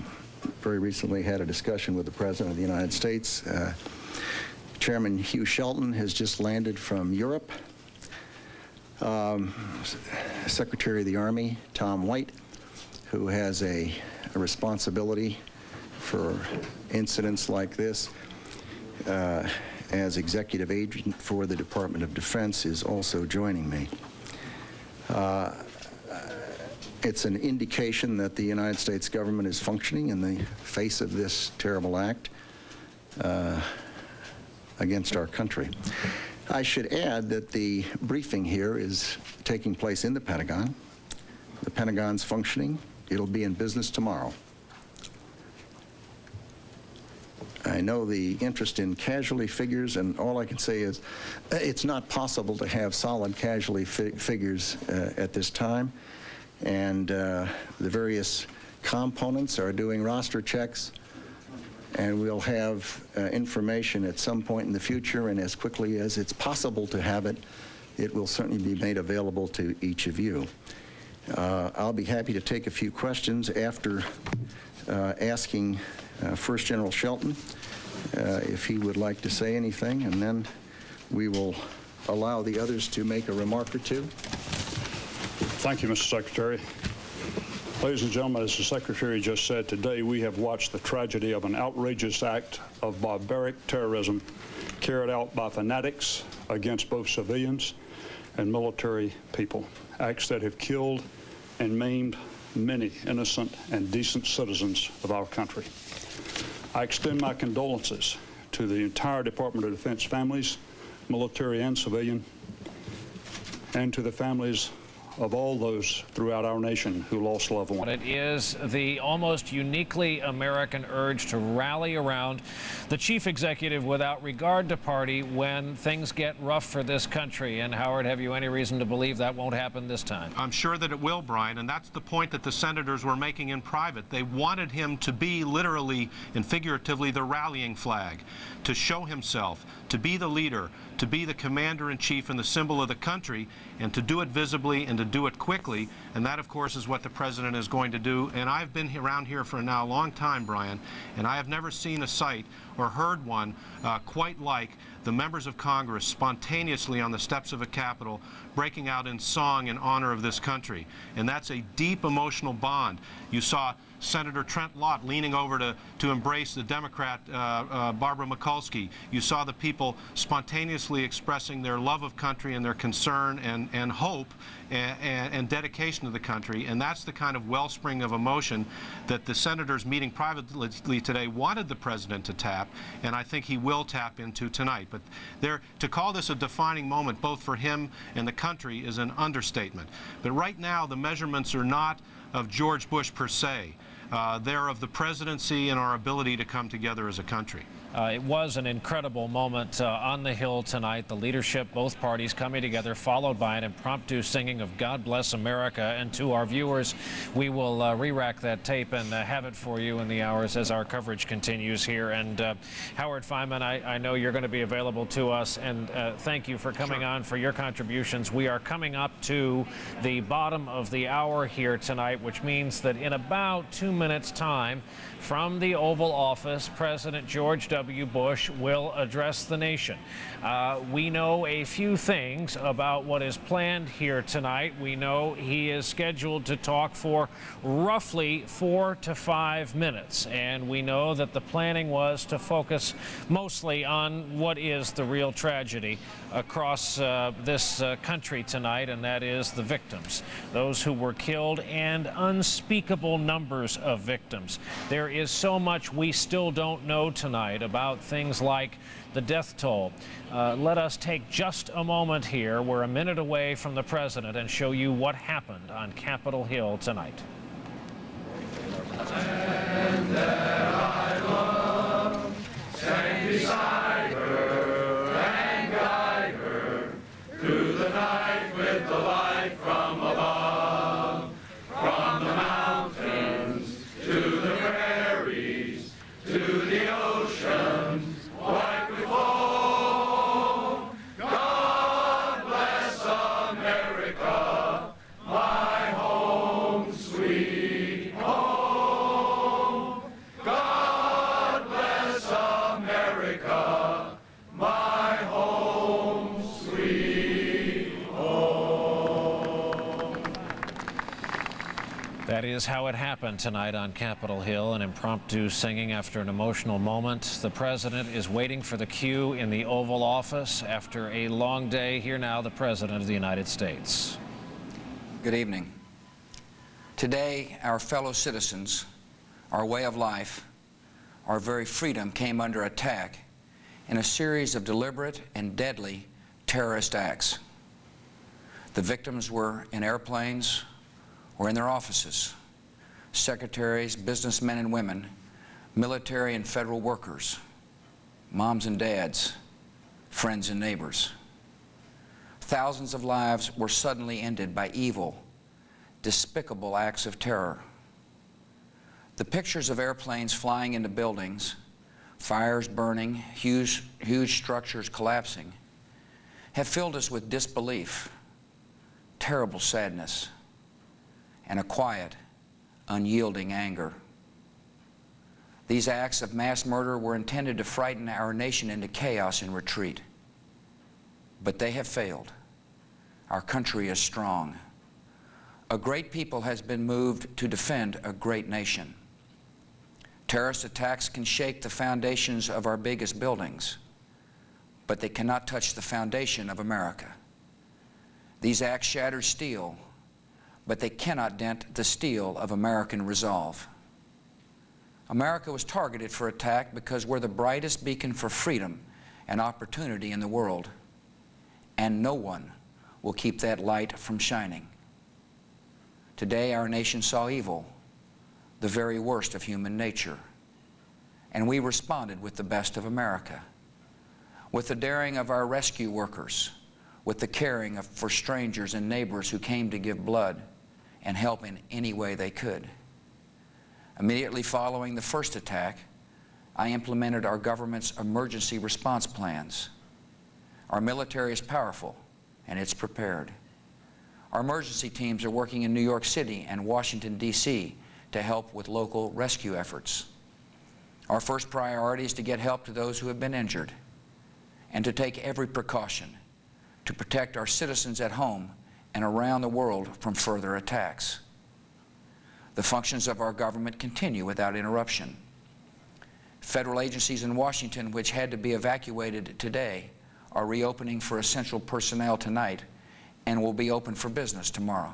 very recently had a discussion with the President of the United States. Chairman Hugh Shelton has just landed from Europe. Secretary of the Army, Tom White, who has a responsibility for incidents like this as executive agent for the Department of Defense, is also joining me. It's an indication that the United States government is functioning in the face of this terrible act against our country. I should add that the briefing here is taking place in the Pentagon. The Pentagon's functioning. It'll be in business tomorrow. I know the interest in casualty figures, and all I can say is it's not possible to have solid casualty figures at this time. And the various components are doing roster checks and we'll have information at some point in the future, and as quickly as it's possible to have it, it will certainly be made available to each of you. I'll be happy to take a few questions after asking first General Shelton if he would like to say anything, and then we will allow the others to make a remark or two. Thank you, Mr. Secretary. Ladies and gentlemen, as the Secretary just said, today we have watched the tragedy of an outrageous act of barbaric terrorism carried out by fanatics against both civilians and military people, acts that have killed and maimed many innocent and decent citizens of our country. I extend my condolences to the entire Department of Defense families, military and civilian, and to the families of all those throughout our nation who lost loved ones. It is the almost uniquely American urge to rally around the chief executive without regard to party when things get rough for this country. And Howard, have you any reason to believe that won't happen this time? I'm sure that it will, Brian, and that's the point that the senators were making in private. They wanted him to be literally and figuratively the rallying flag, to show himself, to be the leader, to be the commander-in-chief and the symbol of the country, and to do it visibly and to do it quickly. And that, of course, is what the president is going to do. And I've been around here for now a long time, Brian, and I have never seen a sight or heard one quite like the members of Congress spontaneously on the steps of a Capitol breaking out in song in honor of this country. And that's a deep emotional bond. You saw Senator Trent Lott leaning over to embrace the Democrat Barbara Mikulski. You saw the people spontaneously expressing their love of country and their concern and hope and dedication to the country. And that's the kind of wellspring of emotion that the senators meeting privately today wanted the president to tap, and I think he will tap into tonight. But to call this a defining moment both for him and the country is an understatement. But right now the measurements are not of George Bush per se. They're of the presidency and our ability to come together as a country. It was an incredible moment on the Hill tonight. The leadership, both parties coming together, followed by an impromptu singing of God Bless America. And to our viewers, we will re-rack that tape and have it for you in the hours as our coverage continues here. And Howard Fineman, I know you're going to be available to us, and thank you for coming on, for your contributions. We are coming up to the bottom of the hour here tonight, which means that in about 2 minutes' time, from the Oval Office, President George W. Bush will address the nation. We know a few things about what is planned here tonight. We know he is scheduled to talk for roughly 4 to 5 minutes, and we know that the planning was to focus mostly on what is the real tragedy across this country tonight, and that is the victims, those who were killed, and unspeakable numbers of victims. There is so much we still don't know tonight about things like the death toll. Let us take just a moment here. We're a minute away from the president and show you what happened on Capitol Hill tonight. And there I love, stand beside her and guide her through the night with the light from above, from the mountains to the prairies, to the ocean, white with foam. God bless America, my home, sweet home. God bless America, my home, sweet home. That is how it happened tonight on Capitol Hill, an impromptu singing after an emotional moment. The president is waiting for the cue in the Oval Office after a long day. Here now, the President of the United States. Good evening. Today, our fellow citizens, our way of life, our very freedom came under attack in a series of deliberate and deadly terrorist acts. The victims were in airplanes or in their offices, secretaries, businessmen and women, military and federal workers, moms and dads, friends and neighbors. Thousands of lives were suddenly ended by evil, despicable acts of terror. The pictures of airplanes flying into buildings fires burning, huge structures collapsing, have filled us with disbelief, terrible sadness, and a quiet, unyielding anger. These acts of mass murder were intended to frighten our nation into chaos and retreat. But they have failed. Our country is strong. A great people has been moved to defend a great nation. Terrorist attacks can shake the foundations of our biggest buildings, but they cannot touch the foundation of America. These acts shatter steel, but they cannot dent the steel of American resolve. America was targeted for attack because we're the brightest beacon for freedom and opportunity in the world, and no one will keep that light from shining. Today, our nation saw evil, the very worst of human nature, and we responded with the best of America, with the daring of our rescue workers, with the caring for strangers and neighbors who came to give blood and help in any way they could. Immediately following the first attack, I implemented our government's emergency response plans. Our military is powerful, and it's prepared. Our emergency teams are working in New York City and Washington, D.C. to help with local rescue efforts. Our first priority is to get help to those who have been injured and to take every precaution to protect our citizens at home and around the world from further attacks. The functions of our government continue without interruption. Federal agencies in Washington, which had to be evacuated today, are reopening for essential personnel tonight and will be open for business tomorrow.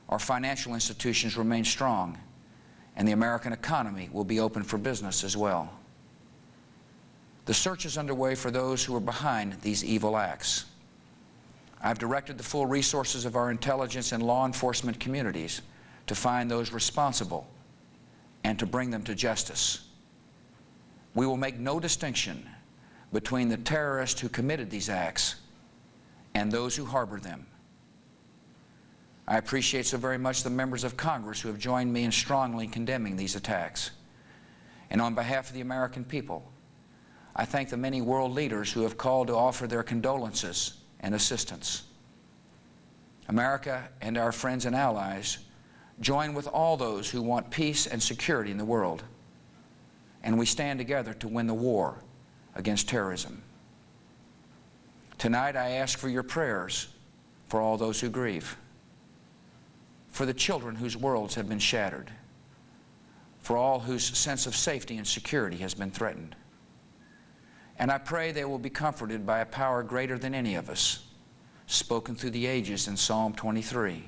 Our financial institutions remain strong, and the American economy will be open for business as well. The search is underway for those who are behind these evil acts. I've directed the full resources of our intelligence and law enforcement communities to find those responsible and to bring them to justice. We will make no distinction between the terrorists who committed these acts and those who harbor them. I appreciate so very much the members of Congress who have joined me in strongly condemning these attacks. And on behalf of the American people, I thank the many world leaders who have called to offer their condolences and assistance. America and our friends and allies join with all those who want peace and security in the world, and we stand together to win the war against terrorism. Tonight, I ask for your prayers for all those who grieve, for the children whose worlds have been shattered, for all whose sense of safety and security has been threatened. And I pray they will be comforted by a power greater than any of us, spoken through the ages in Psalm 23.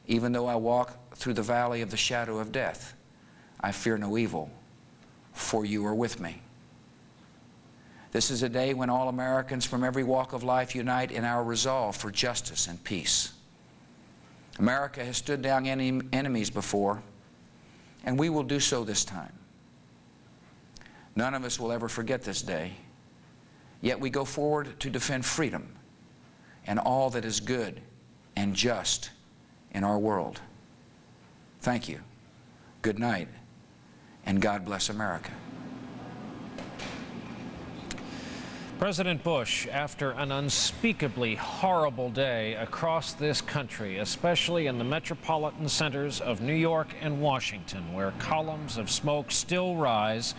Even though I walk through the valley of the shadow of death, I fear no evil, for you are with me. This is a day when all Americans from every walk of life unite in our resolve for justice and peace. America has stood down enemies before, and we will do so this time. None of us will ever forget this day, yet we go forward to defend freedom and all that is good and just in our world. Thank you. Good night, and God bless America. President Bush, after an unspeakably horrible day across this country, especially in the metropolitan centers of New York and Washington, where columns of smoke still rise,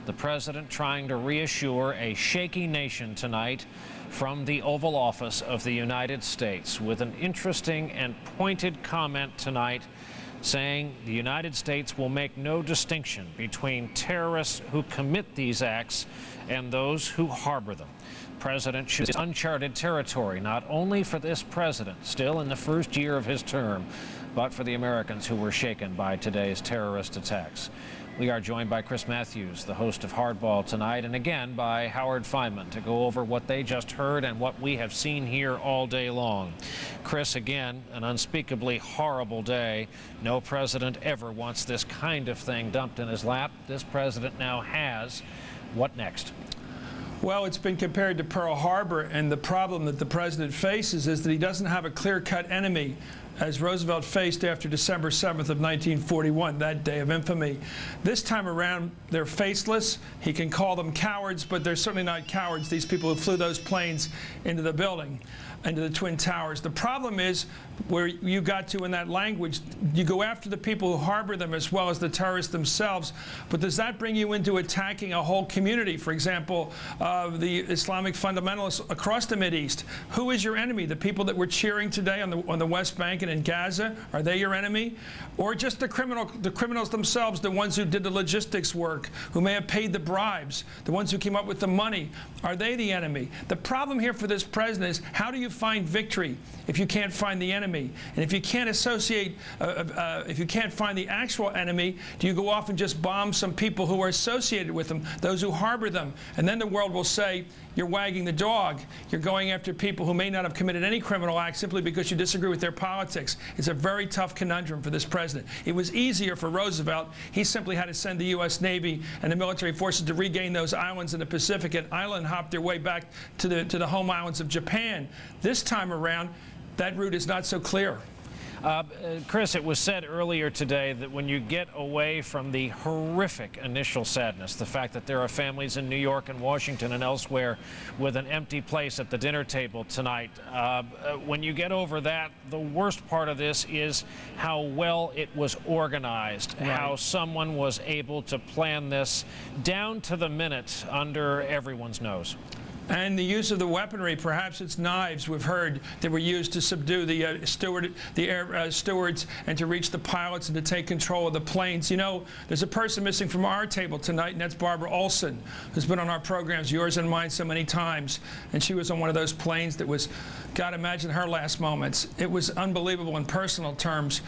the president trying to reassure a shaky nation tonight from the Oval Office of the United States with an interesting and pointed comment tonight saying the United States will make no distinction between terrorists who commit these acts and those who harbor them. President chooses uncharted territory, not only for this president, still in the first year of his term, but for the Americans who were shaken by today's terrorist attacks. We are joined by Chris Matthews, the host of Hardball tonight, and again by Howard Feynman to go over what they just heard and what we have seen here all day long. Chris, again, an unspeakably horrible day. No president ever wants this kind of thing dumped in his lap. This president now has. What next? Well, it's been compared to Pearl Harbor, and the problem that the president faces is that he doesn't have a clear-cut enemy as Roosevelt faced after December 7th of 1941, that day of infamy. This time around, they're faceless. He can call them cowards, but they're certainly not cowards, these people who flew those planes into the building, into the Twin Towers. The problem is where you got to in that language, you go after the people who harbor them as well as the terrorists themselves, but does that bring you into attacking a whole community? For example, the Islamic fundamentalists across the Mideast. Who is your enemy? The people that were cheering today on the West Bank and in Gaza, are they your enemy? Or just the criminals themselves, the ones who did the logistics work, who may have paid the bribes, the ones who came up with the money, are they the enemy? The problem here for this president is, how do you find victory if you can't find the enemy? And if you can't associate, if you can't find the actual enemy, do you go off and just bomb some people who are associated with them, those who harbor them? And then the world will say, you're wagging the dog. You're going after people who may not have committed any criminal act simply because you disagree with their politics. It's a very tough conundrum for this president. It was easier for Roosevelt. He simply had to send the U.S. Navy and the military forces to regain those islands in the Pacific and island hop their way back to the home islands of Japan. This time around, that route is not so clear. Chris, it was said earlier today that when you get away from the horrific initial sadness, the fact that there are families in New York and Washington and elsewhere with an empty place at the dinner table tonight, when you get over that, the worst part of this is how well it was organized, right. How someone was able to plan this down to the minute under everyone's nose. And the use of the weaponry, perhaps it's knives, we've heard, that were used to subdue the air stewards and to reach the pilots and to take control of the planes. You know, there's a person missing from our table tonight, and that's Barbara Olson, who's been on our programs, yours and mine, so many times. And she was on one of those planes that was, God, imagine her last moments. It was unbelievable in personal terms.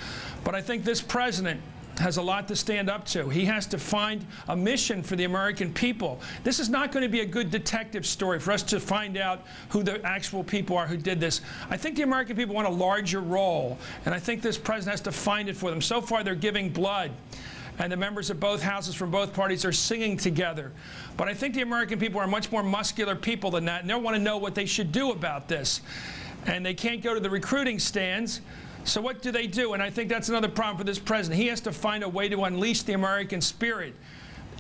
But I think this president has a lot to stand up to. He has to find a mission for the American people. This is not going to be a good detective story for us to find out who the actual people are who did this. I think the American people want a larger role, and I think this president has to find it for them. So far, they're giving blood, and the members of both houses from both parties are singing together. But I think the American people are much more muscular people than that, and they want to know what they should do about this. And they can't go to the recruiting stands. So what do they do? And I think that's another problem for this president. He has to find a way to unleash the American spirit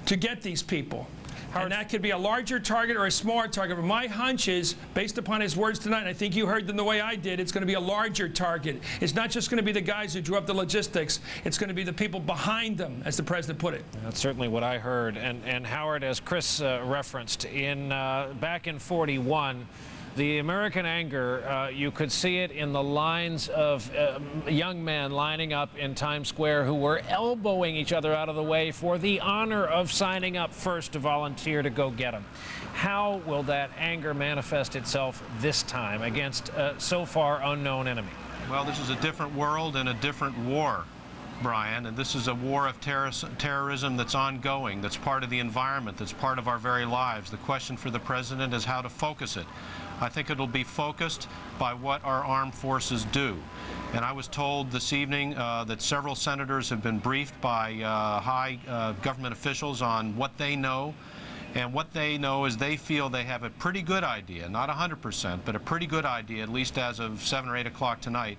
to get these people. And that could be a larger target or a smaller target. But my hunch is, based upon his words tonight, and I think you heard them the way I did, it's going to be a larger target. It's not just going to be the guys who drew up the logistics. It's going to be the people behind them, as the president put it. That's certainly what I heard. And Howard, as Chris referenced, back in '41, the American anger, you could see it in the lines of young men lining up in Times Square who were elbowing each other out of the way for the honor of signing up first to volunteer to go get them. How will that anger manifest itself this time against a so far unknown enemy? Well, this is a different world and a different war, Brian, and this is a war of terrorism that's ongoing, that's part of the environment, that's part of our very lives. The question for the president is how to focus it. I think it'll be focused by what our armed forces do. And I was told this evening that several senators have been briefed by high government officials on what they know. And what they know is they feel they have a pretty good idea, not 100%, but a pretty good idea, at least as of 7 or 8 o'clock tonight,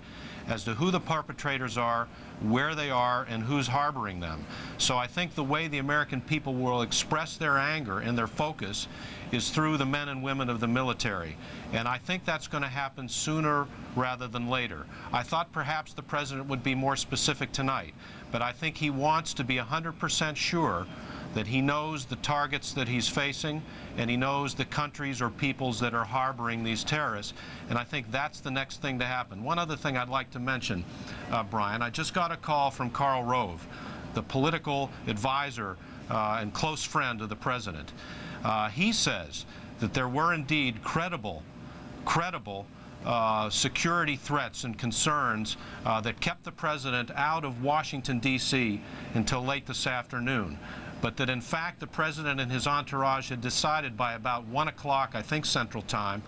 as to who the perpetrators are, where they are, and who's harboring them. So I think the way the American people will express their anger and their focus is through the men and women of the military. And I think that's going to happen sooner rather than later. I thought perhaps the president would be more specific tonight, but I think he wants to be 100% sure that he knows the targets that he's facing, and he knows the countries or peoples that are harboring these terrorists. And I think that's the next thing to happen. One other thing I'd like to mention, Brian, I just got a call from Karl Rove, the political advisor and close friend of the president. He says that there were indeed credible security threats and concerns that kept the president out of Washington, D.C. until late this afternoon. But that in fact the president and his entourage had decided by about 1 o'clock, I think Central Time,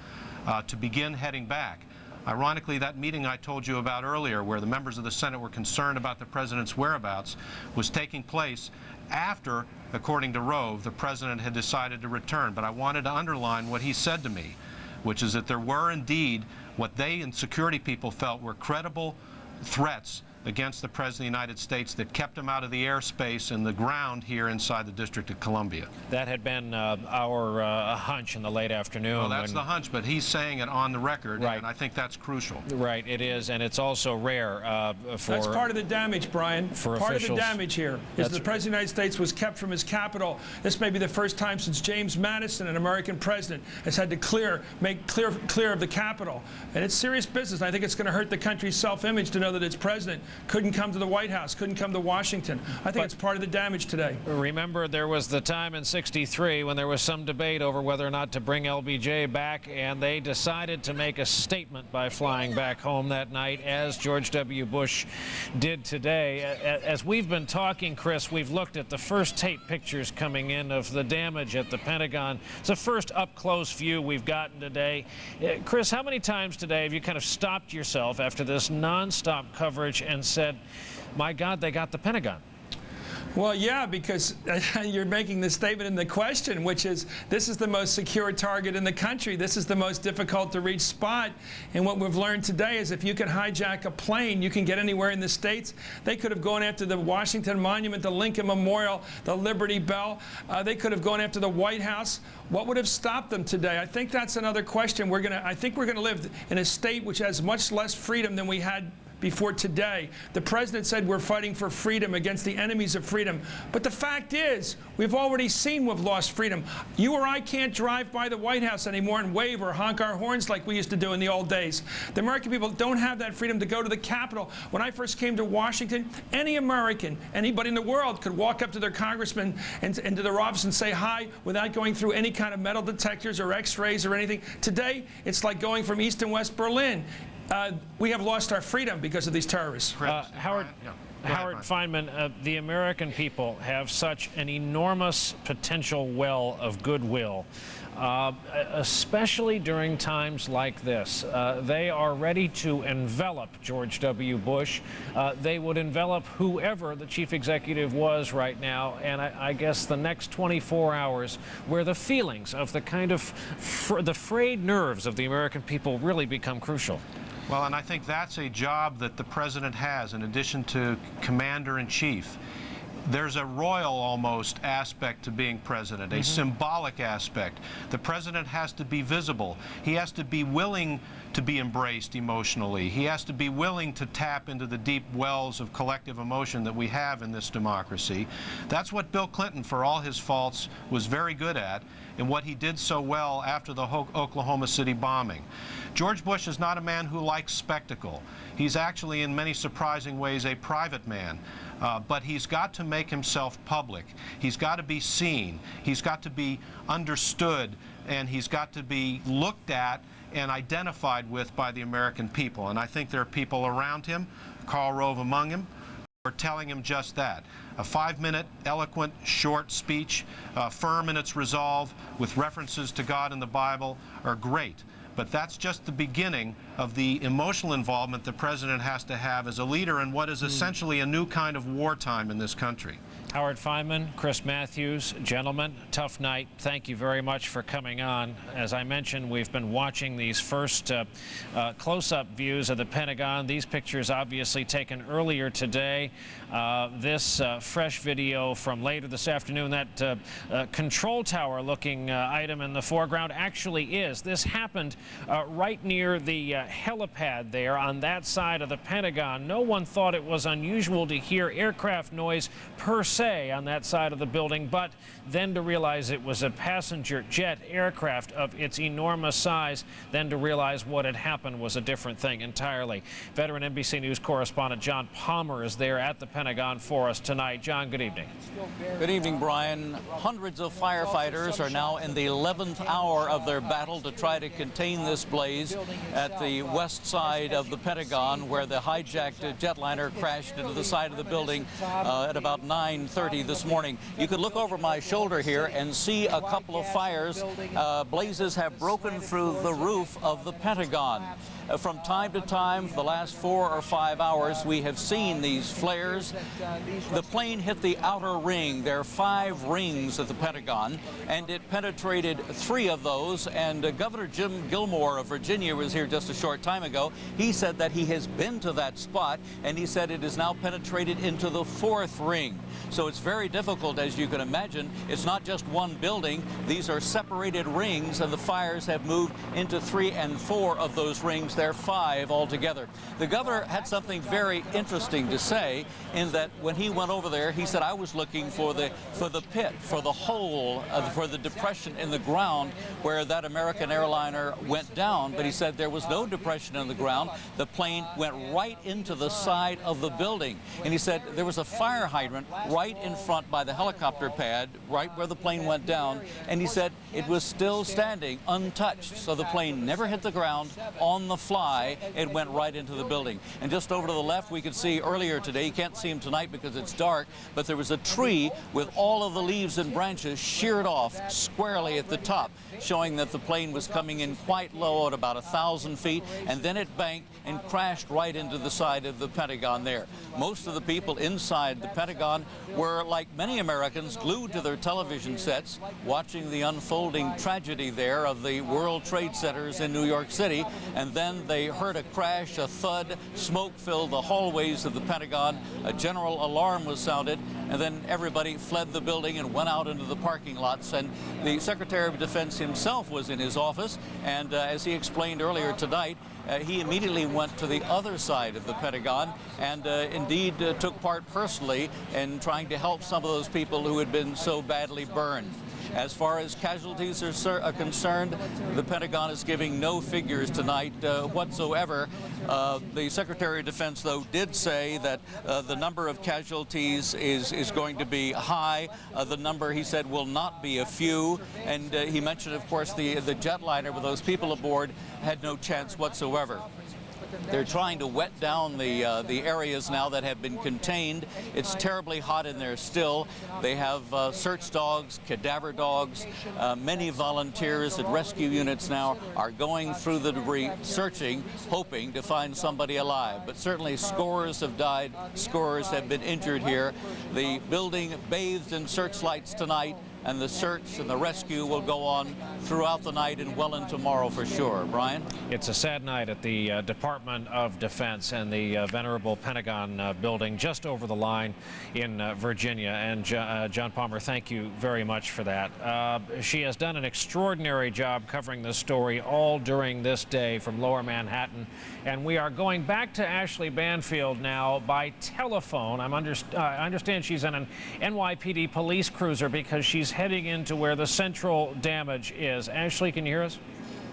to begin heading back. Ironically, that meeting I told you about earlier, where the members of the Senate were concerned about the president's whereabouts, was taking place after, according to Rove, the president had decided to return. But I wanted to underline what he said to me, which is that there were indeed what they and security people felt were credible threats against the President of the United States that kept him out of the airspace and the ground here inside the District of Columbia. That had been our hunch in the late afternoon. Well, that's the hunch, but he's saying it on the record, right. And I think that's crucial. Right, it is, and it's also rare for... That's part of the damage, Brian. Part of the damage here is the President of the United States was kept from his capital. This may be the first time since James Madison, an American president, has had to make clear of the capital. And it's serious business. I think it's going to hurt the country's self-image to know that its president couldn't come to the White House, couldn't come to Washington. I think it's part of the damage today. Remember, there was the time in '63 when there was some debate over whether or not to bring LBJ back, and they decided to make a statement by flying back home that night, as George W. Bush did today. As we've been talking, Chris, we've looked at the first tape pictures coming in of the damage at the Pentagon. It's the first up-close view we've gotten today. Chris, how many times today have you kind of stopped yourself after this nonstop coverage and said, my God, they got the Pentagon? Well, yeah, because you're making the statement in the question, which is this is the most secure target in the country. This is the most difficult to reach spot. And what we've learned today is if you can hijack a plane, you can get anywhere in the States. They could have gone after the Washington Monument, the Lincoln Memorial, the Liberty Bell. They could have gone after the White House. What would have stopped them today? I think that's another question. I think we're going to live in a state which has much less freedom than we had before today. The president said we're fighting for freedom against the enemies of freedom. But the fact is, we've already seen we've lost freedom. You or I can't drive by the White House anymore and wave or honk our horns like we used to do in the old days. The American people don't have that freedom to go to the Capitol. When I first came to Washington, any American, anybody in the world could walk up to their congressman and to their office and say hi without going through any kind of metal detectors or x-rays or anything. Today, it's like going from East and West Berlin. We have lost our freedom because of these terrorists. Howard Feynman, the American people have such an enormous potential well of goodwill, especially during times like this. They are ready to envelop George W. Bush. They would envelop whoever the chief executive was right now, and I guess the next 24 hours where the feelings of the kind of the frayed nerves of the American people really become crucial. Well, and I think that's a job that the president has, in addition to commander-in-chief. There's a royal, almost, aspect to being president, a symbolic aspect. The president has to be visible. He has to be willing to be embraced emotionally. He has to be willing to tap into the deep wells of collective emotion that we have in this democracy. That's what Bill Clinton, for all his faults, was very good at, and what he did so well after the Oklahoma City bombing. George Bush is not a man who likes spectacle. He's actually, in many surprising ways, a private man. But he's got to make himself public. He's got to be seen. He's got to be understood, and he's got to be looked at and identified with by the American people. And I think there are people around him, Karl Rove among them, who are telling him just that. A 5-minute, eloquent, short speech, firm in its resolve, with references to God and the Bible, are great. But that's just the beginning of the emotional involvement the president has to have as a leader in what is essentially a new kind of wartime in this country. Howard Feynman, Chris Matthews, gentlemen, tough night. Thank you very much for coming on. As I mentioned, we've been watching these first close-up views of the Pentagon. These pictures obviously taken earlier today. This fresh video from later this afternoon, that control tower looking item in the foreground actually is. This happened right near the helipad there on that side of the Pentagon. No one thought it was unusual to hear aircraft noise per se on that side of the building, but then to realize it was a passenger jet aircraft of its enormous size, then to realize what had happened was a different thing entirely. Veteran NBC News correspondent John Palmer is there at the Pentagon for us tonight. John, good evening. Good evening, Brian. Hundreds of firefighters are now in the 11th hour of their battle to try to contain this blaze at the west side of the Pentagon, where the hijacked jetliner crashed into the side of the building at about 9 9:30 this morning. You could look over my shoulder here and see a couple of fires. Blazes have broken through the roof of the Pentagon. From time to time, for the last 4 or 5 hours, we have seen these flares. The plane hit the outer ring. There are 5 rings at the Pentagon, and it penetrated 3 of those. And Governor Jim Gilmore of Virginia was here just a short time ago. He said that he has been to that spot, and he said it is now penetrated into the 4th ring. So it's very difficult, as you can imagine. It's not just one building. These are separated rings, and the fires have moved into 3 and 4 of those rings. There are 5 altogether. The governor had something very interesting to say, in that when he went over there, he said, I was looking for the pit, for the hole, for the depression in the ground where that American airliner went down. But he said there was no depression in the ground. The plane went right into the side of the building. And he said there was a fire hydrant right in front by the helicopter pad, right where the plane went down. And he said it was still standing, untouched. So the plane never hit the ground. On the fly, it went right into the building. And just over to the left, we could see earlier today, you can't see him tonight because it's dark, but there was a tree with all of the leaves and branches sheared off squarely at the top, showing that the plane was coming in quite low at about 1,000 feet, and then it banked and crashed right into the side of the Pentagon there. Most of the people inside the Pentagon were, like many Americans, glued to their television sets, watching the unfolding tragedy there of the World Trade Centers in New York City. And then they heard a crash, a thud, smoke filled the hallways of the Pentagon. A general alarm was sounded, and then everybody fled the building and went out into the parking lots. And the Secretary of Defense himself was in his office, and as he explained earlier tonight, he immediately went to the other side of the Pentagon and indeed took part personally in trying to help some of those people who had been so badly burned. As far as casualties are concerned, the Pentagon is giving no figures tonight whatsoever. The Secretary of Defense, though, did say that the number of casualties is going to be high. The number, he said, will not be a few. And he mentioned, of course, the jetliner with those people aboard had no chance whatsoever. They're trying to wet down the areas now that have been contained. It's terribly hot in there still. They have search dogs, cadaver dogs. Many volunteers and rescue units now are going through the debris, searching, hoping to find somebody alive. But certainly scores have died, scores have been injured here. The building bathed in searchlights tonight, and the search and the rescue will go on throughout the night and well into tomorrow for sure. Brian? It's a sad night at the Department of Defense and the venerable Pentagon building just over the line in Virginia. And John Palmer, thank you very much for that. She has done an extraordinary job covering this story all during this day from Lower Manhattan. And we are going back to Ashley Banfield now by telephone. I understand she's in an NYPD police cruiser because she's heading into where the central damage is. Ashley, can you hear us?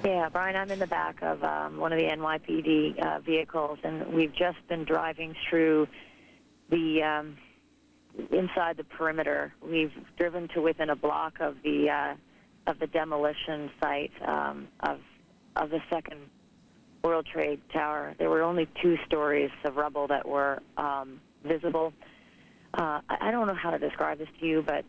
Yeah, Brian, I'm in the back of one of the NYPD vehicles, and we've just been driving through the inside the perimeter. We've driven to within a block of the demolition site of the second World Trade Tower. There were only 2 stories of rubble that were visible. I don't know how to describe this to you, but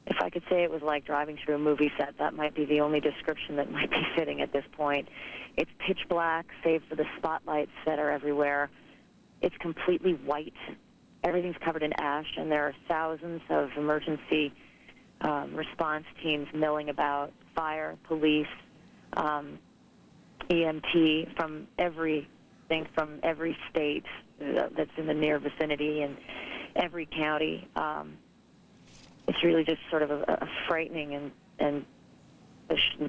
if I could say it was like driving through a movie set, that might be the only description that might be fitting at this point. It's pitch black, save for the spotlights that are everywhere. It's completely white. Everything's covered in ash, and there are thousands of emergency response teams milling about, fire, police, EMT from every state that's in the near vicinity and every county. It's really just sort of a frightening and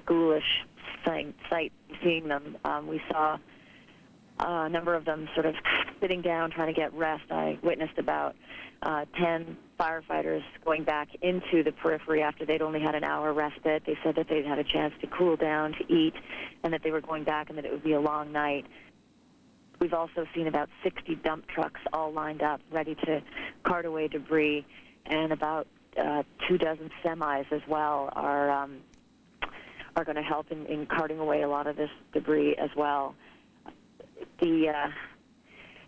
ghoulish sight seeing them. We saw a number of them sort of sitting down trying to get rest. I witnessed about 10 firefighters going back into the periphery after they'd only had an hour respite. They said that they'd had a chance to cool down, to eat, and that they were going back and that it would be a long night. We've also seen about 60 dump trucks all lined up, ready to cart away debris, and about 24 semis as well are going to help in carting away a lot of this debris as well. The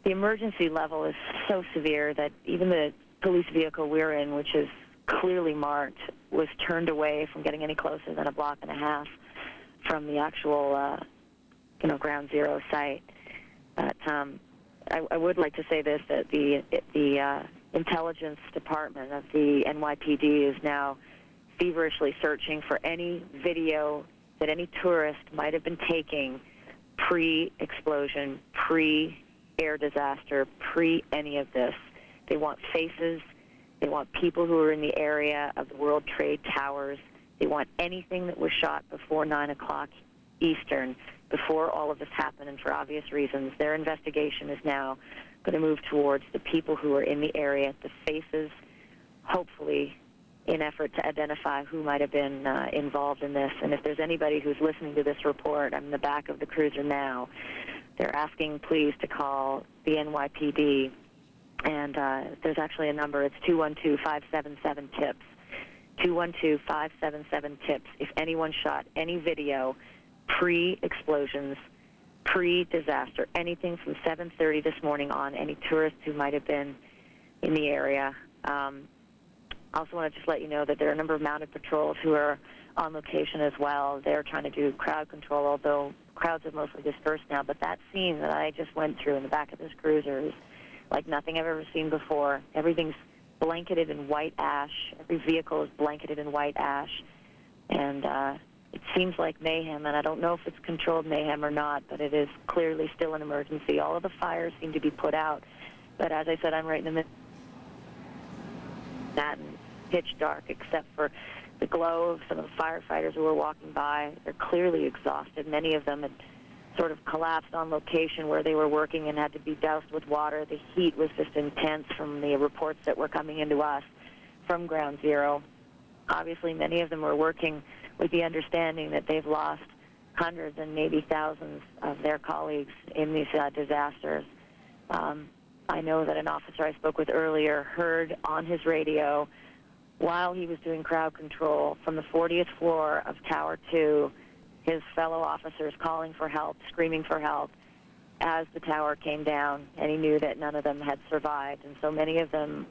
emergency level is so severe that even the police vehicle we're in, which is clearly marked, was turned away from getting any closer than a block and a half from the actual, ground zero site. But I would like to say this, that the intelligence department of the NYPD is now feverishly searching for any video that any tourist might have been taking pre-explosion, pre-air disaster, pre-any of this. They want faces. They want people who are in the area of the World Trade Towers. They want anything that was shot before 9 o'clock Eastern, before all of this happened, and for obvious reasons. Their investigation is now going to move towards the people who are in the area, the faces, hopefully in effort to identify who might have been involved in this. And if there's anybody who's listening to this report, I'm in the back of the cruiser now, they're asking please to call the NYPD. And there's actually a number. It's 212-577-TIPS. 212-577-TIPS. If anyone shot any video pre-explosions, pre-disaster, anything from 7:30 this morning on, any tourists who might have been in the area. I also want to just let you know that there are a number of mounted patrols who are on location as well. They're trying to do crowd control, although crowds have mostly dispersed now. But that scene that I just went through in the back of this cruiser is like nothing I've ever seen before. Everything's blanketed in white ash. Every vehicle is blanketed in white ash. And it seems like mayhem, and I don't know if it's controlled mayhem or not, but it is clearly still an emergency. All of the fires seem to be put out. But as I said, I'm right in the middle of that, and pitch dark except for the glow of some of the firefighters who were walking by. They're clearly exhausted. Many of them had sort of collapsed on location where they were working and had to be doused with water. The heat was just intense from the reports that were coming into us from Ground Zero. Obviously, many of them were working with the understanding that they've lost hundreds and maybe thousands of their colleagues in these disasters. I know that an officer I spoke with earlier heard on his radio while he was doing crowd control from the 40th floor of Tower 2, his fellow officers calling for help, screaming for help as the tower came down, and he knew that none of them had survived. And so many of them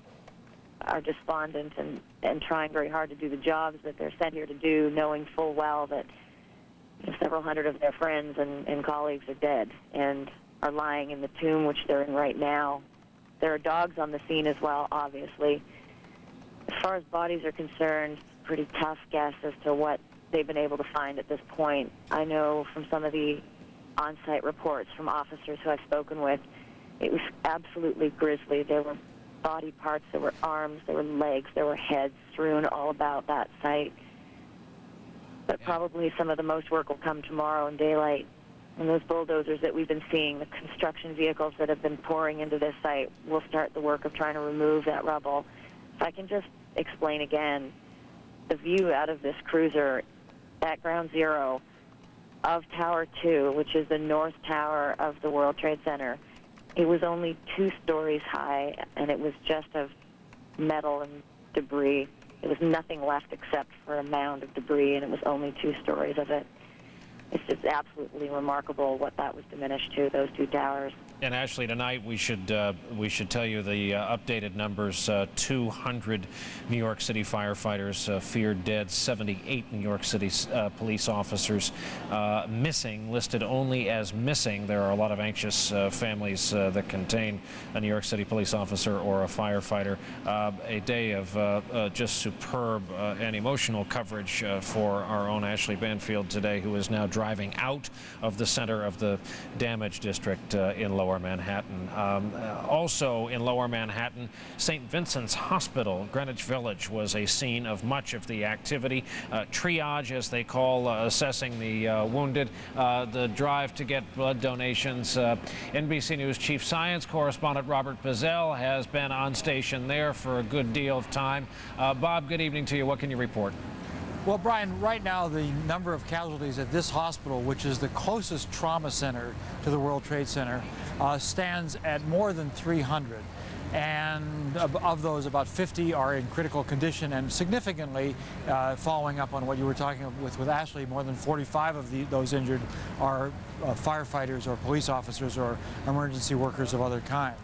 are despondent and trying very hard to do the jobs that they're sent here to do, knowing full well that several hundred of their friends and colleagues are dead and are lying in the tomb, which they're in right now. There are dogs on the scene as well, obviously. As far as bodies are concerned, pretty tough guess as to what they've been able to find at this point. I know from some of the on-site reports from officers who I've spoken with, it was absolutely grisly. There were body parts, there were arms, there were legs, there were heads strewn all about that site. But probably some of the most work will come tomorrow in daylight. And those bulldozers that we've been seeing, the construction vehicles that have been pouring into this site, will start the work of trying to remove that rubble. If I can just explain again, the view out of this cruiser at Ground Zero of Tower 2, which is the north tower of the World Trade Center, it was only 2 stories high, and it was just of metal and debris. There was nothing left except for a mound of debris, and it was only 2 stories of it. It's just absolutely remarkable what that was diminished to, those 2 towers. And Ashley, tonight we should tell you the updated numbers. 200 New York City firefighters feared dead, 78 New York City police officers missing, listed only as missing. There are a lot of anxious families that contain a New York City police officer or a firefighter. A day of just superb and emotional coverage for our own Ashley Banfield today, who is now driving out of the center of the damage district in Lower Manhattan. Also in Lower Manhattan, St. Vincent's Hospital, Greenwich Village, was a scene of much of the activity. Triage, as they call assessing the wounded, the drive to get blood donations. NBC News Chief Science Correspondent Robert Bazell has been on station there for a good deal of time. Bob, good evening to you. What can you report? Well, Brian, right now the number of casualties at this hospital, which is the closest trauma center to the World Trade Center, stands at more than 300. And of those, about 50 are in critical condition, and significantly, following up on what you were talking with Ashley, more than 45 of those injured are firefighters or police officers or emergency workers of other kinds.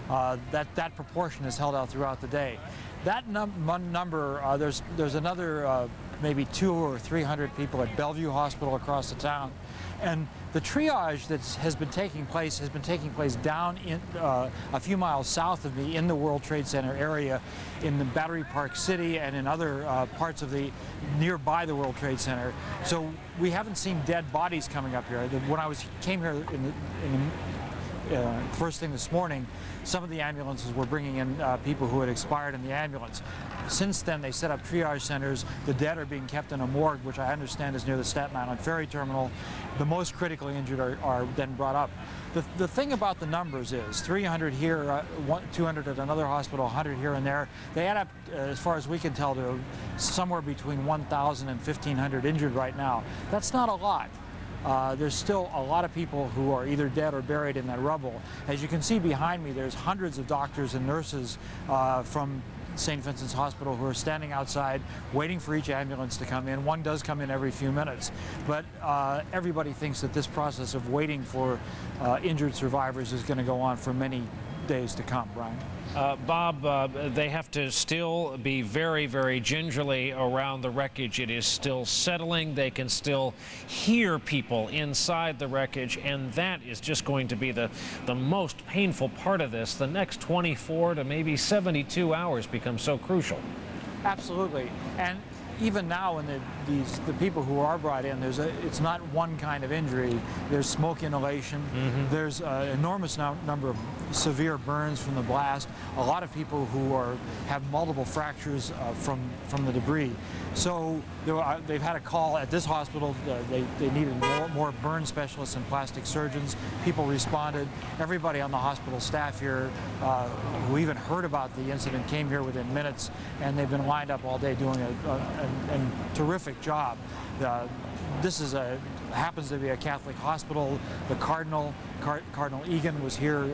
that proportion is held out throughout the day. That number, there's another maybe 200 or 300 people at Bellevue Hospital across the town. And the triage that has been taking place down in a few miles south of me in the World Trade Center area, in the Battery Park City and in other parts of the nearby the World Trade Center. So we haven't seen dead bodies coming up here. When I came here first thing this morning, some of the ambulances were bringing in people who had expired in the ambulance. Since then, they set up triage centers. The dead are being kept in a morgue, which I understand is near the Staten Island Ferry Terminal. The most critically injured are then brought up. The thing about the numbers is 300 here, 200 at another hospital, 100 here and there. They add up, as far as we can tell, to somewhere between 1,000 and 1,500 injured right now. That's not a lot. There's still a lot of people who are either dead or buried in that rubble. As you can see behind me, there's hundreds of doctors and nurses from St. Vincent's Hospital who are standing outside waiting for each ambulance to come in. One does come in every few minutes, but everybody thinks that this process of waiting for injured survivors is going to go on for many days to come. Brian? Bob, they have to still be very, very gingerly around the wreckage. It is still settling. They can still hear people inside the wreckage, and that is just going to be the most painful part of this. The next 24 to maybe 72 hours become so crucial. Absolutely. And even now, when the people who are brought in, it's not one kind of injury. There's smoke inhalation. Mm-hmm. There's an enormous number of severe burns from the blast. A lot of people who have multiple fractures from the debris. So they've had a call at this hospital. They needed more burn specialists and plastic surgeons. People responded. Everybody on the hospital staff here who even heard about the incident came here within minutes, and they've been lined up all day doing a terrific job. This happens to be a Catholic hospital. The Cardinal Egan was here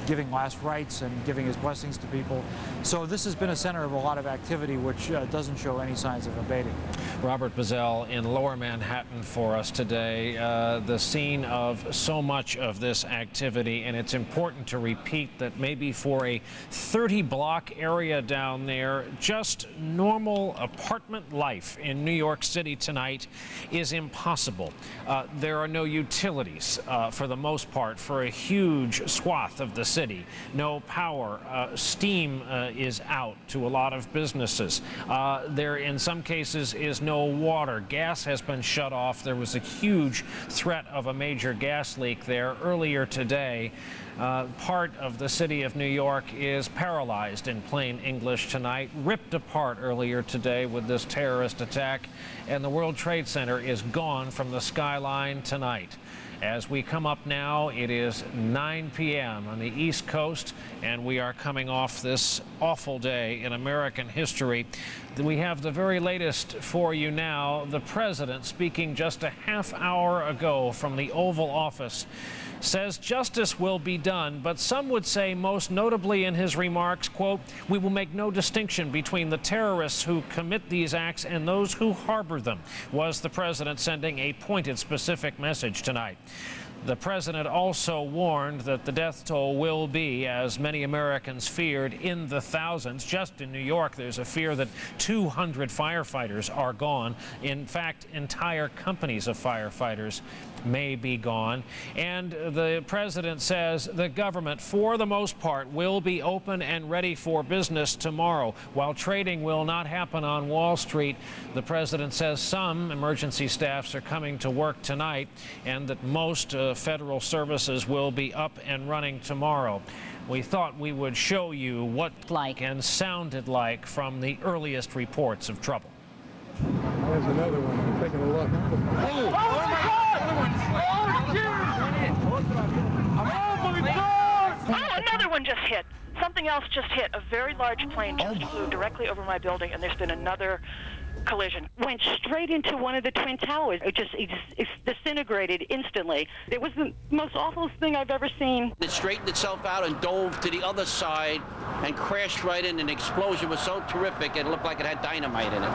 giving last rites and giving his blessings to people. So this has been a center of a lot of activity, which doesn't show any signs of abating. Robert Bazell in Lower Manhattan for us today, the scene of so much of this activity, and it's important to repeat that maybe for a 30-block area down there, just normal apartment life in New York City tonight is impossible. There are no utilities for the most part for a huge swath of the city. No power. Steam is out to a lot of businesses. There, in some cases, is no water. Gas has been shut off. There was a huge threat of a major gas leak there earlier today. Part of the city of New York is paralyzed, in plain English, tonight, ripped apart earlier today with this terrorist attack, and the World Trade Center is gone from the skyline tonight. As we come up now, it is 9 p.m. on the East Coast, and we are coming off this awful day in American history. We have the very latest for you now. The president, speaking just a half hour ago from the Oval Office, says justice will be done, but some would say, most notably in his remarks, quote, "We will make no distinction between the terrorists who commit these acts and those who harbor them," was the president sending a pointed, specific message tonight. The president also warned that the death toll will be, as many Americans feared, in the thousands. Just in New York, there's a fear that 200 firefighters are gone. In fact, entire companies of firefighters may be gone. And the president says the government, for the most part, will be open and ready for business tomorrow. While trading will not happen on Wall Street, the president says some emergency staffs are coming to work tonight, and that most federal services will be up and running tomorrow. We thought we would show you what like and sounded like from the earliest reports of trouble. There's another one. I'm taking a look. Oh another one just hit. Something else just hit. A very large plane just flew directly over my building, and there's been another collision. Went straight into one of the Twin Towers. It disintegrated instantly. It was the most awful thing I've ever seen. It straightened itself out and dove to the other side and crashed right in. An explosion was so terrific it looked like it had dynamite in it.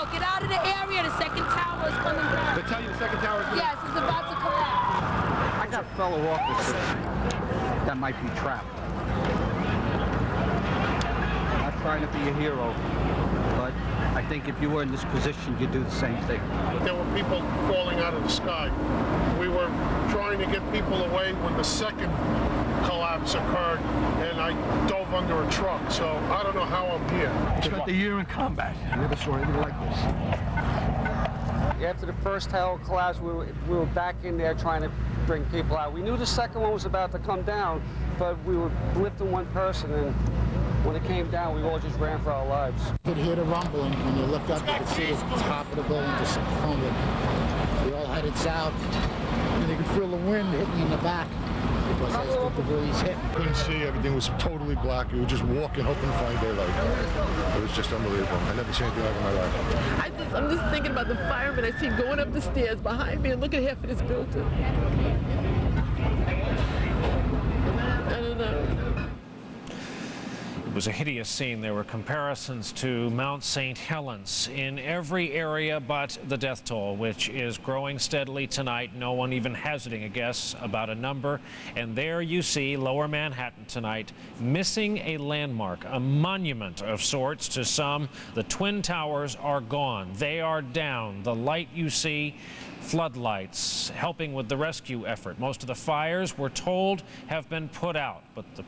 Yo, get out of the area. The second tower is coming down. They tell you the second tower is coming down? Yes, it's about to collapse. I got fellow officers that might be trapped. I'm not trying to be a hero, but I think if you were in this position, you'd do the same thing. But there were people falling out of the sky. We were trying to get people away when the second collapse occurred, and I dove under a truck, so I don't know how I'm here. I spent a year in combat. I never saw anything like this. After the first tower collapsed, we were back in there trying to bring people out. We knew the second one was about to come down, but we were lifting one person, and when it came down, we all just ran for our lives. You could hear the rumbling. When you looked up, you could see the top of the building just crumbling. We all headed south, and you could feel the wind hitting in the back because as the debris hit. Couldn't see. Everything was totally black. You were just walking, hoping to find daylight. It was just unbelievable. I never seen anything like it in my life. I'm just thinking about the firemen I see going up the stairs behind me and look at half of this building. I don't know. It was a hideous scene. There were comparisons to Mount St. Helens in every area but the death toll, which is growing steadily tonight. No one even hazarding a guess about a number. And there you see Lower Manhattan tonight, missing a landmark, a monument of sorts to some. The Twin Towers are gone. They are down. The light you see, floodlights helping with the rescue effort. Most of the fires, we're told, have been put out, but the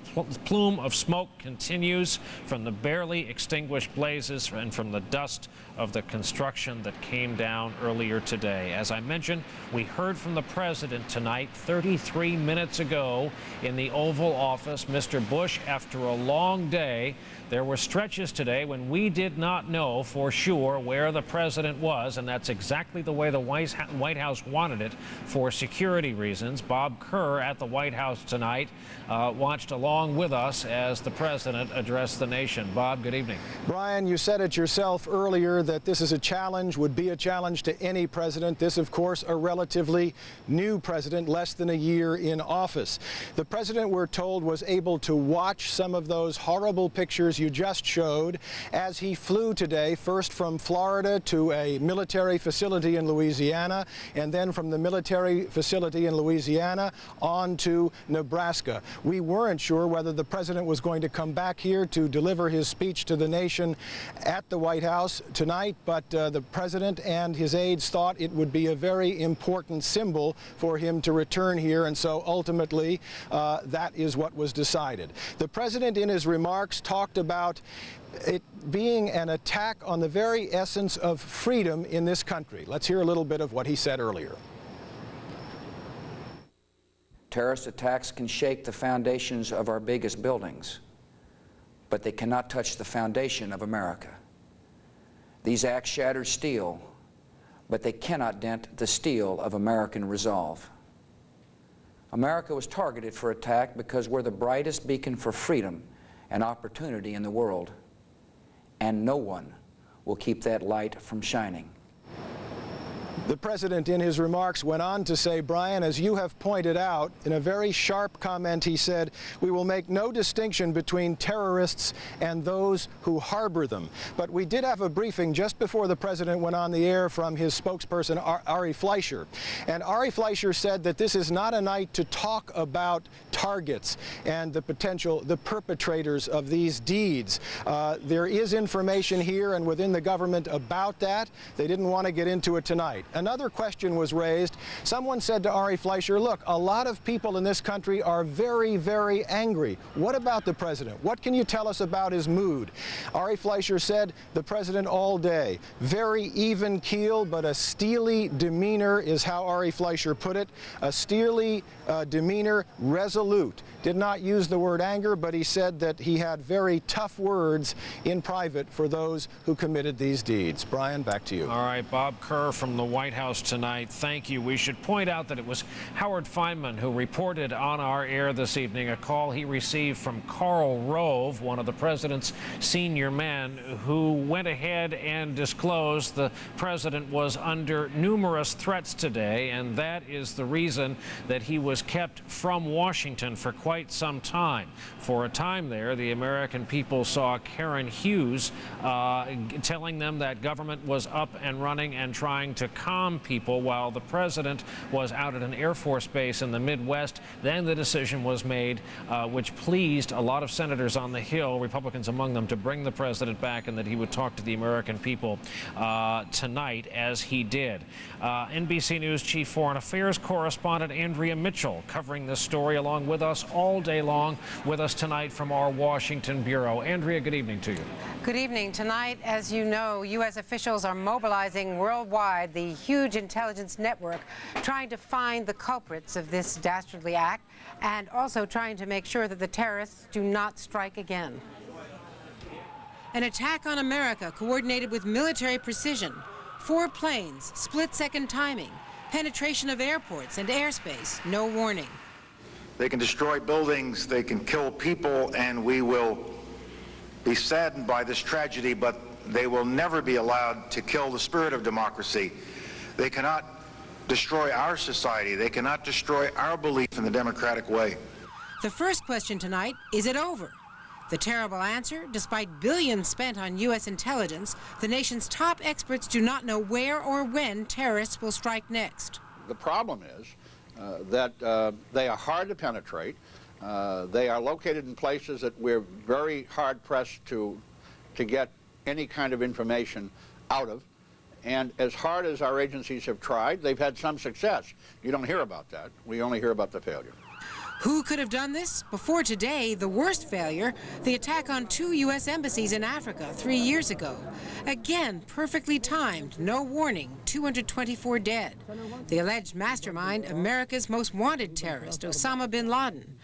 plume of smoke continues from the barely extinguished blazes and from the dust of the construction that came down earlier today. As I mentioned, we heard from the president tonight 33 minutes ago in the Oval Office. Mr. Bush, after a long day, there were stretches today when we did not know for sure where the president was, and that's exactly the way the White House wanted it for security reasons. Bob Kerr at the White House tonight watched along with us as the president addressed the nation. Bob, good evening. Brian, you said it yourself earlier that this is a challenge, would be a challenge to any president. This, of course, a relatively new president, less than a year in office. The president, we're told, was able to watch some of those horrible pictures you just showed as he flew today, first from Florida to a military facility in Louisiana, and then from the military facility in Louisiana on to Nebraska. We weren't sure whether the president was going to come back here to deliver his speech to the nation at the White House tonight, but the president and his aides thought it would be a very important symbol for him to return here, and so ultimately that is what was decided. The president in his remarks talked about it being an attack on the very essence of freedom in this country. Let's hear a little bit of what he said earlier. Terrorist attacks can shake the foundations of our biggest buildings, but they cannot touch the foundation of America. These acts shatter steel, but they cannot dent the steel of American resolve. America was targeted for attack because we're the brightest beacon for freedom and opportunity in the world, and no one will keep that light from shining. The president in his remarks went on to say, Brian, as you have pointed out, in a very sharp comment, he said, we will make no distinction between terrorists and those who harbor them. But we did have a briefing just before the president went on the air from his spokesperson, Ari Fleischer. And Ari Fleischer said that this is not a night to talk about targets and the perpetrators of these deeds. There is information here and within the government about that. They didn't want to get into it tonight. Another question was raised. Someone said to Ari Fleischer, look, a lot of people in this country are very, very angry. What about the president? What can you tell us about his mood? Ari Fleischer said the president all day. Very even keel, but a steely demeanor is how Ari Fleischer put it. A steely demeanor, resolute. Did not use the word anger, but he said that he had very tough words in private for those who committed these deeds. Brian, back to you. All right, Bob Kerr from the White White House tonight. Thank you. We should point out that it was Howard Feynman who reported on our air this evening a call he received from Karl Rove, one of the president's senior men, who went ahead and disclosed the president was under numerous threats today, and that is the reason that he was kept from Washington for quite some time. For a time there, the American people saw Karen Hughes telling them that government was up and running and trying to calm people while the president was out at an Air Force base in the Midwest. Then the decision was made, which pleased a lot of senators on the Hill, Republicans among them, to bring the president back and that he would talk to the American people tonight, as he did. NBC News Chief Foreign Affairs correspondent Andrea Mitchell covering this story along with us all day long, with us tonight from our Washington bureau. Andrea, good evening to you. Good evening. Tonight, as you know, U.S. officials are mobilizing worldwide the huge intelligence network, trying to find the culprits of this dastardly act and also trying to make sure that the terrorists do not strike again. An attack on America coordinated with military precision. 4 planes, split-second timing, penetration of airports and airspace, no warning. They can destroy buildings, they can kill people, and we will be saddened by this tragedy, but they will never be allowed to kill the spirit of democracy. They cannot destroy our society. They cannot destroy our belief in the democratic way. The first question tonight, is it over? The terrible answer, despite billions spent on U.S. intelligence, the nation's top experts do not know where or when terrorists will strike next. The problem is that they are hard to penetrate. They are located in places that we're very hard-pressed to get any kind of information out of. And as hard as our agencies have tried, they've had some success. You don't hear about that. We only hear about the failure. Who could have done this? Before today, the worst failure, the attack on 2 U.S. embassies in Africa 3 years ago. Again, perfectly timed, no warning, 224 dead. The alleged mastermind, America's most wanted terrorist, Osama bin Laden.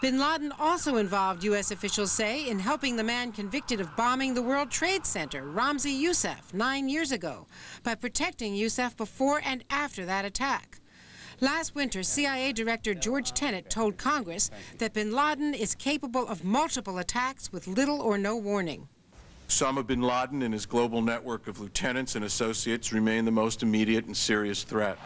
Bin Laden also involved, U.S. officials say, in helping the man convicted of bombing the World Trade Center, Ramzi Youssef, 9 years ago, by protecting Youssef before and after that attack. Last winter, CIA Director George Tenet told Congress that bin Laden is capable of multiple attacks with little or no warning. Osama bin Laden and his global network of lieutenants and associates remain the most immediate and serious threat.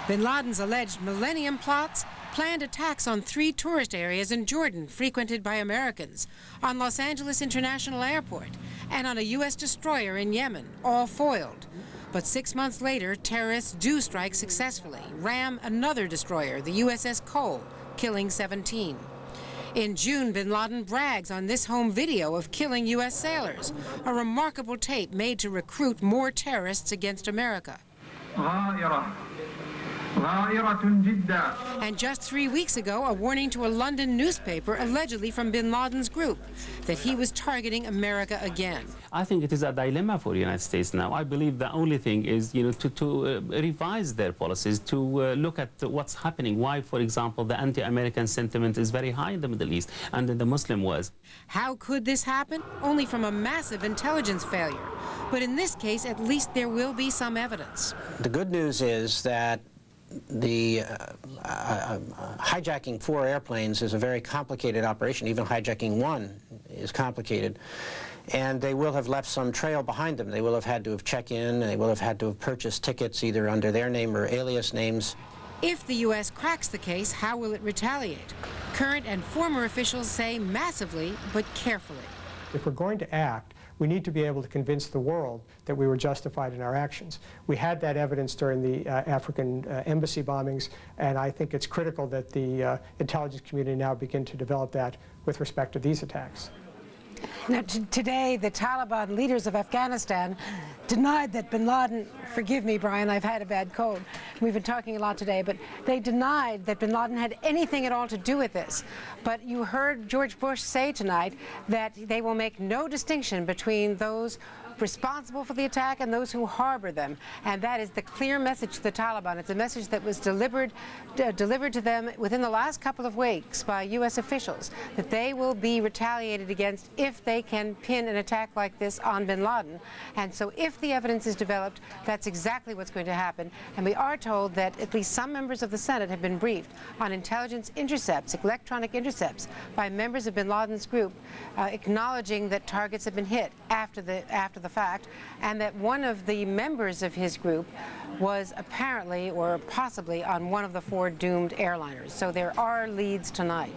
Bin Laden's alleged millennium plots planned attacks on 3 tourist areas in Jordan frequented by Americans, on Los Angeles International Airport, and on a U.S. destroyer in Yemen, all foiled. But 6 months later, terrorists do strike successfully, ram another destroyer, the USS Cole, killing 17. In June, bin Laden brags on this home video of killing U.S. sailors, a remarkable tape made to recruit more terrorists against America. And just 3 weeks ago, a warning to a London newspaper, allegedly from bin Laden's group, that he was targeting America again. I think it is a dilemma for the United States now. I believe the only thing is, to revise their policies, to look at what's happening. Why, for example, the anti-American sentiment is very high in the Middle East and in the Muslim world. How could this happen? Only from a massive intelligence failure. But in this case, at least there will be some evidence. The good news is that the hijacking 4 airplanes is a very complicated operation. Even hijacking 1 is complicated. And they will have left some trail behind them. They will have had to have checked in, and they will have had to have purchased tickets either under their name or alias names. If the U.S. cracks the case, how will it retaliate? Current and former officials say massively, but carefully. If we're going to act, we need to be able to convince the world that we were justified in our actions. We had that evidence during the African embassy bombings, and I think it's critical that the intelligence community now begin to develop that with respect to these attacks. Now, today, the Taliban leaders of Afghanistan denied that bin Laden, forgive me, Brian, I've had a bad cold. We've been talking a lot today, but they denied that bin Laden had anything at all to do with this. But you heard George Bush say tonight that they will make no distinction between those responsible for the attack and those who harbor them. And that is the clear message to the Taliban. It's a message that was delivered to them within the last couple of weeks by U.S. officials, that they will be retaliated against if they can pin an attack like this on bin Laden. And so if the evidence is developed, that's exactly what's going to happen. And we are told that at least some members of the Senate have been briefed on intelligence intercepts, electronic intercepts, by members of bin Laden's group, acknowledging that targets have been hit after the fact, and that one of the members of his group was apparently or possibly on one of the 4 doomed airliners. So there are leads tonight.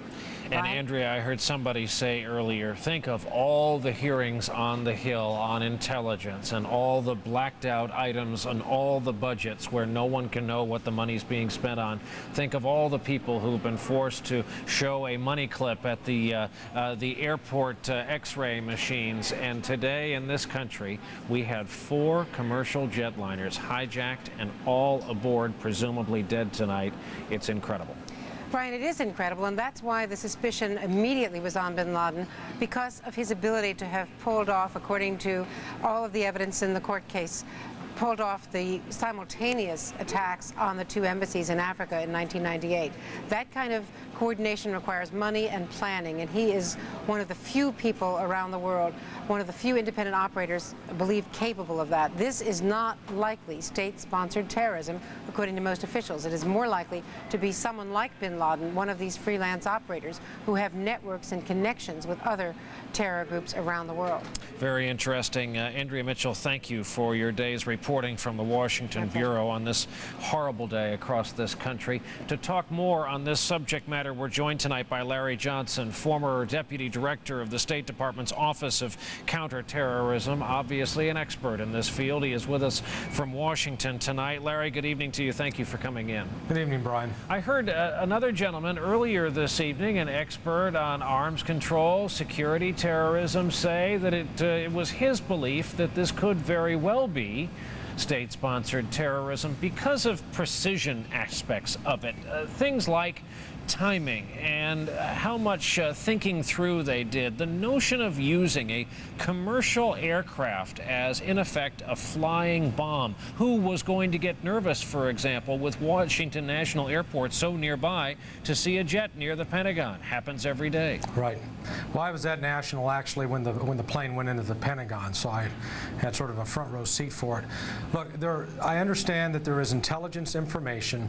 And Andrea, I heard somebody say earlier, think of all the hearings on the Hill on intelligence and all the blacked out items and all the budgets where no one can know what the money's being spent on. Think of all the people who've been forced to show a money clip at the airport x-ray machines. And today in this country, we had 4 commercial jetliners hijacked and all aboard, presumably dead tonight. It's incredible. Brian, it is incredible, and that's why the suspicion immediately was on bin Laden, because of his ability to have pulled off, according to all of the evidence in the court case, pulled off the simultaneous attacks on the 2 embassies in Africa in 1998. That kind of coordination requires money and planning, and he is one of the few people around the world, one of the few independent operators believed capable of that. This is not likely state-sponsored terrorism, according to most officials. It is more likely to be someone like bin Laden, one of these freelance operators who have networks and connections with other terror groups around the world. Very interesting. Andrea Mitchell, thank you for your day's reporting from the Washington Bureau on this horrible day across this country. To talk more on this subject matter, we're joined tonight by Larry Johnson, former Deputy Director of the State Department's Office of Counterterrorism, obviously an expert in this field. He is with us from Washington tonight. Larry, good evening to you. Thank you for coming in. Good evening, Brian. I heard another gentleman earlier this evening, an expert on arms control, security, terrorism, say that it was his belief that this could very well be state-sponsored terrorism because of precision aspects of it. Things like timing and how much thinking through they did. The notion of using a commercial aircraft as, in effect, a flying bomb. Who was going to get nervous, for example, with Washington National Airport so nearby to see a jet near the Pentagon? Happens every day. Right. Well, I was at National actually when the plane went into the Pentagon, so I had sort of a front row seat for it. Look, I understand that there is intelligence information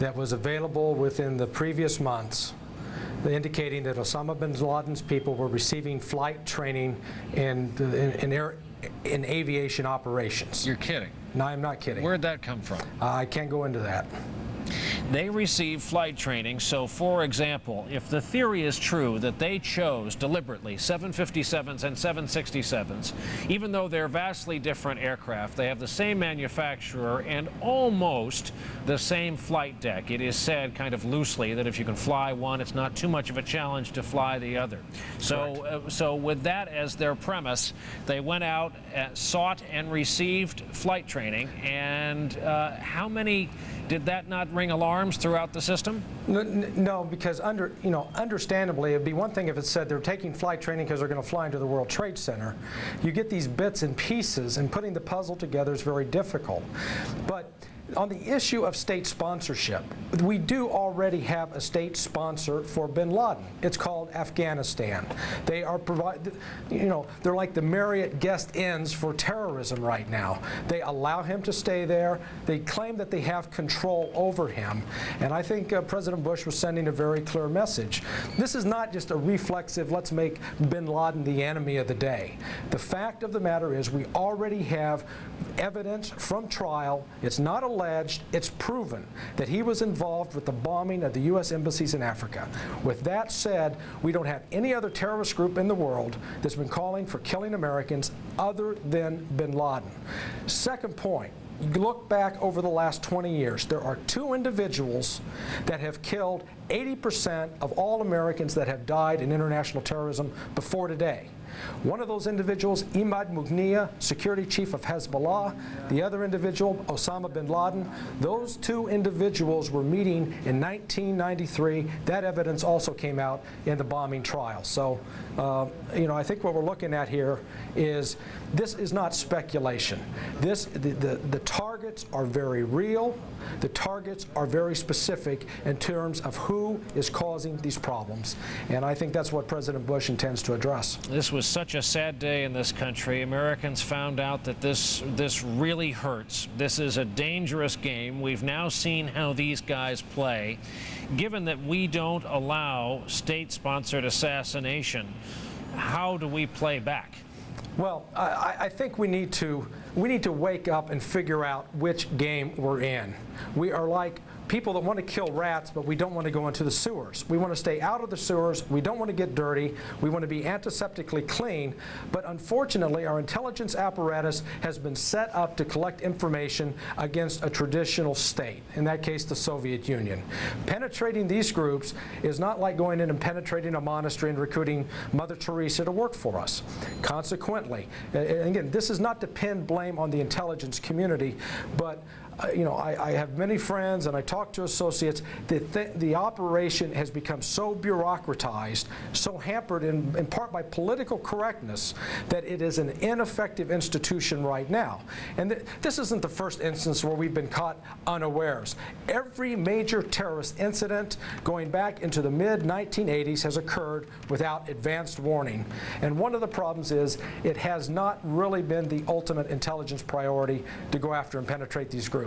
that was available within the previous months indicating that Osama bin Laden's people were receiving flight training in aviation operations. You're kidding. No, I'm not kidding. Where'd that come from? I can't go into that. They receive flight training. So, for example, if the theory is true that they chose deliberately 757s and 767s, even though they're vastly different aircraft, they have the same manufacturer and almost the same flight deck. It is said kind of loosely that if you can fly one, it's not too much of a challenge to fly the other. So with that as their premise, they went out, sought and received flight training. And how many did that not ring alarms throughout the system? No, because understandably, it'd be one thing if it said they're taking flight training because they're going to fly into the World Trade Center. You get these bits and pieces, and putting the puzzle together is very difficult. But on the issue of state sponsorship, we do already have a state sponsor for bin Laden. It's called Afghanistan. They are they're like the Marriott guest inns for terrorism right now. They allow him to stay there. They claim that they have control over him. And I think President Bush was sending a very clear message. This is not just a reflexive, let's make bin Laden the enemy of the day. The fact of the matter is we already have evidence from trial. It's not alleged, it's proven that he was involved with the bombing of the U.S. embassies in Africa. With that said, we don't have any other terrorist group in the world that's been calling for killing Americans other than bin Laden. Second point, You look back over the last 20 years, there are 2 individuals that have killed 80% of all Americans that have died in international terrorism before today. One of those individuals, Imad Mughniya, security chief of Hezbollah. The other individual, Osama bin Laden. Those 2 individuals were meeting in 1993. That evidence also came out in the bombing trial. So, you know, I think what we're looking at here is this is not speculation. The targets are very real. The targets are very specific in terms of who is causing these problems. And I think that's what President Bush intends to address. This was such a sad day in this country. Americans found out that this really hurts. This is a dangerous game. We've now seen how these guys play. Given that we don't allow state-sponsored assassination, how do we play back? Well, I think we need to wake up and figure out which game we're in. We are like people that want to kill rats, but we don't want to go into the sewers. We want to stay out of the sewers. We don't want to get dirty. We want to be antiseptically clean. But unfortunately, our intelligence apparatus has been set up to collect information against a traditional state, in that case, the Soviet Union. Penetrating these groups is not like going in and penetrating a monastery and recruiting Mother Teresa to work for us. Consequently, again, this is not to pin blame on the intelligence community, but you know, I have many friends and I talk to associates that the operation has become so bureaucratized, so hampered in part by political correctness, that it is an ineffective institution right now. And this isn't the first instance where we've been caught unawares. Every major terrorist incident going back into the mid-1980s has occurred without advanced warning. And one of the problems is it has not really been the ultimate intelligence priority to go after and penetrate these groups.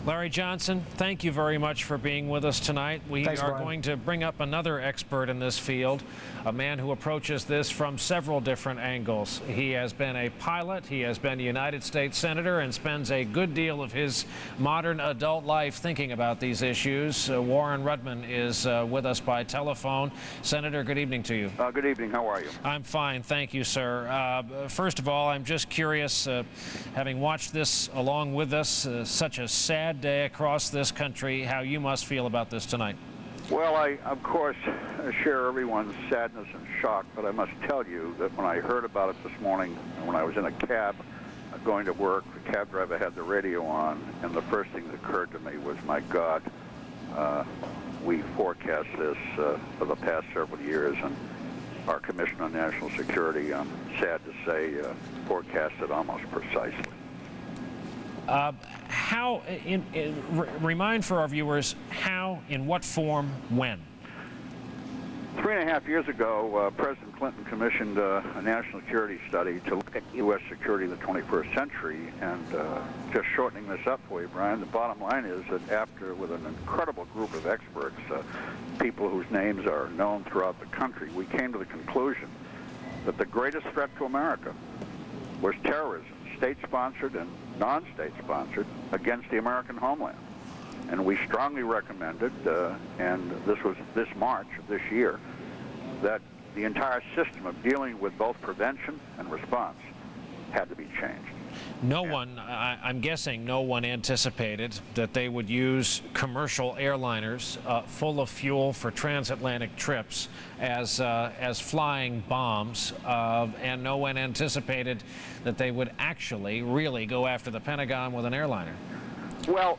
Larry Johnson, thank you very much for being with us tonight. Thanks, are Brian. Going to bring up another expert in this field, a man who approaches this from several different angles. He has been a pilot, he has been a United States Senator, and spends a good deal of his modern adult life thinking about these issues. Warren Rudman is with us by telephone. Senator, good evening to you. Good evening. How are you? I'm fine. Thank you, sir. First of all, I'm just curious, having watched this along with us, such a sad day across this country, how you must feel about this tonight. Well, I, of course, share everyone's sadness and shock, but I must tell you that when I heard about it this morning, when I was in a cab going to work, the cab driver had the radio on, and the first thing that occurred to me was, my God, we forecast this for the past several years, and our Commission on National Security, I'm sad to say, forecasted almost precisely. Remind for our viewers, how, in what form, when? 3.5 years ago, President Clinton commissioned a national security study to look at U.S. security in the 21st century. And just shortening this up for you, Brian, the bottom line is that after, with an incredible group of experts, people whose names are known throughout the country, we came to the conclusion that the greatest threat to America was terrorism, state-sponsored and non-state-sponsored, against the American homeland. And we strongly recommended, and this was this March of this year, that the entire system of dealing with both prevention and response had to be changed. I'm guessing no one anticipated that they would use commercial airliners full of fuel for transatlantic trips as flying bombs, and no one anticipated that they would actually really go after the Pentagon with an airliner. Well,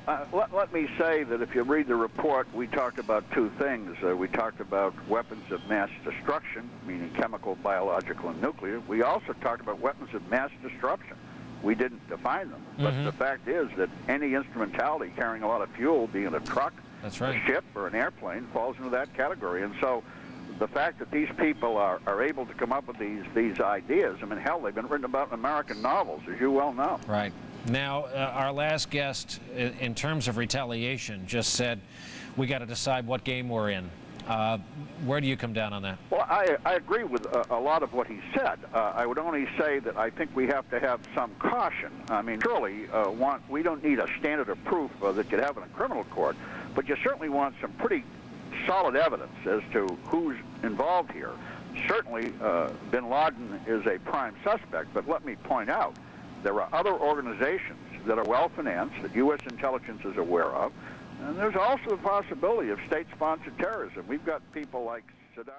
let me say that if you read the report, we talked about two things. We talked about weapons of mass destruction, meaning chemical, biological, and nuclear. We also talked about weapons of mass disruption. We didn't define them, but the fact is that any instrumentality carrying a lot of fuel, being a truck, that's right, a ship, or an airplane, falls into that category. And so the fact that these people are able to come up with these ideas, I mean, hell, they've been written about in American novels, as you well know. Right. Now, our last guest, in terms of retaliation, just said, we got to decide what game we're in. Where do you come down on that? Well, I agree with a lot of what he said. I would only say that I think we have to have some caution. I mean, surely we don't need a standard of proof that could have in a criminal court, but you certainly want some pretty solid evidence as to who's involved here. Certainly, bin Laden is a prime suspect, but let me point out, there are other organizations that are well-financed, that U.S. intelligence is aware of. And there's also the possibility of state-sponsored terrorism. We've got people like Saddam